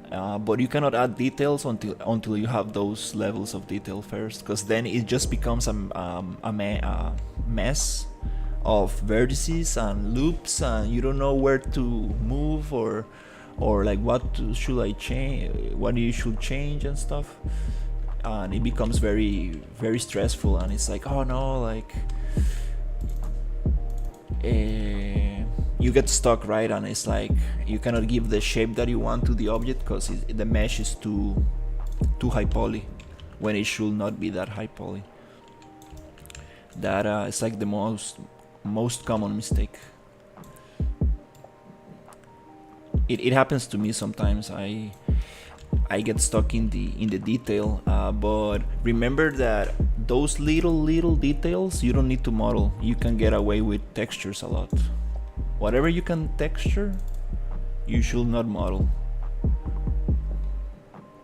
But you cannot add details until you have those levels of detail first, because then it just becomes a mess of vertices and loops, and you don't know where to move or like what should I change, what you should change and stuff, and it becomes very very stressful, and it's like, oh no, like you get stuck, right? And it's like you cannot give the shape that you want to the object because the mesh is too high poly when it should not be that high poly. That is like the most common mistake. It happens to me sometimes. I get stuck in the detail, but remember that those little details you don't need to model. You can get away with textures a lot. Whatever you can texture, you should not model.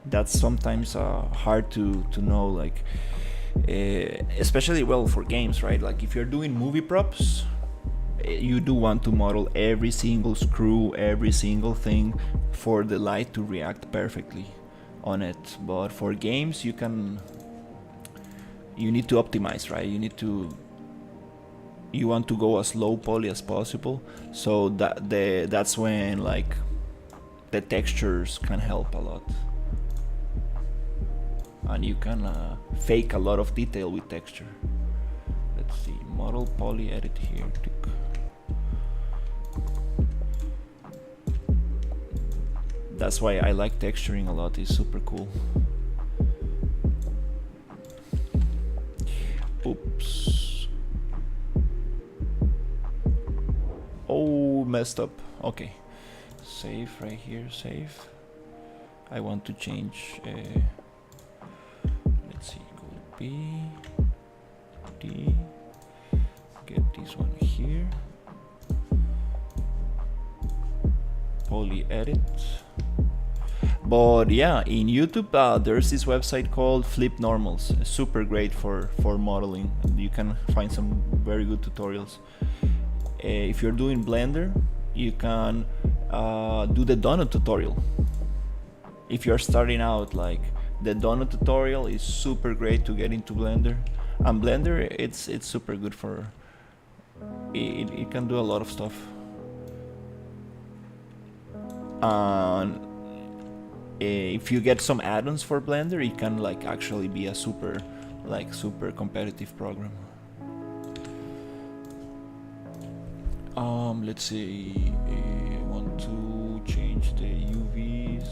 That's sometimes hard to know, like especially well for games, right? Like if you're doing movie props, you do want to model every single screw, every single thing for the light to react perfectly on it. But for games, you need to optimize, right? You want to go as low poly as possible, so that's when like the textures can help a lot, and you can fake a lot of detail with texture. Let's see, model poly edit here. That's why I like texturing a lot. It's super cool. Oops. Oh, messed up. Okay, save right here, save. I want to change let's see, go B, D, get this one here, poly edit. But yeah, in YouTube there's this website called Flip Normals. It's super great for modeling. You can find some very good tutorials. If you're doing Blender, you can do the donut tutorial. If you're starting out, like the donut tutorial is super great to get into Blender. And Blender, it's super good for it can do a lot of stuff. And if you get some add-ons for Blender, it can like actually be a super competitive program. Let's see, I want to change the UVs.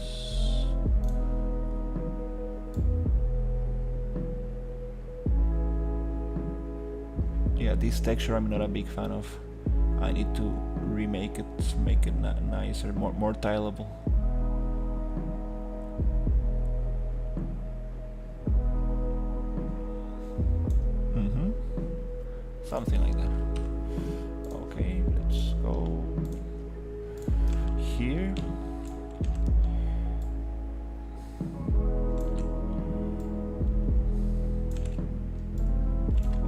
Yeah, this texture I'm not a big fan of. I need to remake it, make it nicer, more tileable. Something like that. Okay, let's go here.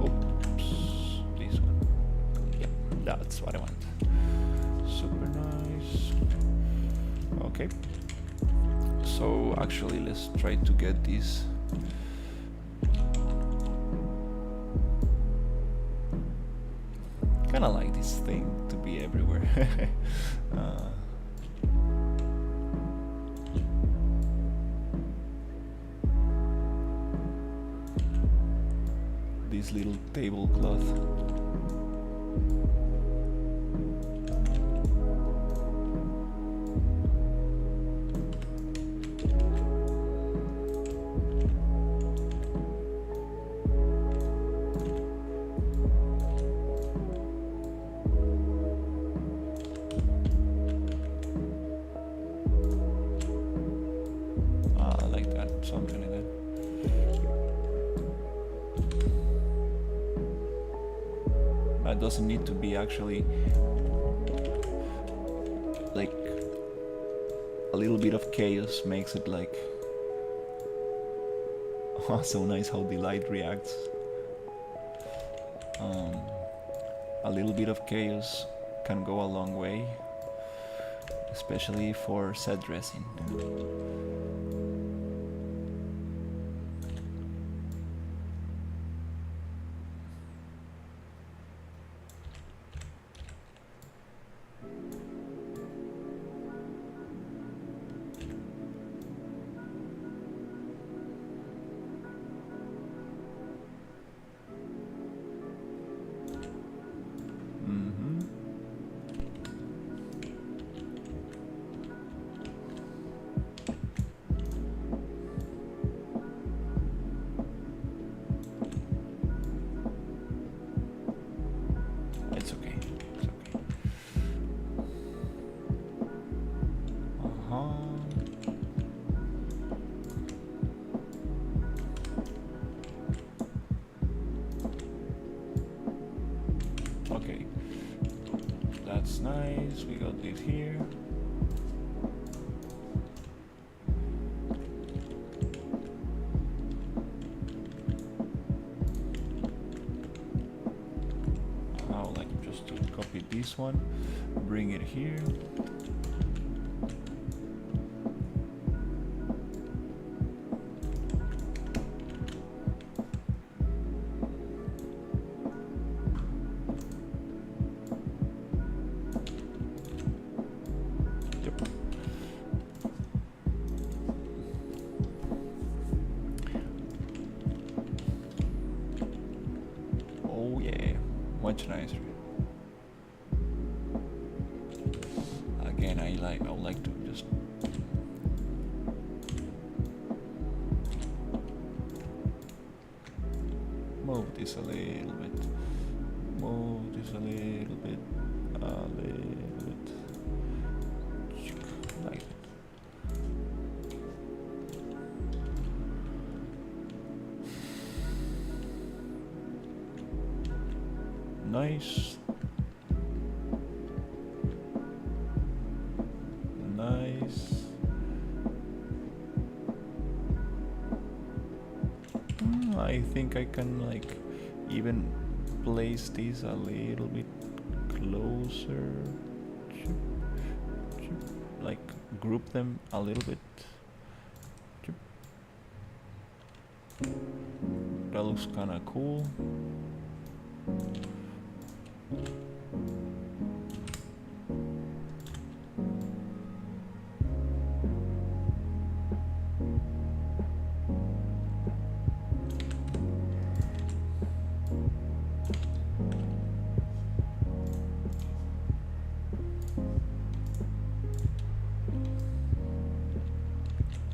Oops, this one. Yeah, that's what I want. Super nice. Okay. So actually, let's try to get this. Kinda like this thing to be everywhere. This little tablecloth. something like that. It doesn't need to be actually like a little bit of chaos makes it like oh, so nice how the light reacts. A little bit of chaos can go a long way, especially for set dressing. It's okay. It's okay. Okay. That's nice. We got this here. I'll like just to copy this one, bring it here. Oh yeah, much nicer. Again, I would like to just move this a little bit. Move this a little bit. Like that. Nice. Nice. I think I can like even place these a little bit closer. Like group them a little bit. That looks kinda cool.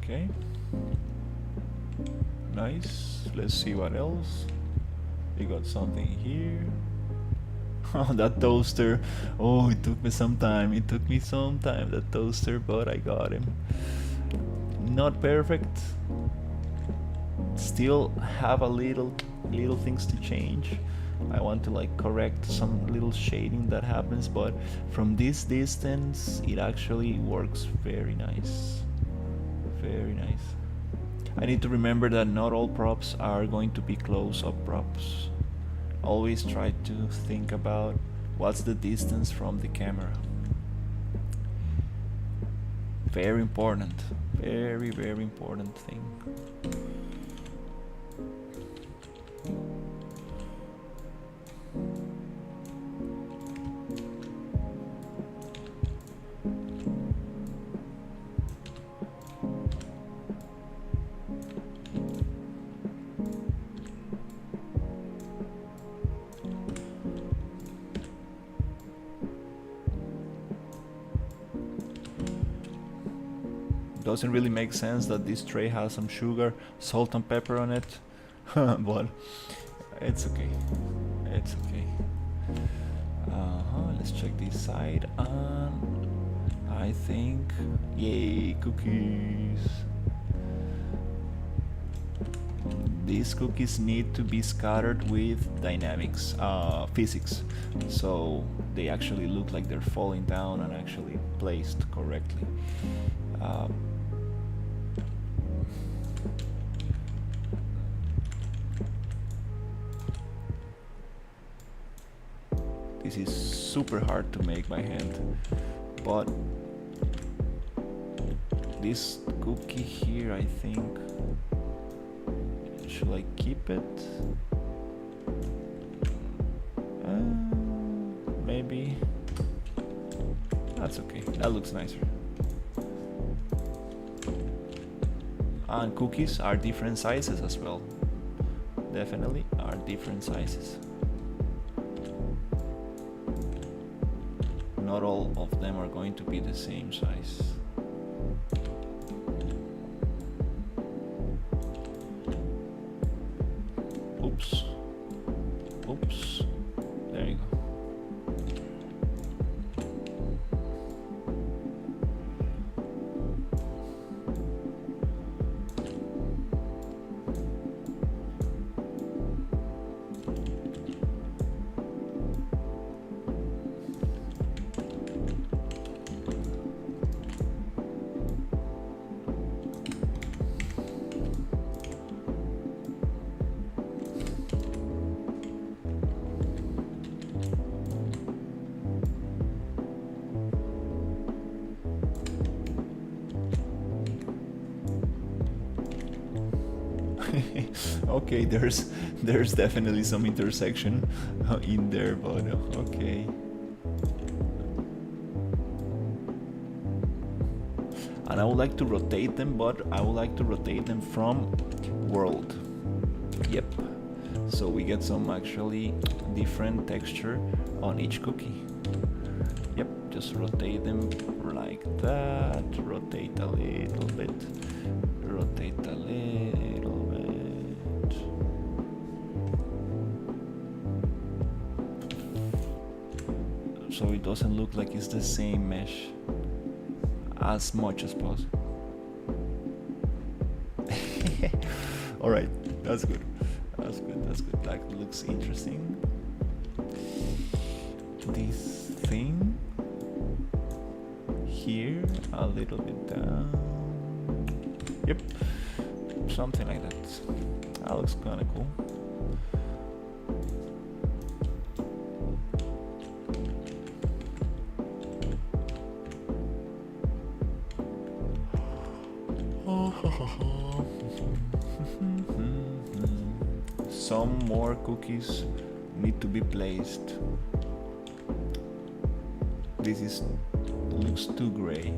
Okay. Nice. Let's see what else. We got something here. Oh, that toaster. Oh, it took me some time. It took me some time, that toaster, but I got him. Not perfect. Still have a little things to change. I want to like correct some little shading that happens, but from this distance it actually works very nice. Very nice. I need to remember that not all props are going to be close-up props. Always try to think about what's the distance from the camera. Very important. Very, very important thing. Doesn't really make sense that this tray has some sugar, salt and pepper on it, but it's okay. It's okay. Let's check this side, and I think, yay, cookies. these cookies need to be scattered with physics, so they actually look like they're falling down and actually placed correctly. This is super hard to make by hand, but this cookie here, I think, should I keep it? Maybe. That's okay, that looks nicer. And cookies are different sizes as well. Definitely are different sizes. Not all of them are going to be the same size. Oops. Oops. There you go. Okay, there's definitely some intersection in there, but okay. And I would like to rotate them, but I would like to rotate them from world. Yep. So we get some actually different texture on each cookie. Yep, just rotate them like that. Rotate a little bit. Rotate a little bit. So it doesn't look like it's the same mesh as much as possible. Alright, that's good. That's good, that's good. That looks interesting. This thing here, a little bit down. Yep, something like that. That looks kind of cool. Some more cookies need to be placed. This looks too gray.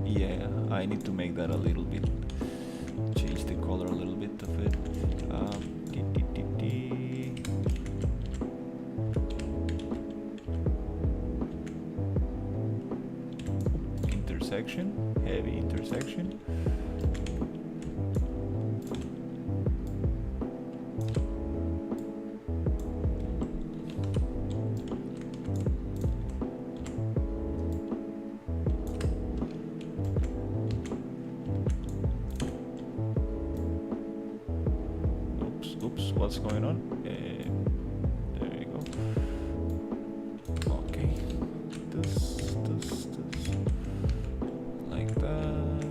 Yeah, I need to make that a little bit, change the color a little bit of it. Intersection, heavy intersection. Oops, what's going on? There you go. Okay, this, like that.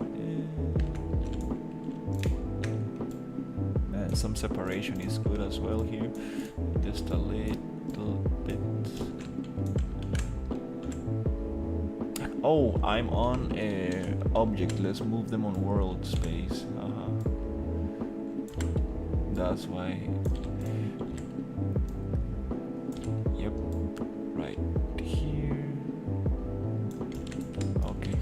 And some separation is good as well here. Just a little bit. Oh, I'm on object. Let's move them on world space. That's why. Yep, right here. Okay.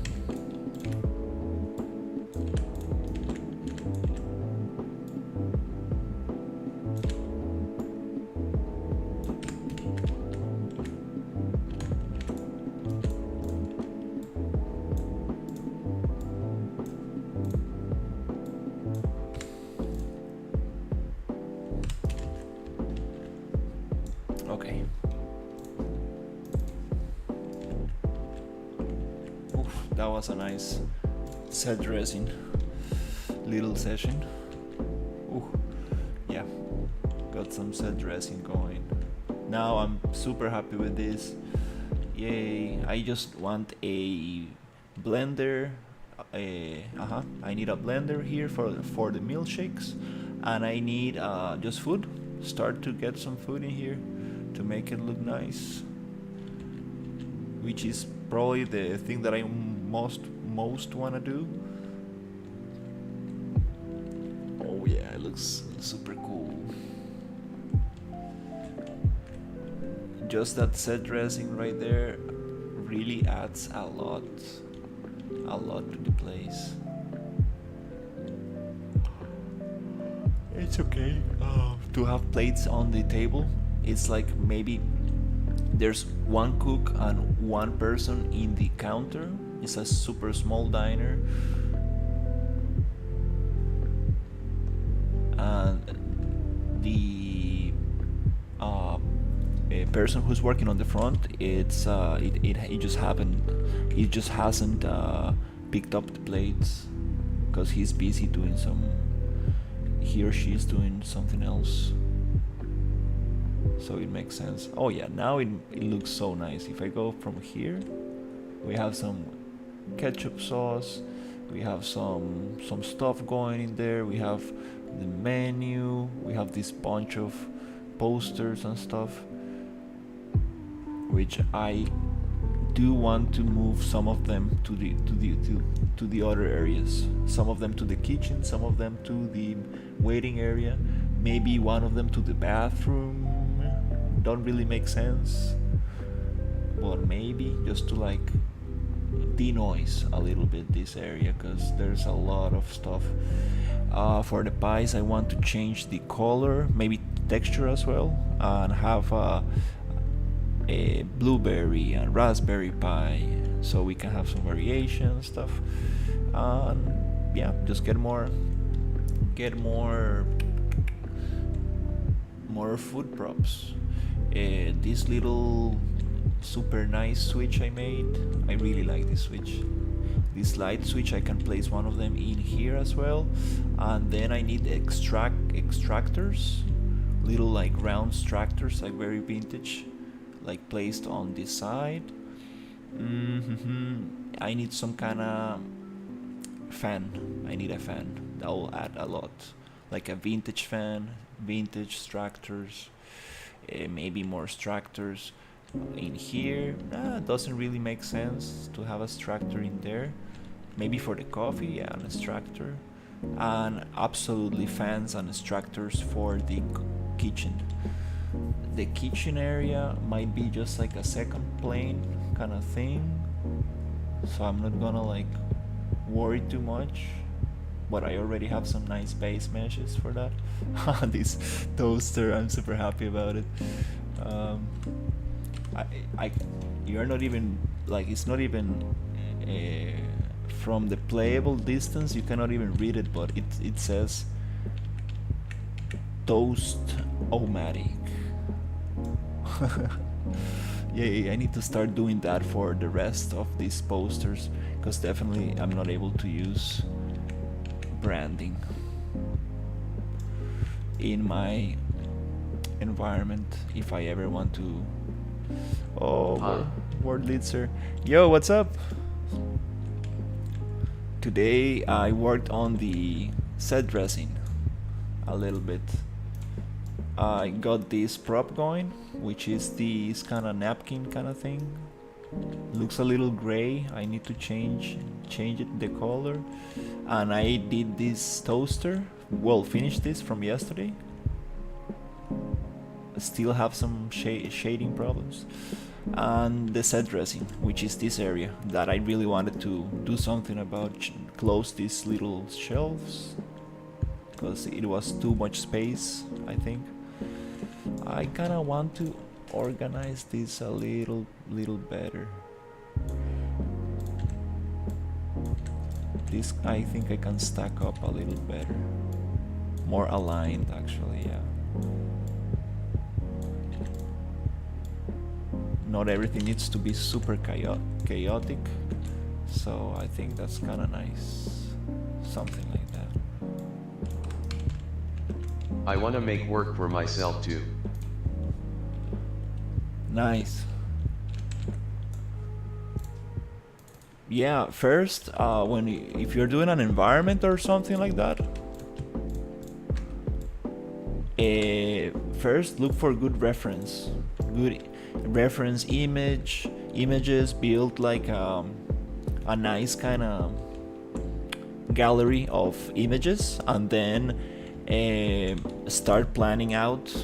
Okay. Oof, that was a nice set dressing little session. got some set dressing going. Now I'm super happy with this. Yay! I just want a blender. I need a blender here for the milkshakes, and I need just food. Start to get some food in here to make it look nice, which is probably the thing that I most wanna do. Oh yeah, it looks super cool. Just that set dressing right there really adds a lot to the place. It's okay to have plates on the table. It's like maybe there's one cook and one person in the counter. It's a super small diner, and the a person who's working on the front, it just happened. He just hasn't picked up the plates because he's busy doing he or she's doing something else. So it makes sense. Oh yeah, now it looks so nice. If I go from here, we have some ketchup sauce, we have some stuff going in there, we have the menu, we have this bunch of posters and stuff, which I do want to move some of them to the other areas. Some of them to the kitchen, some of them to the waiting area, maybe one of them to the bathroom. Don't really make sense, but maybe just to like denoise a little bit this area, because there's a lot of stuff. For the pies, I want to change the color, maybe texture as well, and have a blueberry and raspberry pie, so we can have some variation and stuff. Yeah, just get more food props. This little super nice switch I made, I really like this switch. This light switch, I can place one of them in here as well. And then I need extractors, little like round extractors, like very vintage, like placed on this side. I need some kind of fan. I need a fan. That will add a lot, like a vintage fan, vintage extractors, maybe more extractors in here. Doesn't really make sense to have a extractor in there. Maybe for the coffee, yeah, an extractor, and absolutely fans and extractors for the kitchen. The kitchen area might be just like a second plane kind of thing, so I'm not gonna like worry too much, but I already have some nice base meshes for that. This toaster, I'm super happy about it. You're not even like, it's not even from the playable distance, you cannot even read it, but it says Toast-O-Matic. Yeah, I need to start doing that for the rest of these posters, because definitely I'm not able to use branding in my environment if I ever want to. Oh, Word Litzer. Yo, what's up? Today I worked on the set dressing a little bit. I got this prop going, which is this kind of napkin kind of thing. Looks a little gray. I need to change it the color. And I did this toaster. Well, finished this from yesterday. Still have some shading problems. And the set dressing, which is this area that I really wanted to do something about. Close these little shelves because it was too much space, I think. I kinda want to organize this a little better. This, I think I can stack up a little better. More aligned, actually, yeah. Not everything needs to be super chaotic, so I think that's kinda nice. Something like that. I wanna make work for myself too. Nice. Yeah, first, if you're doing an environment or something like that, first look for good images, build like a nice kind of gallery of images, and then start planning out.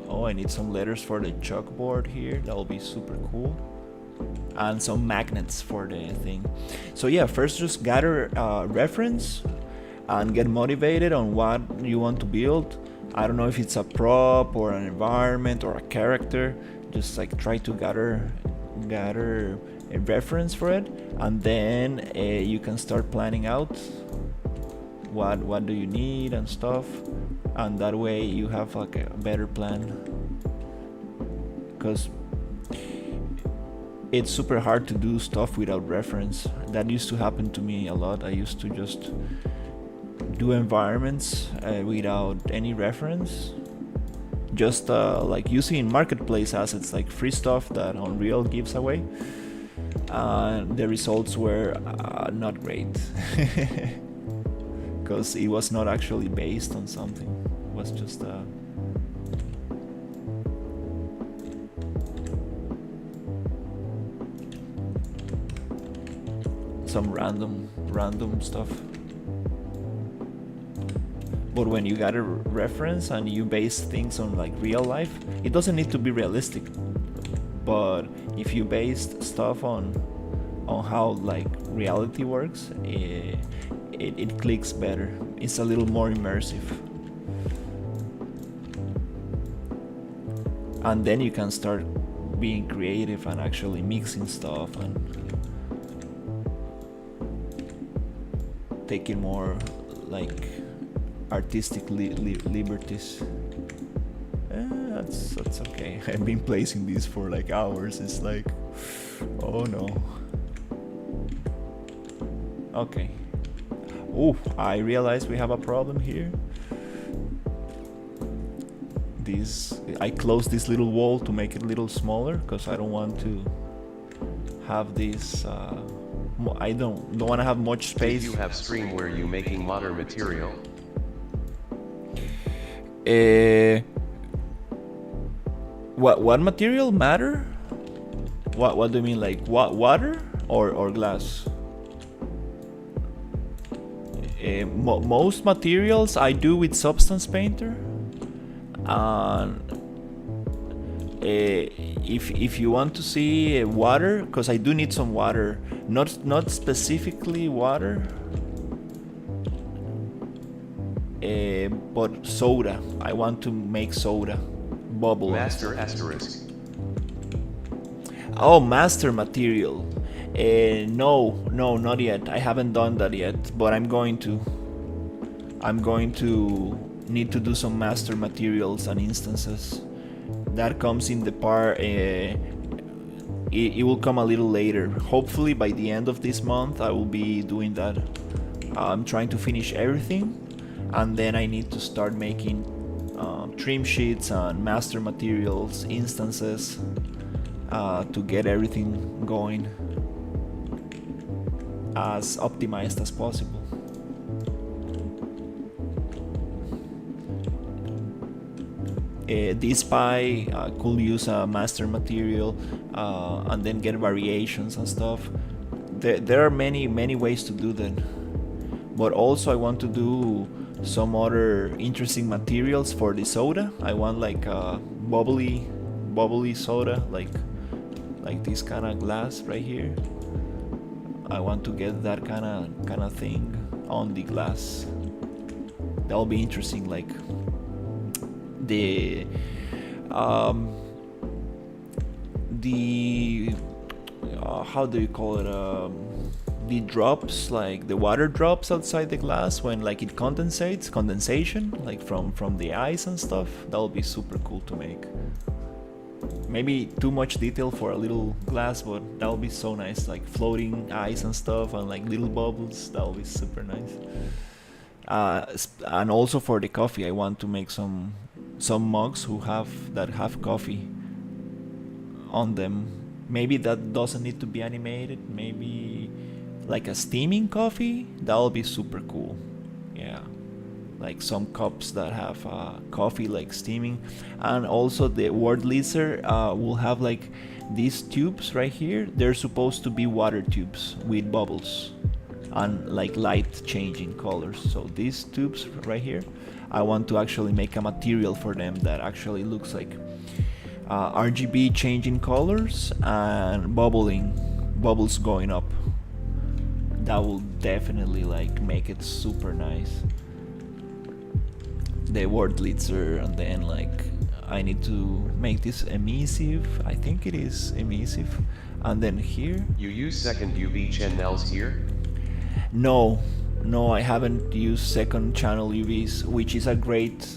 Oh, I need some letters for the chalkboard here. That will be super cool. And some magnets for the thing. So yeah, first just gather reference and get motivated on what you want to build. I don't know if it's a prop or an environment or a character. Just like try to gather a reference for it, and then you can start planning out what do you need and stuff, and that way you have like a better plan, because it's super hard to do stuff without reference. That used to happen to me a lot. I used to just do environments without any reference, just like using marketplace assets like free stuff that Unreal gives away. The results were not great because it was not actually based on something. It was just some random stuff. But when you got a reference and you base things on like real life, it doesn't need to be realistic. But if you based stuff on how like reality works, it clicks better. It's a little more immersive. And then you can start being creative and actually mixing stuff and taking more like artistic liberties. That's okay. I've been placing these for like hours. It's like, oh no. Okay. Oh, I realized we have a problem here. I closed this little wall to make it a little smaller because I don't want to have this. I don't want to have much space. Did you have stream where you making modern material? What material matter? What do you mean, like water or glass? Most materials I do with Substance Painter. If you want to see water, because I do need some water, not specifically water, but soda. I want to make soda, bubble. Master asterisk. Oh, master material. No, not yet. I haven't done that yet, but I'm going to. I'm going to need to do some master materials and instances. That comes in the part. It will come a little later. Hopefully by the end of this month I will be doing that. I'm trying to finish everything, and then I need to start making trim sheets and master materials instances to get everything going as optimized as possible. This pie could use a master material and then get variations and stuff. There are many ways to do that, but also I want to do some other interesting materials for the soda. I want like a bubbly soda, like this kind of glass right here. I want to get that kind of thing on the glass. That'll be interesting, like the how do you call it, the drops, like the water drops outside the glass when like it condensation like from the ice and stuff. That'll be super cool to make. Maybe too much detail for a little glass, but that'll be so nice, like floating ice and stuff and like little bubbles. That'll be super nice. And also for the coffee, I want to make some mugs that have coffee on them. Maybe that doesn't need to be animated. Maybe like a steaming coffee. That'll be super cool. Yeah, like some cups that have coffee like steaming. And also the word lizard will have like these tubes right here. They're supposed to be water tubes with bubbles and like light changing colors. So these tubes right here, I want to actually make a material for them that actually looks like RGB changing colors and bubbles going up. That will definitely like make it super nice. The word lizard, and then like I need to make this emissive. I think it is emissive. And then here, You use second UV channels here? no, I haven't used second channel UVs, which is a great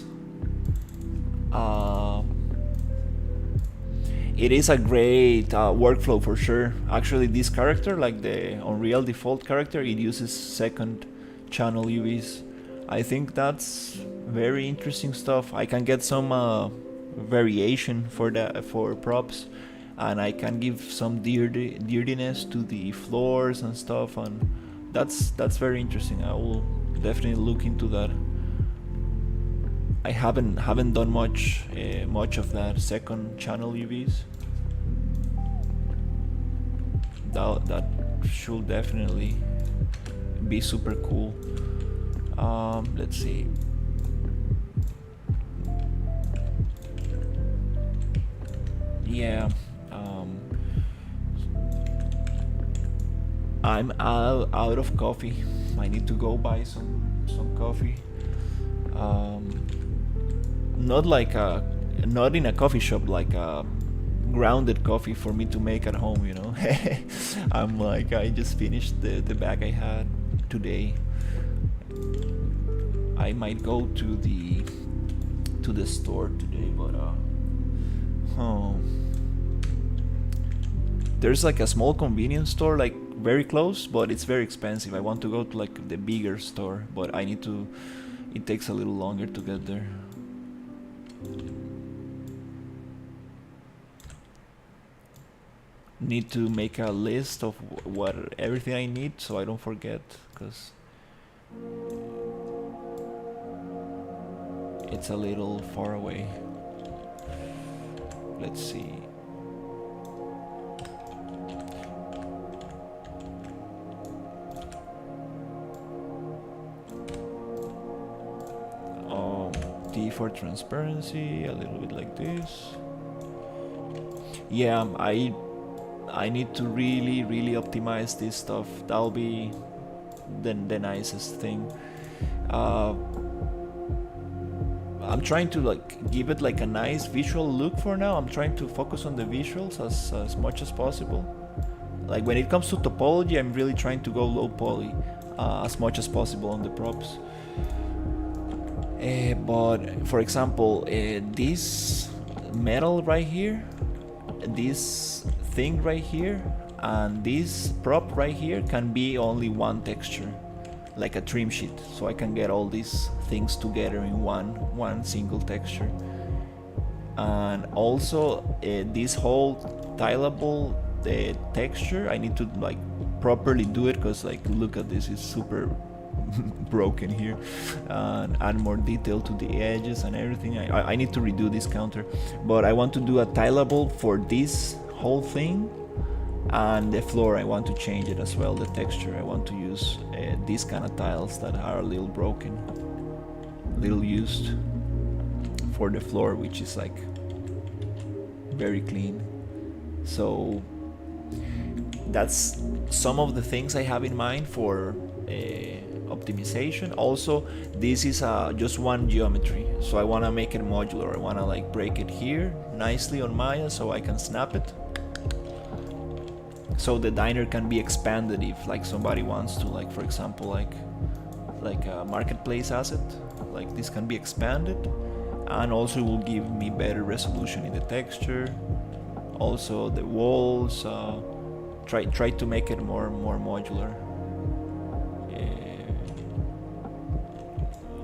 it is a great workflow for sure. Actually, this character, like the Unreal default character, it uses second channel UVs. I think that's very interesting stuff. I can get some variation for props, and I can give some dirtiness to the floors and stuff, and that's very interesting. I will definitely look into that. I haven't done much of that second channel UVs. That should definitely be super cool. Let's see. Yeah. I'm out of coffee. I need to go buy some coffee. Not in a coffee shop, like a grounded coffee for me to make at home, you know. I'm like, I just finished the bag I had today. I might go to the store today, but there's like a small convenience store like very close, but it's very expensive. I want to go to like the bigger store, but it takes a little longer to get there. Need to make a list of what everything I need so I don't forget, because it's a little far away. Let's see. T for transparency, a little bit like this. Yeah, I need to really optimize this stuff. That'll be the nicest thing. I'm trying to like give it like a nice visual look for now. I'm trying to focus on the visuals as much as possible. Like when it comes to topology, I'm really trying to go low poly as much as possible on the props. But for example, this metal right here, this thing right here, and this prop right here can be only one texture, like a trim sheet, so I can get all these things together in one single texture. And also this whole tileable texture, I need to like properly do it, because like look at this, it's super broken here, and add more detail to the edges and everything. I need to redo this counter, but I want to do a tileable for this whole thing, and the floor I want to change it as well. The texture, I want to use these kind of tiles that are a little broken, little used, for the floor, which is like very clean. So that's some of the things I have in mind for optimization. Also, this is just one geometry, so I want to make it modular. I want to like break it here nicely on Maya so I can snap it, so the diner can be expanded if like somebody wants to, like for example like a marketplace asset, like this can be expanded, and also it will give me better resolution in the texture. Also the walls, try to make it more modular.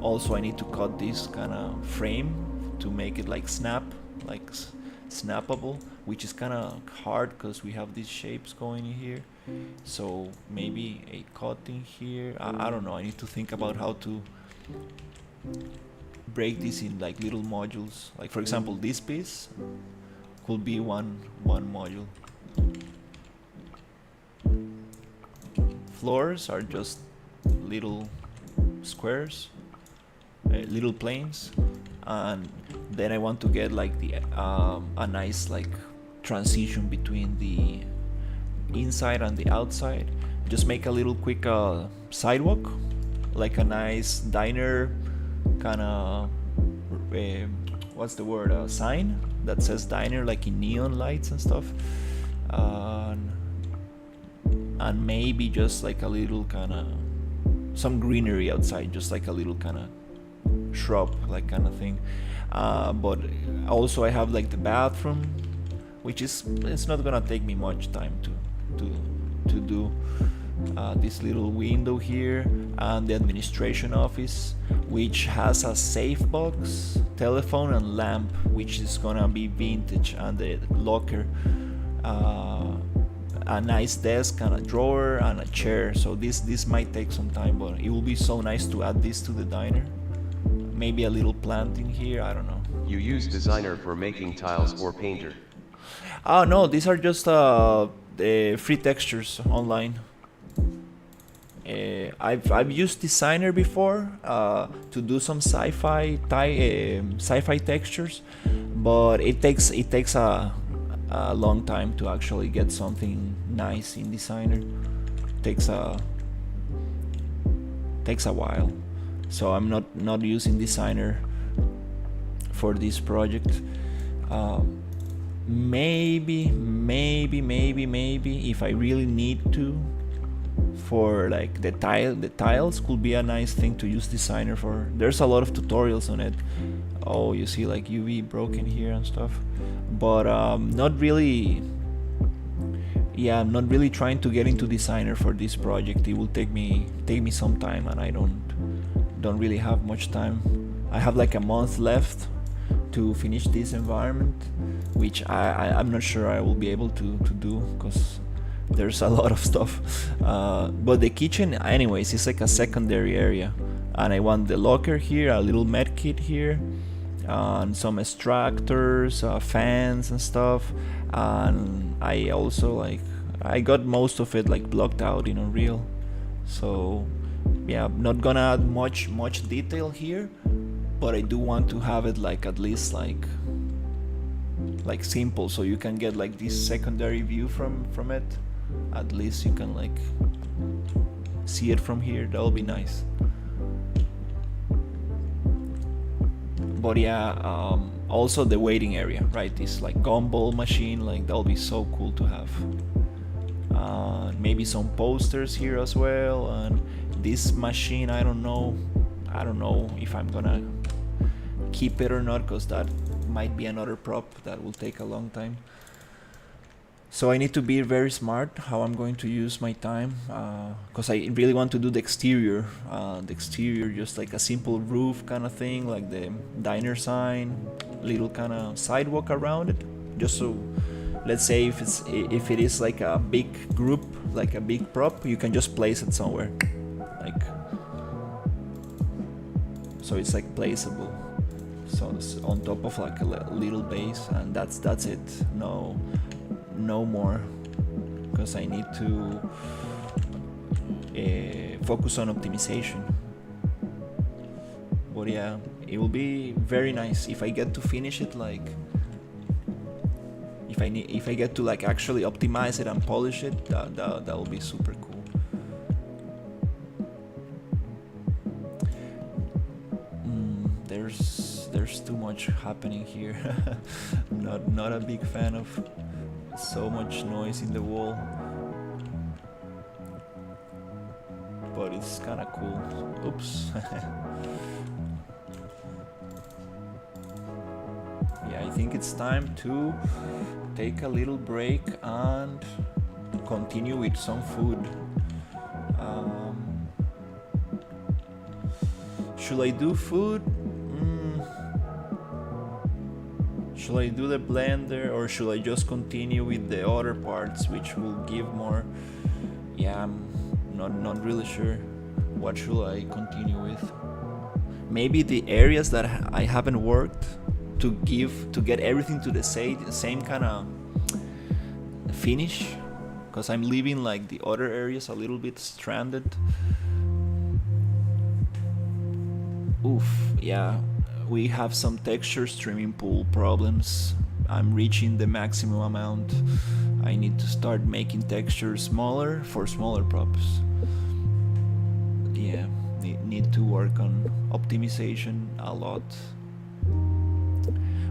Also, I need to cut this kind of frame to make it like snappable, which is kind of hard because we have these shapes going in here. So maybe a cut in here. I don't know. I need to think about how to break this in like little modules. Like for example, this piece could be one module. Floors are just little squares, little planes, and then I want to get like the a nice like transition between the inside and the outside. Just make a little quick sidewalk, like a nice diner kind of what's the word, sign that says diner, like in neon lights and stuff, and maybe just like a little kind of some greenery outside, just like a little kind of shrub like kind of thing. But also I have like the bathroom, which is, it's not gonna take me much time to do. This little window here, and the administration office, which has a safe box, telephone, and lamp, which is gonna be vintage, and the locker, a nice desk and a drawer and a chair. So this might take some time, but it will be so nice to add this to the diner. Maybe a little plant in here, I don't know. You use designer for making tiles or painter? Oh no, these are just the free textures online. I've used designer before to do some sci-fi textures, but it takes a long time to actually get something nice in designer. Takes a while, so I'm not using designer for this project. Maybe if I really need to, for like the tiles could be a nice thing to use designer for. There's a lot of tutorials on it. Oh, you see like UV broken here and stuff, but not really. Yeah, I'm not really trying to get into designer for this project. It will take me some time, and I don't really have much time. I have like a month left to finish this environment, which I'm not sure I will be able to do, because there's a lot of stuff. But the kitchen anyways is like a secondary area, and I want the locker here, a little med kit here, and some extractors, fans and stuff. And I also like, I got most of it like blocked out in Unreal, so yeah, I'm not gonna add much detail here, but I do want to have it like at least like simple, so you can get like this secondary view from it. At least you can like see it from here. That'll be nice. But yeah, also the waiting area, right? This like gumball machine, like that'll be so cool to have. Maybe some posters here as well. And this machine, I don't know if I'm gonna keep it or not, because that might be another prop that will take a long time. So I need to be very smart how I'm going to use my time, because I really want to do the exterior. Just like a simple roof kind of thing, like the diner sign, little kind of sidewalk around it. Just so, let's say if it is like a big group, like a big prop, you can just place it somewhere, like so it's like placeable. So it's on top of like a little base, and that's it. No more, because I need to focus on optimization. But yeah, it will be very nice if I get to finish it, like if I get to like actually optimize it and polish it. That will be super cool. There's too much happening here. not a big fan of so much noise in the wall, but it's kind of cool. Oops. Yeah, I think it's time to take a little break and continue with some food. Should I do food? Should I do the blender, or should I just continue with the other parts, which will give more? Yeah, I'm not really sure. What should I continue with? Maybe the areas that I haven't worked to get everything to the same kind of finish, because I'm leaving like the other areas a little bit stranded. Oof, yeah, we have some texture streaming pool problems. I'm reaching the maximum amount. I need to start making textures smaller for smaller props. Yeah, need to work on optimization a lot.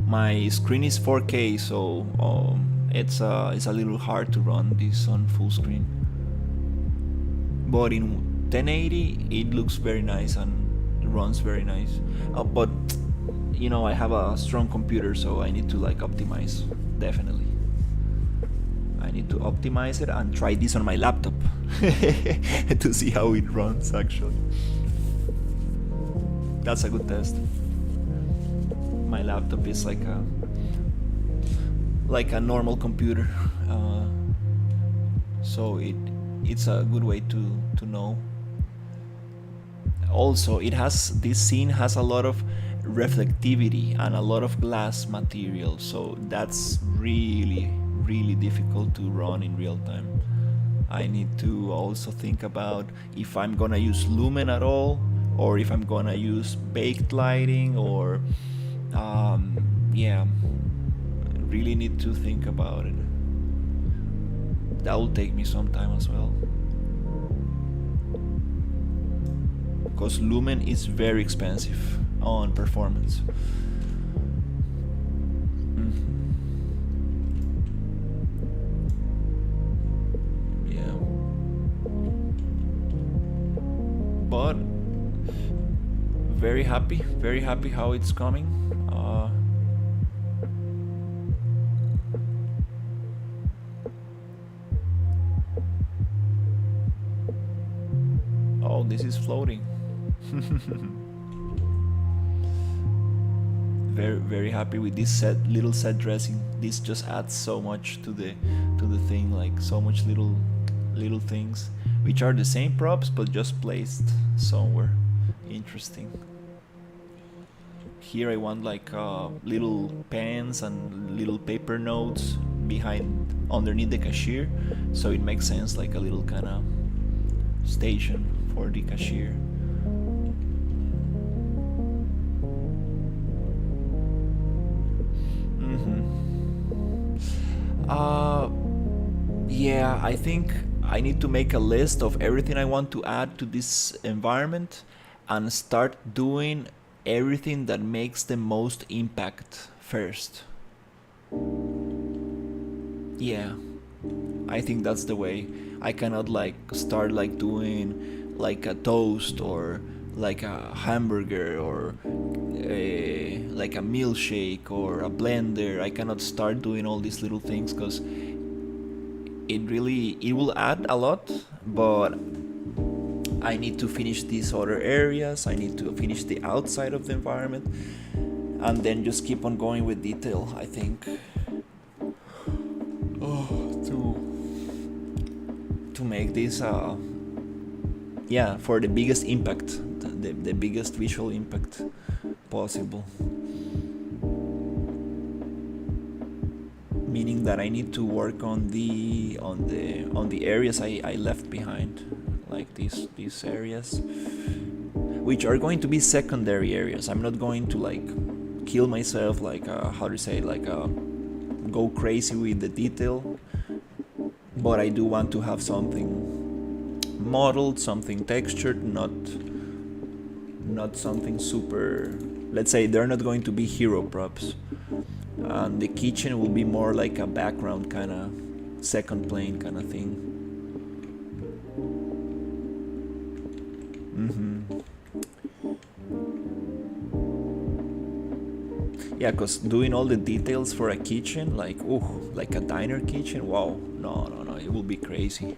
My screen is 4K, so it's a little hard to run this on full screen. But in 1080, it looks very nice and runs very nice. But you know, I have a strong computer, so I need to like optimize. Definitely, I need to optimize it and try this on my laptop to see how it runs. Actually, that's a good test. My laptop is like a normal computer, so it's a good way to know. Also, this scene has a lot of reflectivity and a lot of glass material, so that's really difficult to run in real time. I need to also think about if I'm gonna use lumen at all, or if I'm gonna use baked lighting, or yeah, really need to think about it. That will take me some time as well, because lumen is very expensive on performance. Yeah, but very happy how it's coming. Oh, this is floating. Very happy with this little set dressing. This just adds so much to the thing, like so much little things, which are the same props but just placed somewhere interesting. Here I want like little pens and little paper notes underneath the cashier, so it makes sense, like a little kind of station for the cashier. Yeah, I think I need to make a list of everything I want to add to this environment and start doing everything that makes the most impact first. Yeah, I think that's the way. I cannot like start like doing like a toast or like a hamburger or like a milkshake or a blender. I cannot start doing all these little things, because it will add a lot, but I need to finish these other areas. I need to finish the outside of the environment, and then just keep on going with detail, I think. To make this for the biggest impact, the biggest visual impact possible. Meaning that I need to work on the areas I left behind, like these areas, which are going to be secondary areas. I'm not going to like kill myself, like go crazy with the detail, but I do want to have something modeled, something textured, not something super. Let's say they're not going to be hero props, and the kitchen will be more like a background kind of second plane kind of thing. Yeah, because doing all the details for a kitchen, like a diner kitchen, wow, no, it will be crazy.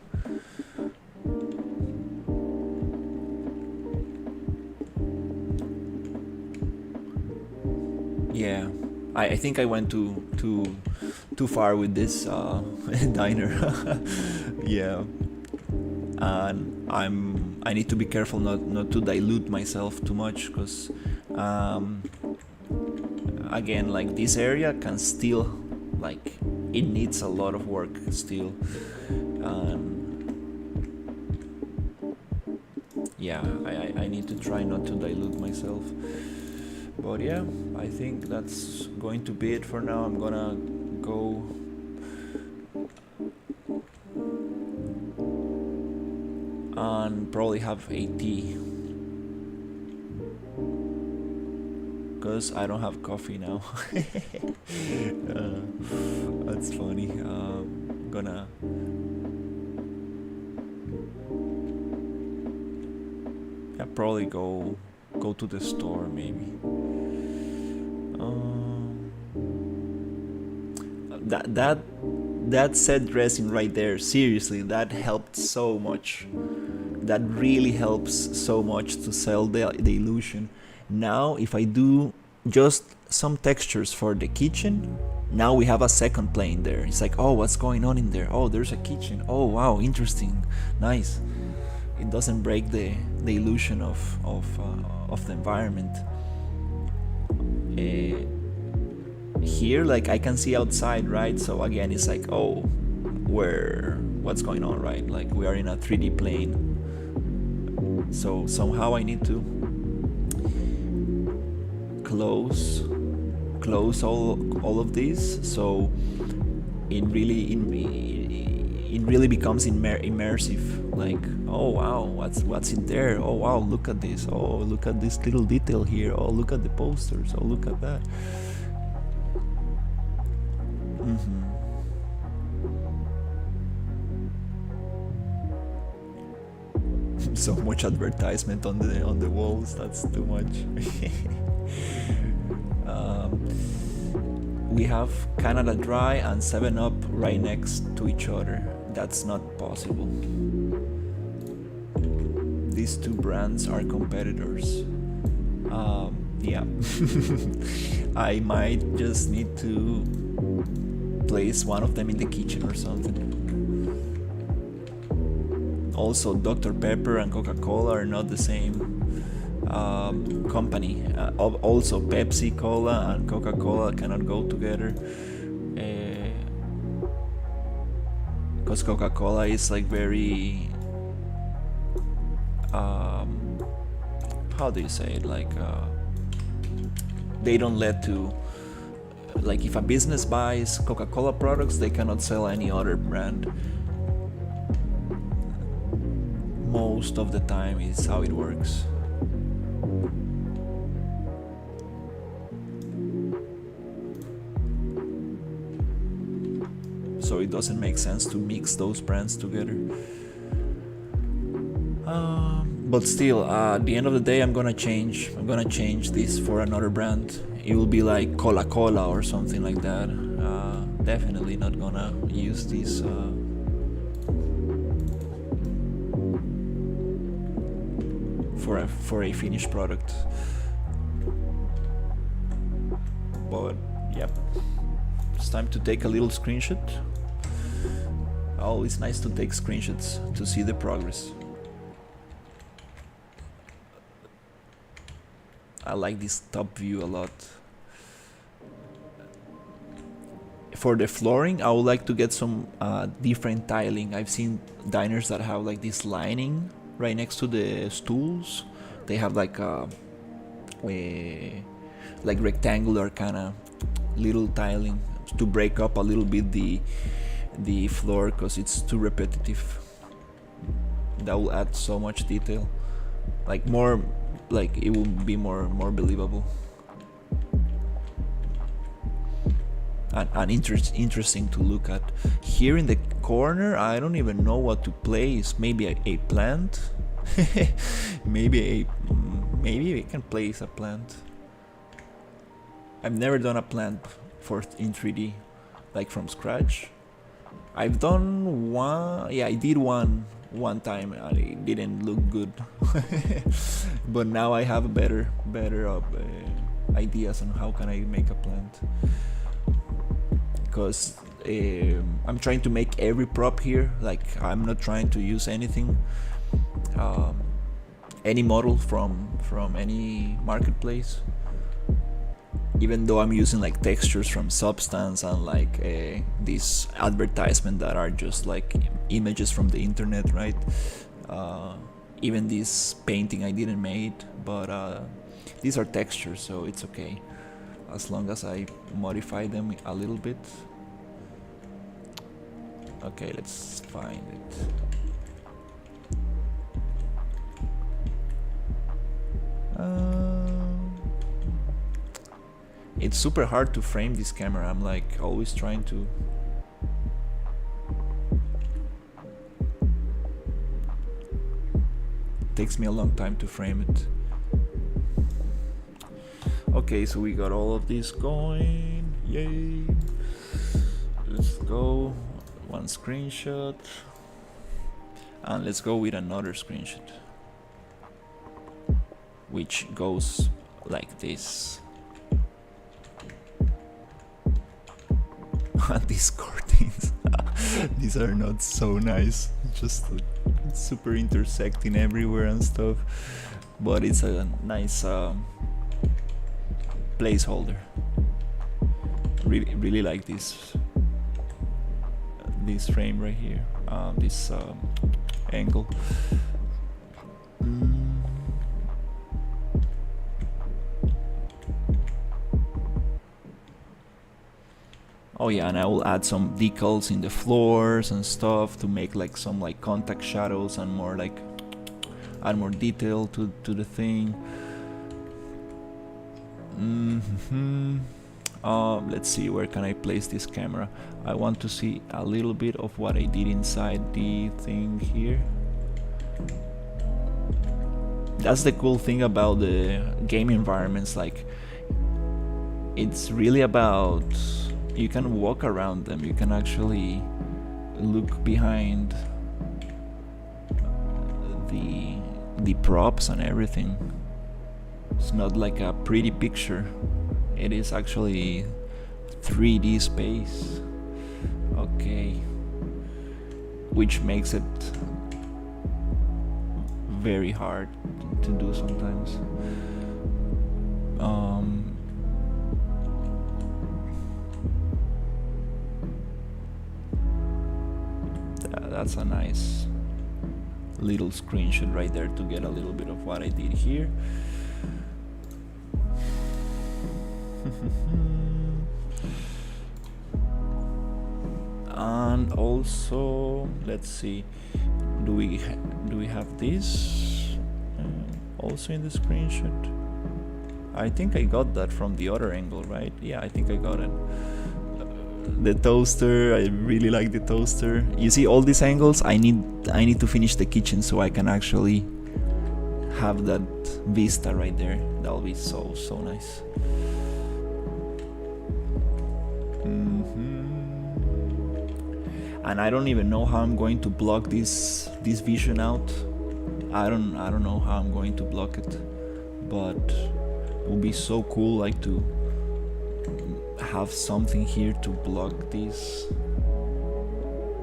I think I went too far with this diner. Yeah, and I need to be careful not to dilute myself too much, because again, like, this area can still, like, it needs a lot of work still. Yeah, I need to try not to dilute myself. But yeah, I think that's going to be it for now. I'm gonna go and probably have a tea, because I don't have coffee now. That's funny. Gonna probably go to the store maybe. That set dressing right there, seriously, that helped so much. That really helps so much to sell the illusion. Now if I do just some textures for the kitchen, now we have a second plane there. It's like, oh, what's going on in there? Oh, there's a kitchen. Oh wow, interesting, nice. It doesn't break the illusion of the environment. Here, like, I can see outside, right? So again, it's like, oh, what's going on, right? Like, we are in a 3D plane. So somehow I need to close all of these, so it really becomes immersive. Like, oh wow, what's in there? Oh wow, look at this. Oh, look at this little detail here. Oh, look at the posters. Oh, look at that. So much advertisement on the walls. That's too much. We have Canada Dry and 7-Up right next to each other. That's not possible. These two brands are competitors. Yeah. I might just need to place one of them in the kitchen or something. Also, Dr. Pepper and Coca-Cola are not the same company. Also, Pepsi Cola and Coca-Cola cannot go together, because Coca-Cola is like very how do you say it, like they don't let to, like, if a business buys Coca-Cola products, they cannot sell any other brand. Most of the time is how it works. So it doesn't make sense to mix those brands together. But still, at the end of the day, I'm gonna change this for another brand. It will be like Cola or something like that. Definitely not gonna use this for a finished product. But yep, it's time to take a little screenshot. Always nice to take screenshots to see the progress. I like this top view a lot. For the flooring, I would like to get some different tiling. I've seen diners that have like this lining right next to the stools. They have like rectangular kind of little tiling to break up a little bit the floor, because it's too repetitive. That will add so much detail, like more, like it will be more believable and interesting to look at. Here in the corner, I don't even know what to place. Maybe a plant. maybe we can place a plant. I've never done a plant in 3D, like from scratch. I've done one. Yeah, I did one time and it didn't look good. But now I have a better ideas on how can I make a plant, because I'm trying to make every prop here. Like, I'm not trying to use anything, any model from any marketplace, even though I'm using like textures from Substance and like these advertisements that are just like images from the internet, right? Even this painting I didn't make, but these are textures, so it's okay as long as I modify them a little bit. Okay, let's find it. It's super hard to frame this camera. I'm like always trying to. It takes me a long time to frame it. Okay, so we got all of this going. Yay! Let's go. One screenshot. And let's go with another screenshot, which goes like this. These curtains, these are not so nice, just super intersecting everywhere and stuff, but it's a nice placeholder. Really like this frame right here, this angle. Oh yeah, and I will add some decals in the floors and stuff to make like some like contact shadows and more like add more detail to the thing. Let's see, where can I place this camera? I want to see a little bit of what I did inside the thing here. That's the cool thing about the game environments, like it's really about, you can walk around them, you can actually look behind the props and everything. It's not like a pretty picture, it is actually 3D space. Okay, which makes it very hard to do sometimes. That's a nice little screenshot right there to get a little bit of what I did here. And also, let's see, do we have this also in the screenshot? I think I got that from the other angle, right? Yeah, I think I got it. The toaster, I really like the toaster. You see all these angles, I need to finish the kitchen so I can actually have that vista right there. That'll be so nice. And I don't even know how I'm going to block this vision out. I don't know how I'm going to block it, but it would be so cool like to have something here to block this,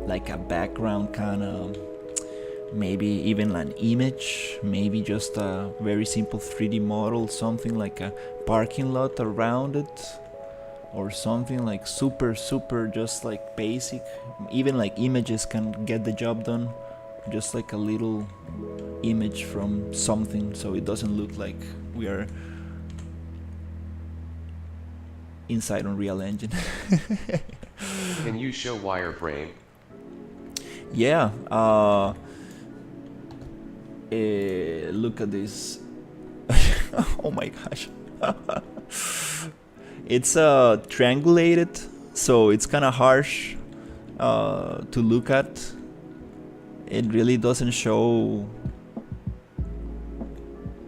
like a background kind of, maybe even an image, maybe just a very simple 3D model, something like a parking lot around it, or something like super just like basic. Even like images can get the job done, just like a little image from something, so it doesn't look like we are inside Unreal Engine. Can you show wireframe? Yeah, look at this. Oh my gosh. It's triangulated, so it's kind of harsh to look at. It really doesn't show.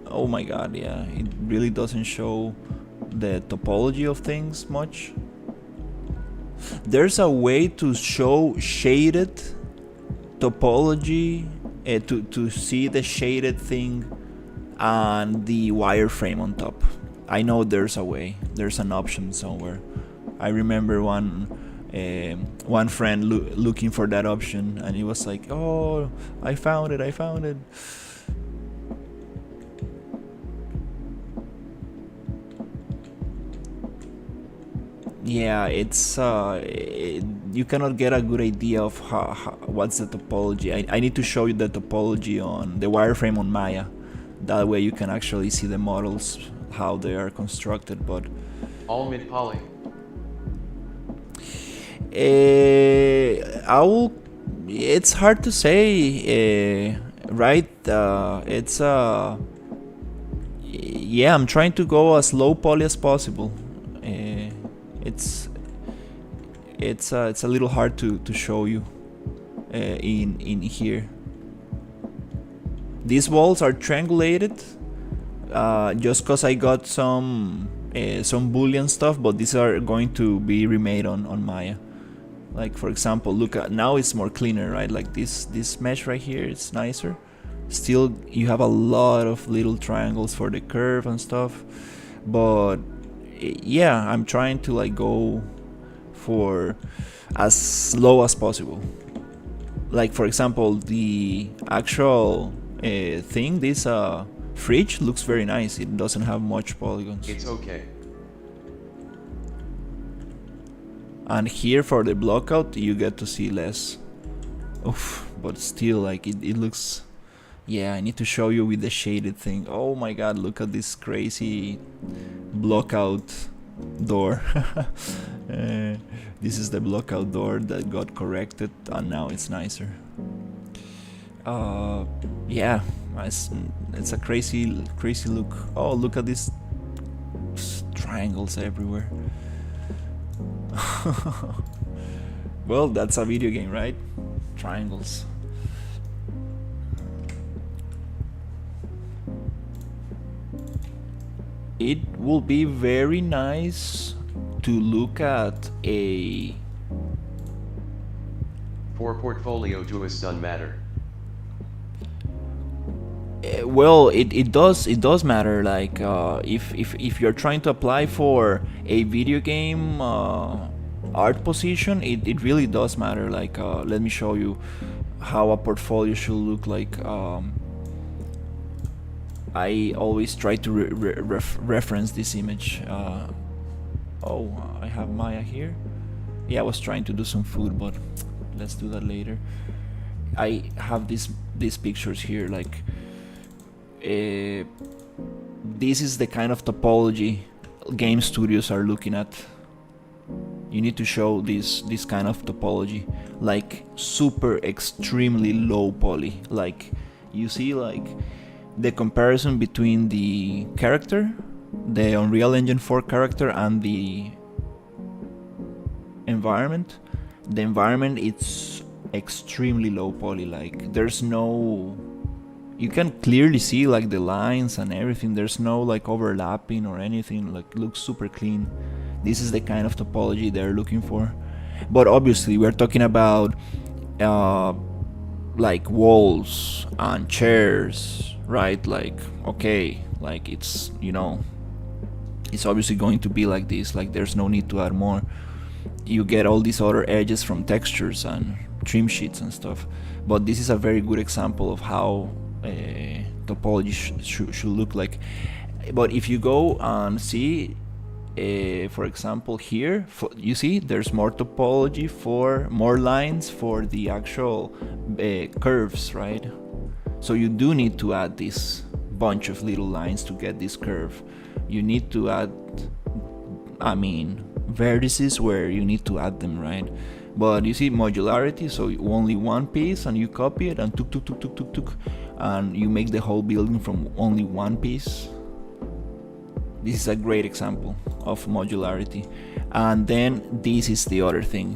Oh my god, yeah, it really doesn't show the topology of things much. There's a way to show shaded topology, to see the shaded thing and the wireframe on top. I know there's a way. There's an option somewhere. I remember one friend looking for that option, and he was like, "Oh, I found it! I found it!" Yeah, you cannot get a good idea of what's the topology. I need to show you the topology on the wireframe on Maya. That way you can actually see the models, how they are constructed. But All mid poly. I will. It's hard to say, right? Yeah, I'm trying to go as low poly as possible. It's a little hard to show you in here. These walls are triangulated just cause I got some Boolean stuff, but these are going to be remade on Maya. Like for example, look at now it's more cleaner, right? Like this mesh right here, it's nicer. Still, you have a lot of little triangles for the curve and stuff, but yeah, I'm trying to like go for as low as possible. Like for example, the actual thing, this fridge looks very nice. It doesn't have much polygons. It's okay. And here for the blockout, you get to see less. Oof, but still, like it looks. Yeah, I need to show you with the shaded thing. Oh my god, look at this crazy blockout door. This is the blockout door that got corrected, and now it's nicer. Yeah, it's a crazy look. Oh, look at these triangles everywhere. Well, that's a video game, right? Triangles. It will be very nice to look at a... For portfolio does done matter. Well, it does matter. Like if you're trying to apply for a video game art position, it really does matter. Like let me show you how a portfolio should look like. I always try to reference this image. Oh, I have Maya here. Yeah, I was trying to do some food, but let's do that later. I have these pictures here. Like this is the kind of topology game studios are looking at. You need to show this kind of topology, like super extremely low poly. Like you see, like the comparison between the character, the Unreal Engine 4 character, and the environment. The environment, it's extremely low poly. Like there's no, you can clearly see like the lines and everything. There's no like overlapping or anything. Like looks super clean. This is the kind of topology they're looking for. But obviously we're talking about like walls and chairs, right? Like okay, like it's, you know, it's obviously going to be like this. Like there's no need to add more. You get all these other edges from textures and trim sheets and stuff. But this is a very good example of how topology should look like. But if you go and see, for example here, you see there's more topology, for more lines for the actual curves, right? So you do need to add this bunch of little lines to get this curve. You need to add, I mean, vertices where you need to add them, right? But you see modularity, so only one piece and you copy it and tuk, and you make the whole building from only one piece. This is a great example of modularity. And then this is the other thing.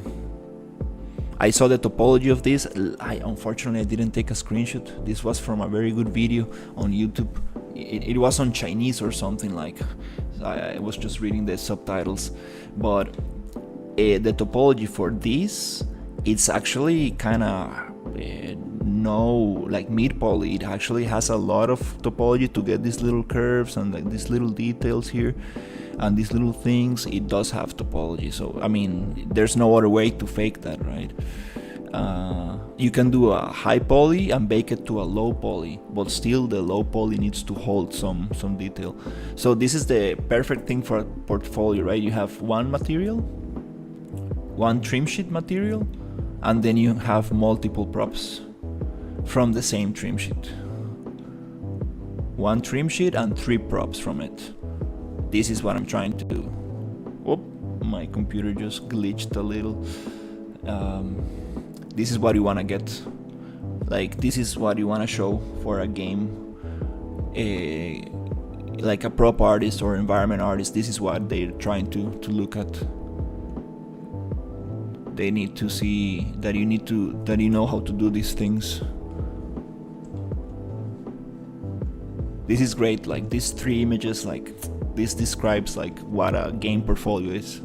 I saw the topology of this. Unfortunately I didn't take a screenshot. This was from a very good video on YouTube. It was on Chinese or something, like I was just reading the subtitles. But the topology for this, it's actually kind of no like mid poly. It actually has a lot of topology to get these little curves and like these little details here and these little things. It does have topology, so I mean there's no other way to fake that, right? You can do a high poly and bake it to a low poly, but still the low poly needs to hold some detail. So this is the perfect thing for a portfolio, right? You have one material, one trim sheet material, and then you have multiple props from the same trim sheet. One trim sheet and 3 props from it. This is what I'm trying to do. Whoop, my computer just glitched a little. This is what you want to get. Like, this is what you want to show for a game. Like a prop artist or environment artist, this is what they're trying to look at. They need to see that you know how to do these things. This is great. Like these 3 images, like this describes like what a game portfolio is.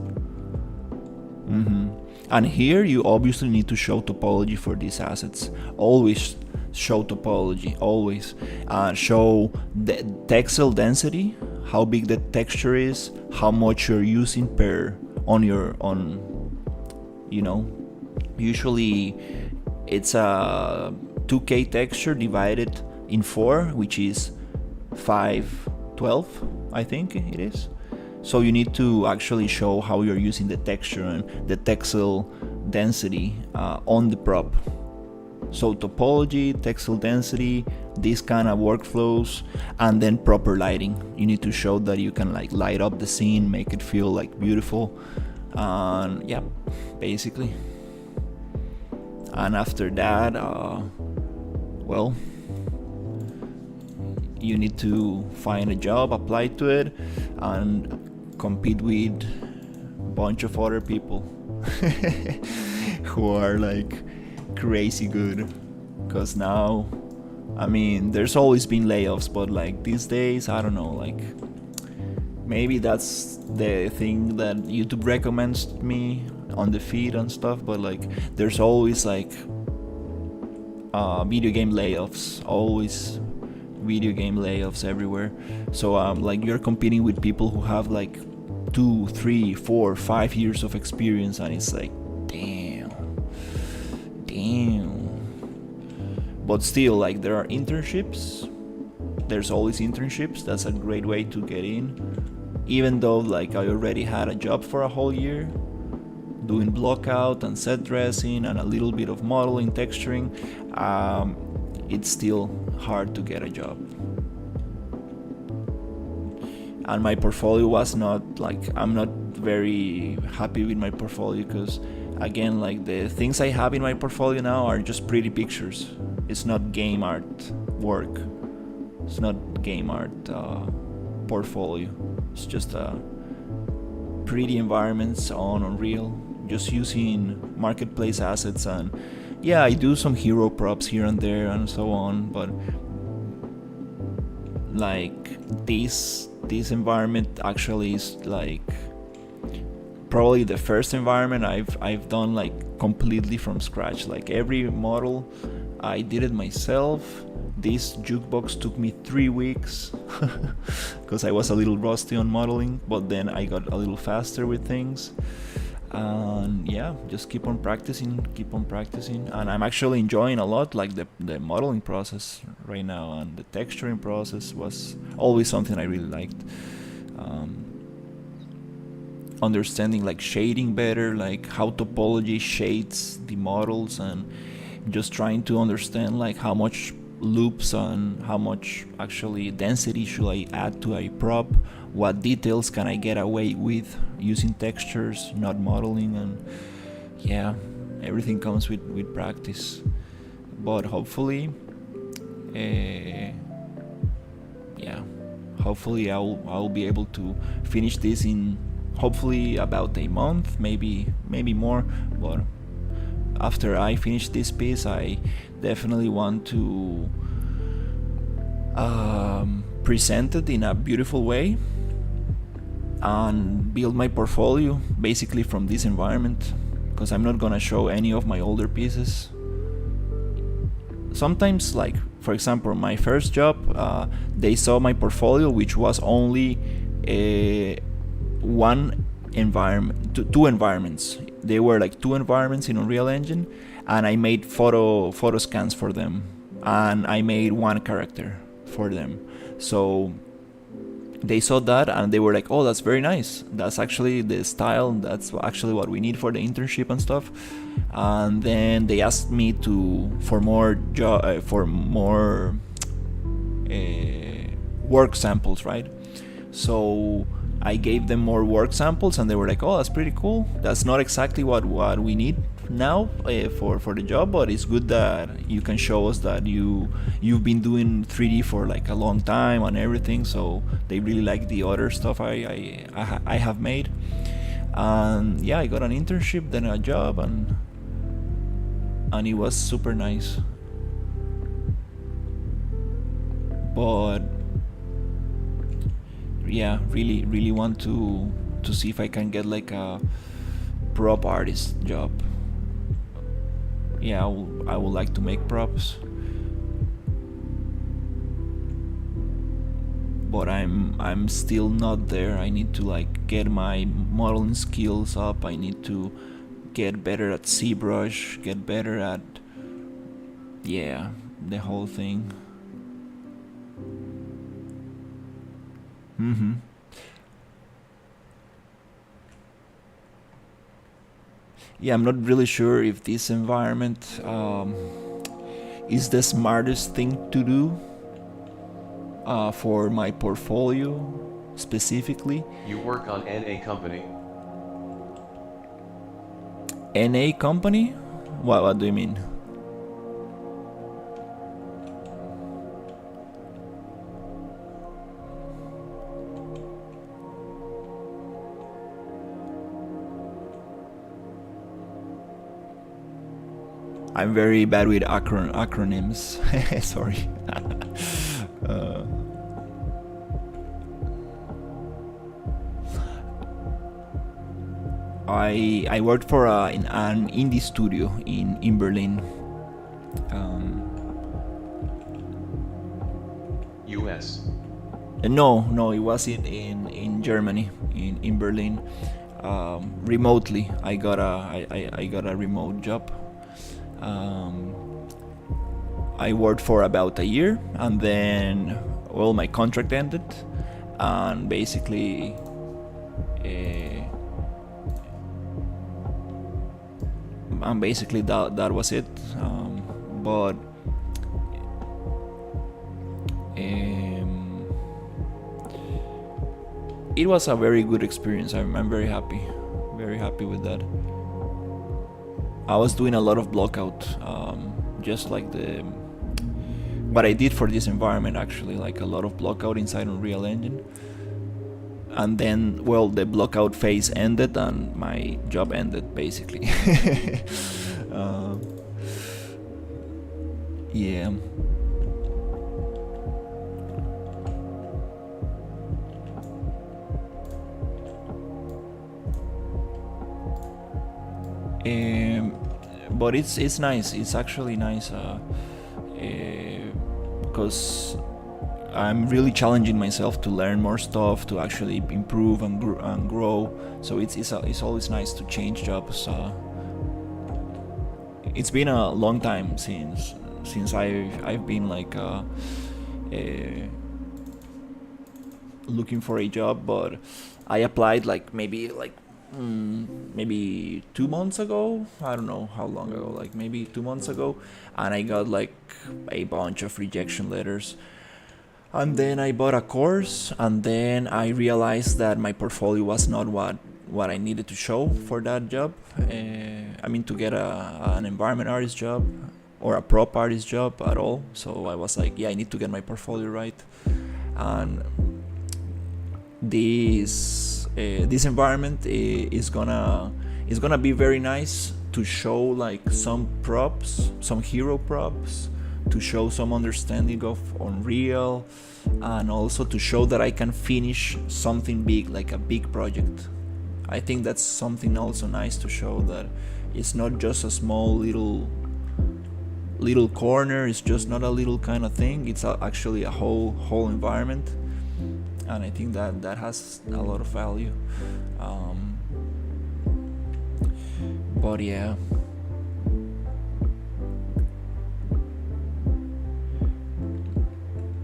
And here you obviously need to show topology for these assets. Always show topology, always. Show the texel density, how big the texture is, how much you're using usually it's a 2K texture divided in 4, which is 512, I think it is. So you need to actually show how you're using the texture and the texel density on the prop. So topology, texel density, these kind of workflows, and then proper lighting. You need to show that you can like light up the scene, make it feel like beautiful, and yeah, basically. And after that, well, you need to find a job, apply to it, and compete with a bunch of other people who are like crazy good. Because now, I mean, there's always been layoffs, but like these days, I don't know, like maybe that's the thing that YouTube recommends me on the feed and stuff, but like there's always like video game layoffs, always video game layoffs everywhere. So like you're competing with people who have like 2, 3, 4, 5 years of experience, and it's like damn. But still, like there are internships. There's always internships. That's a great way to get in. Even though like I already had a job for a whole year doing blockout and set dressing and a little bit of modeling, texturing, it's still hard to get a job. And my portfolio was not like, I'm not very happy with my portfolio because again, like the things I have in my portfolio now are just pretty pictures. It's not game art work. It's not game art portfolio. It's just pretty environments on Unreal, just using marketplace assets. And yeah, I do some hero props here and there and so on, but like this environment actually is like probably the first environment I've done like completely from scratch. Like every model I did it myself. This jukebox took me 3 weeks because I was a little rusty on modeling, but then I got a little faster with things. And yeah, just keep on practicing, and I'm actually enjoying a lot like the modeling process right now, and the texturing process was always something I really liked. Understanding like shading better, like how topology shades the models, and just trying to understand like how much loops and how much actually density should I add to a prop, what details can I get away with using textures, not modeling. And yeah, everything comes with practice, but hopefully I'll be able to finish this in hopefully about a month, maybe more. But after I finish this piece, I definitely want to present it in a beautiful way and build my portfolio basically from this environment, because I'm not gonna show any of my older pieces. sometimes, like for example, my first job, they saw my portfolio, which was only one environment, two environments. They were like two environments in Unreal Engine, and I made photo scans for them, and I made one character for them. So they saw that and they were like, oh, that's very nice, that's actually the style, that's actually what we need for the internship and stuff. And then they asked me for more work samples, right? So I gave them more work samples and they were like, oh, that's pretty cool, that's not exactly what we need now for the job, but it's good that you can show us that you've been doing 3D for like a long time and everything. So they really like the other stuff I have made. And yeah, I got an internship, then a job, and it was super nice. But yeah, really want to see if I can get like a prop artist job. Yeah, I would like to make props, but I'm still not there. I need to like get my modeling skills up. I need to get better at ZBrush, get better at the whole thing. Yeah, I'm not really sure if this environment is the smartest thing to do for my portfolio specifically. You work on NA company. NA company? What do you mean? I'm very bad with acronyms. Sorry. I worked for an indie studio in Berlin. US. No, it was in Germany, in Berlin. Remotely, I got a remote job. I worked for about a year, and then, well, my contract ended, and basically that was it. But it was a very good experience. I'm very happy with that. I was doing a lot of blockout, just like what I did for this environment, actually, like a lot of blockout inside Unreal Engine. And then, well, the blockout phase ended and my job ended, basically. Yeah. But it's nice. It's actually nice because I'm really challenging myself to learn more stuff, to actually improve and grow. So it's always nice to change jobs. It's been a long time since I've been like looking for a job, but I applied like maybe 2 months ago. I don't know how long ago, like maybe 2 months ago, and I got like a bunch of rejection letters. And then I bought a course, and then I realized that my portfolio was not what I needed to show for that job. To get an environment artist job or a prop artist job at all. So I was like, yeah, I need to get my portfolio right. And this environment is gonna be very nice to show like some props, some hero props, to show some understanding of Unreal, and also to show that I can finish something big, like a big project. I think that's something also nice to show, that it's not just a small little little corner. It's just not a little kind of thing. It's actually a whole environment, and I think that has a lot of value. But yeah.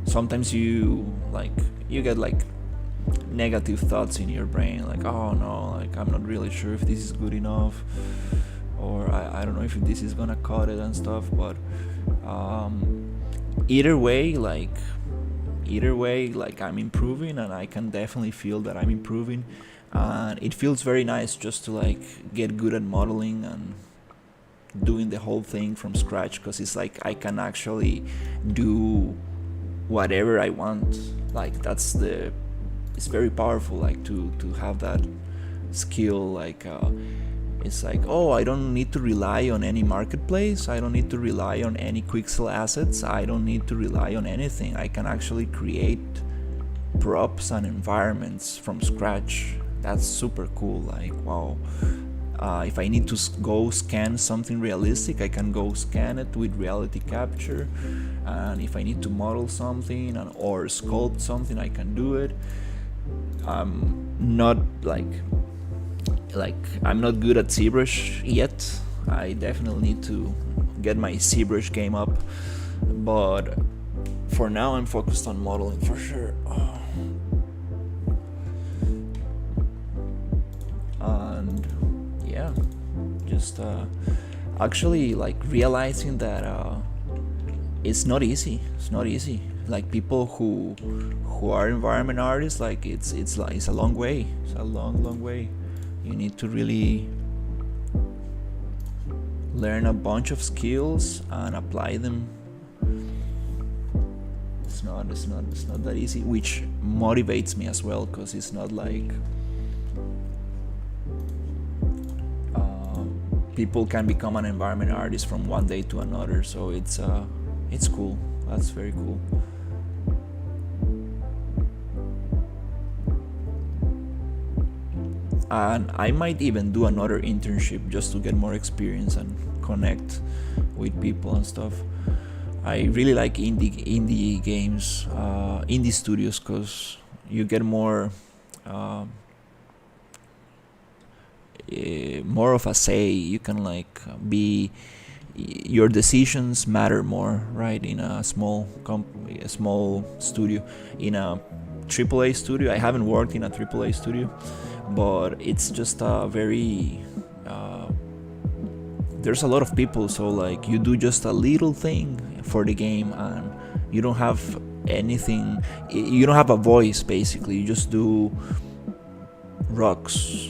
Sometimes you get like negative thoughts in your brain, like, oh no, like I'm not really sure if this is good enough, or I don't know if this is gonna cut it and stuff. But either way, I'm improving, and I can definitely feel that I'm improving, and it feels very nice just to like get good at modeling and doing the whole thing from scratch, because it's like I can actually do whatever I want. Like it's very powerful, like to have that skill. Like it's like, oh, I don't need to rely on any marketplace, I don't need to rely on any Quixel assets, I don't need to rely on anything. I can actually create props and environments from scratch. That's super cool. Like, wow. If I need to go scan something realistic, I can go scan it with reality capture, and if I need to model something or sculpt something, I can do it. I'm not I'm not good at ZBrush yet. I definitely need to get my ZBrush game up, but for now I'm focused on modeling for sure. And yeah, just actually like realizing that it's not easy. Like people who are environment artists, like it's a long way. It's a long way. You need to really learn a bunch of skills and apply them. It's not that easy, which motivates me as well, because it's not like people can become an environment artist from one day to another. So it's cool. That's very cool. And I might even do another internship just to get more experience and connect with people and stuff. I really like indie games, indie studios, because you get more of a say. You can like your decisions matter more, right? In a small studio. In a AAA studio, I haven't worked in a AAA studio, but it's just a very there's a lot of people, so like you do just a little thing for the game and you don't have anything, you don't have a voice. Basically you just do rocks,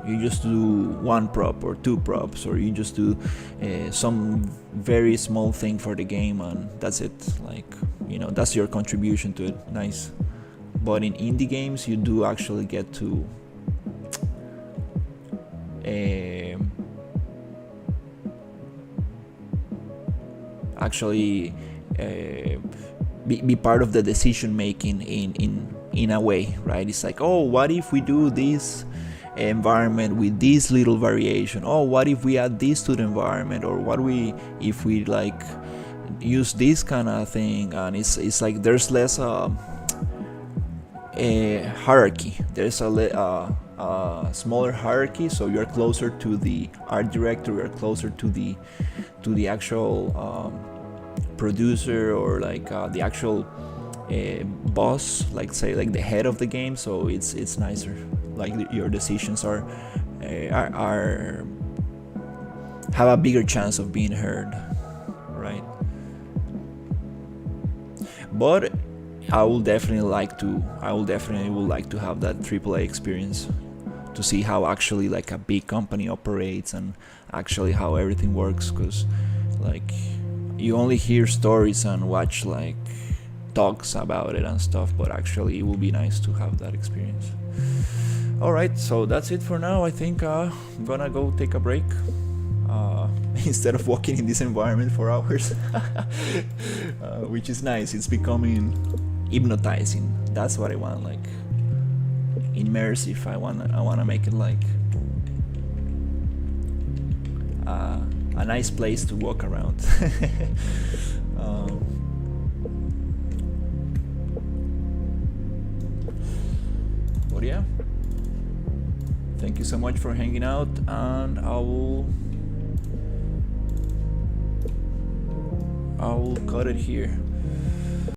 you just do one prop or two props, or you just do some very small thing for the game, and that's it. Like, you know, that's your contribution to it. Nice. But in indie games you do actually get to actually be part of the decision making in a way, right? It's like, oh, what if we do this environment with this little variation? Oh, what if we add this to the environment? Or what if we like use this kind of thing? And it's like there's less a hierarchy. There's a smaller hierarchy, so you're closer to the art director, you're closer to the actual producer, or like the actual boss, like say like the head of the game. So it's nicer. Like your decisions have a bigger chance of being heard, right? But I would definitely like to have that AAA experience, to see how actually like a big company operates and actually how everything works, because like you only hear stories and watch like talks about it and stuff, but actually it will be nice to have that experience. Alright, so that's it for now. I think I'm gonna go take a break instead of walking in this environment for hours, which is nice. It's becoming hypnotizing. That's what I want, like immersive. I wanna make it like a nice place to walk around. um, but yeah, thank you so much for hanging out, and I will cut it here.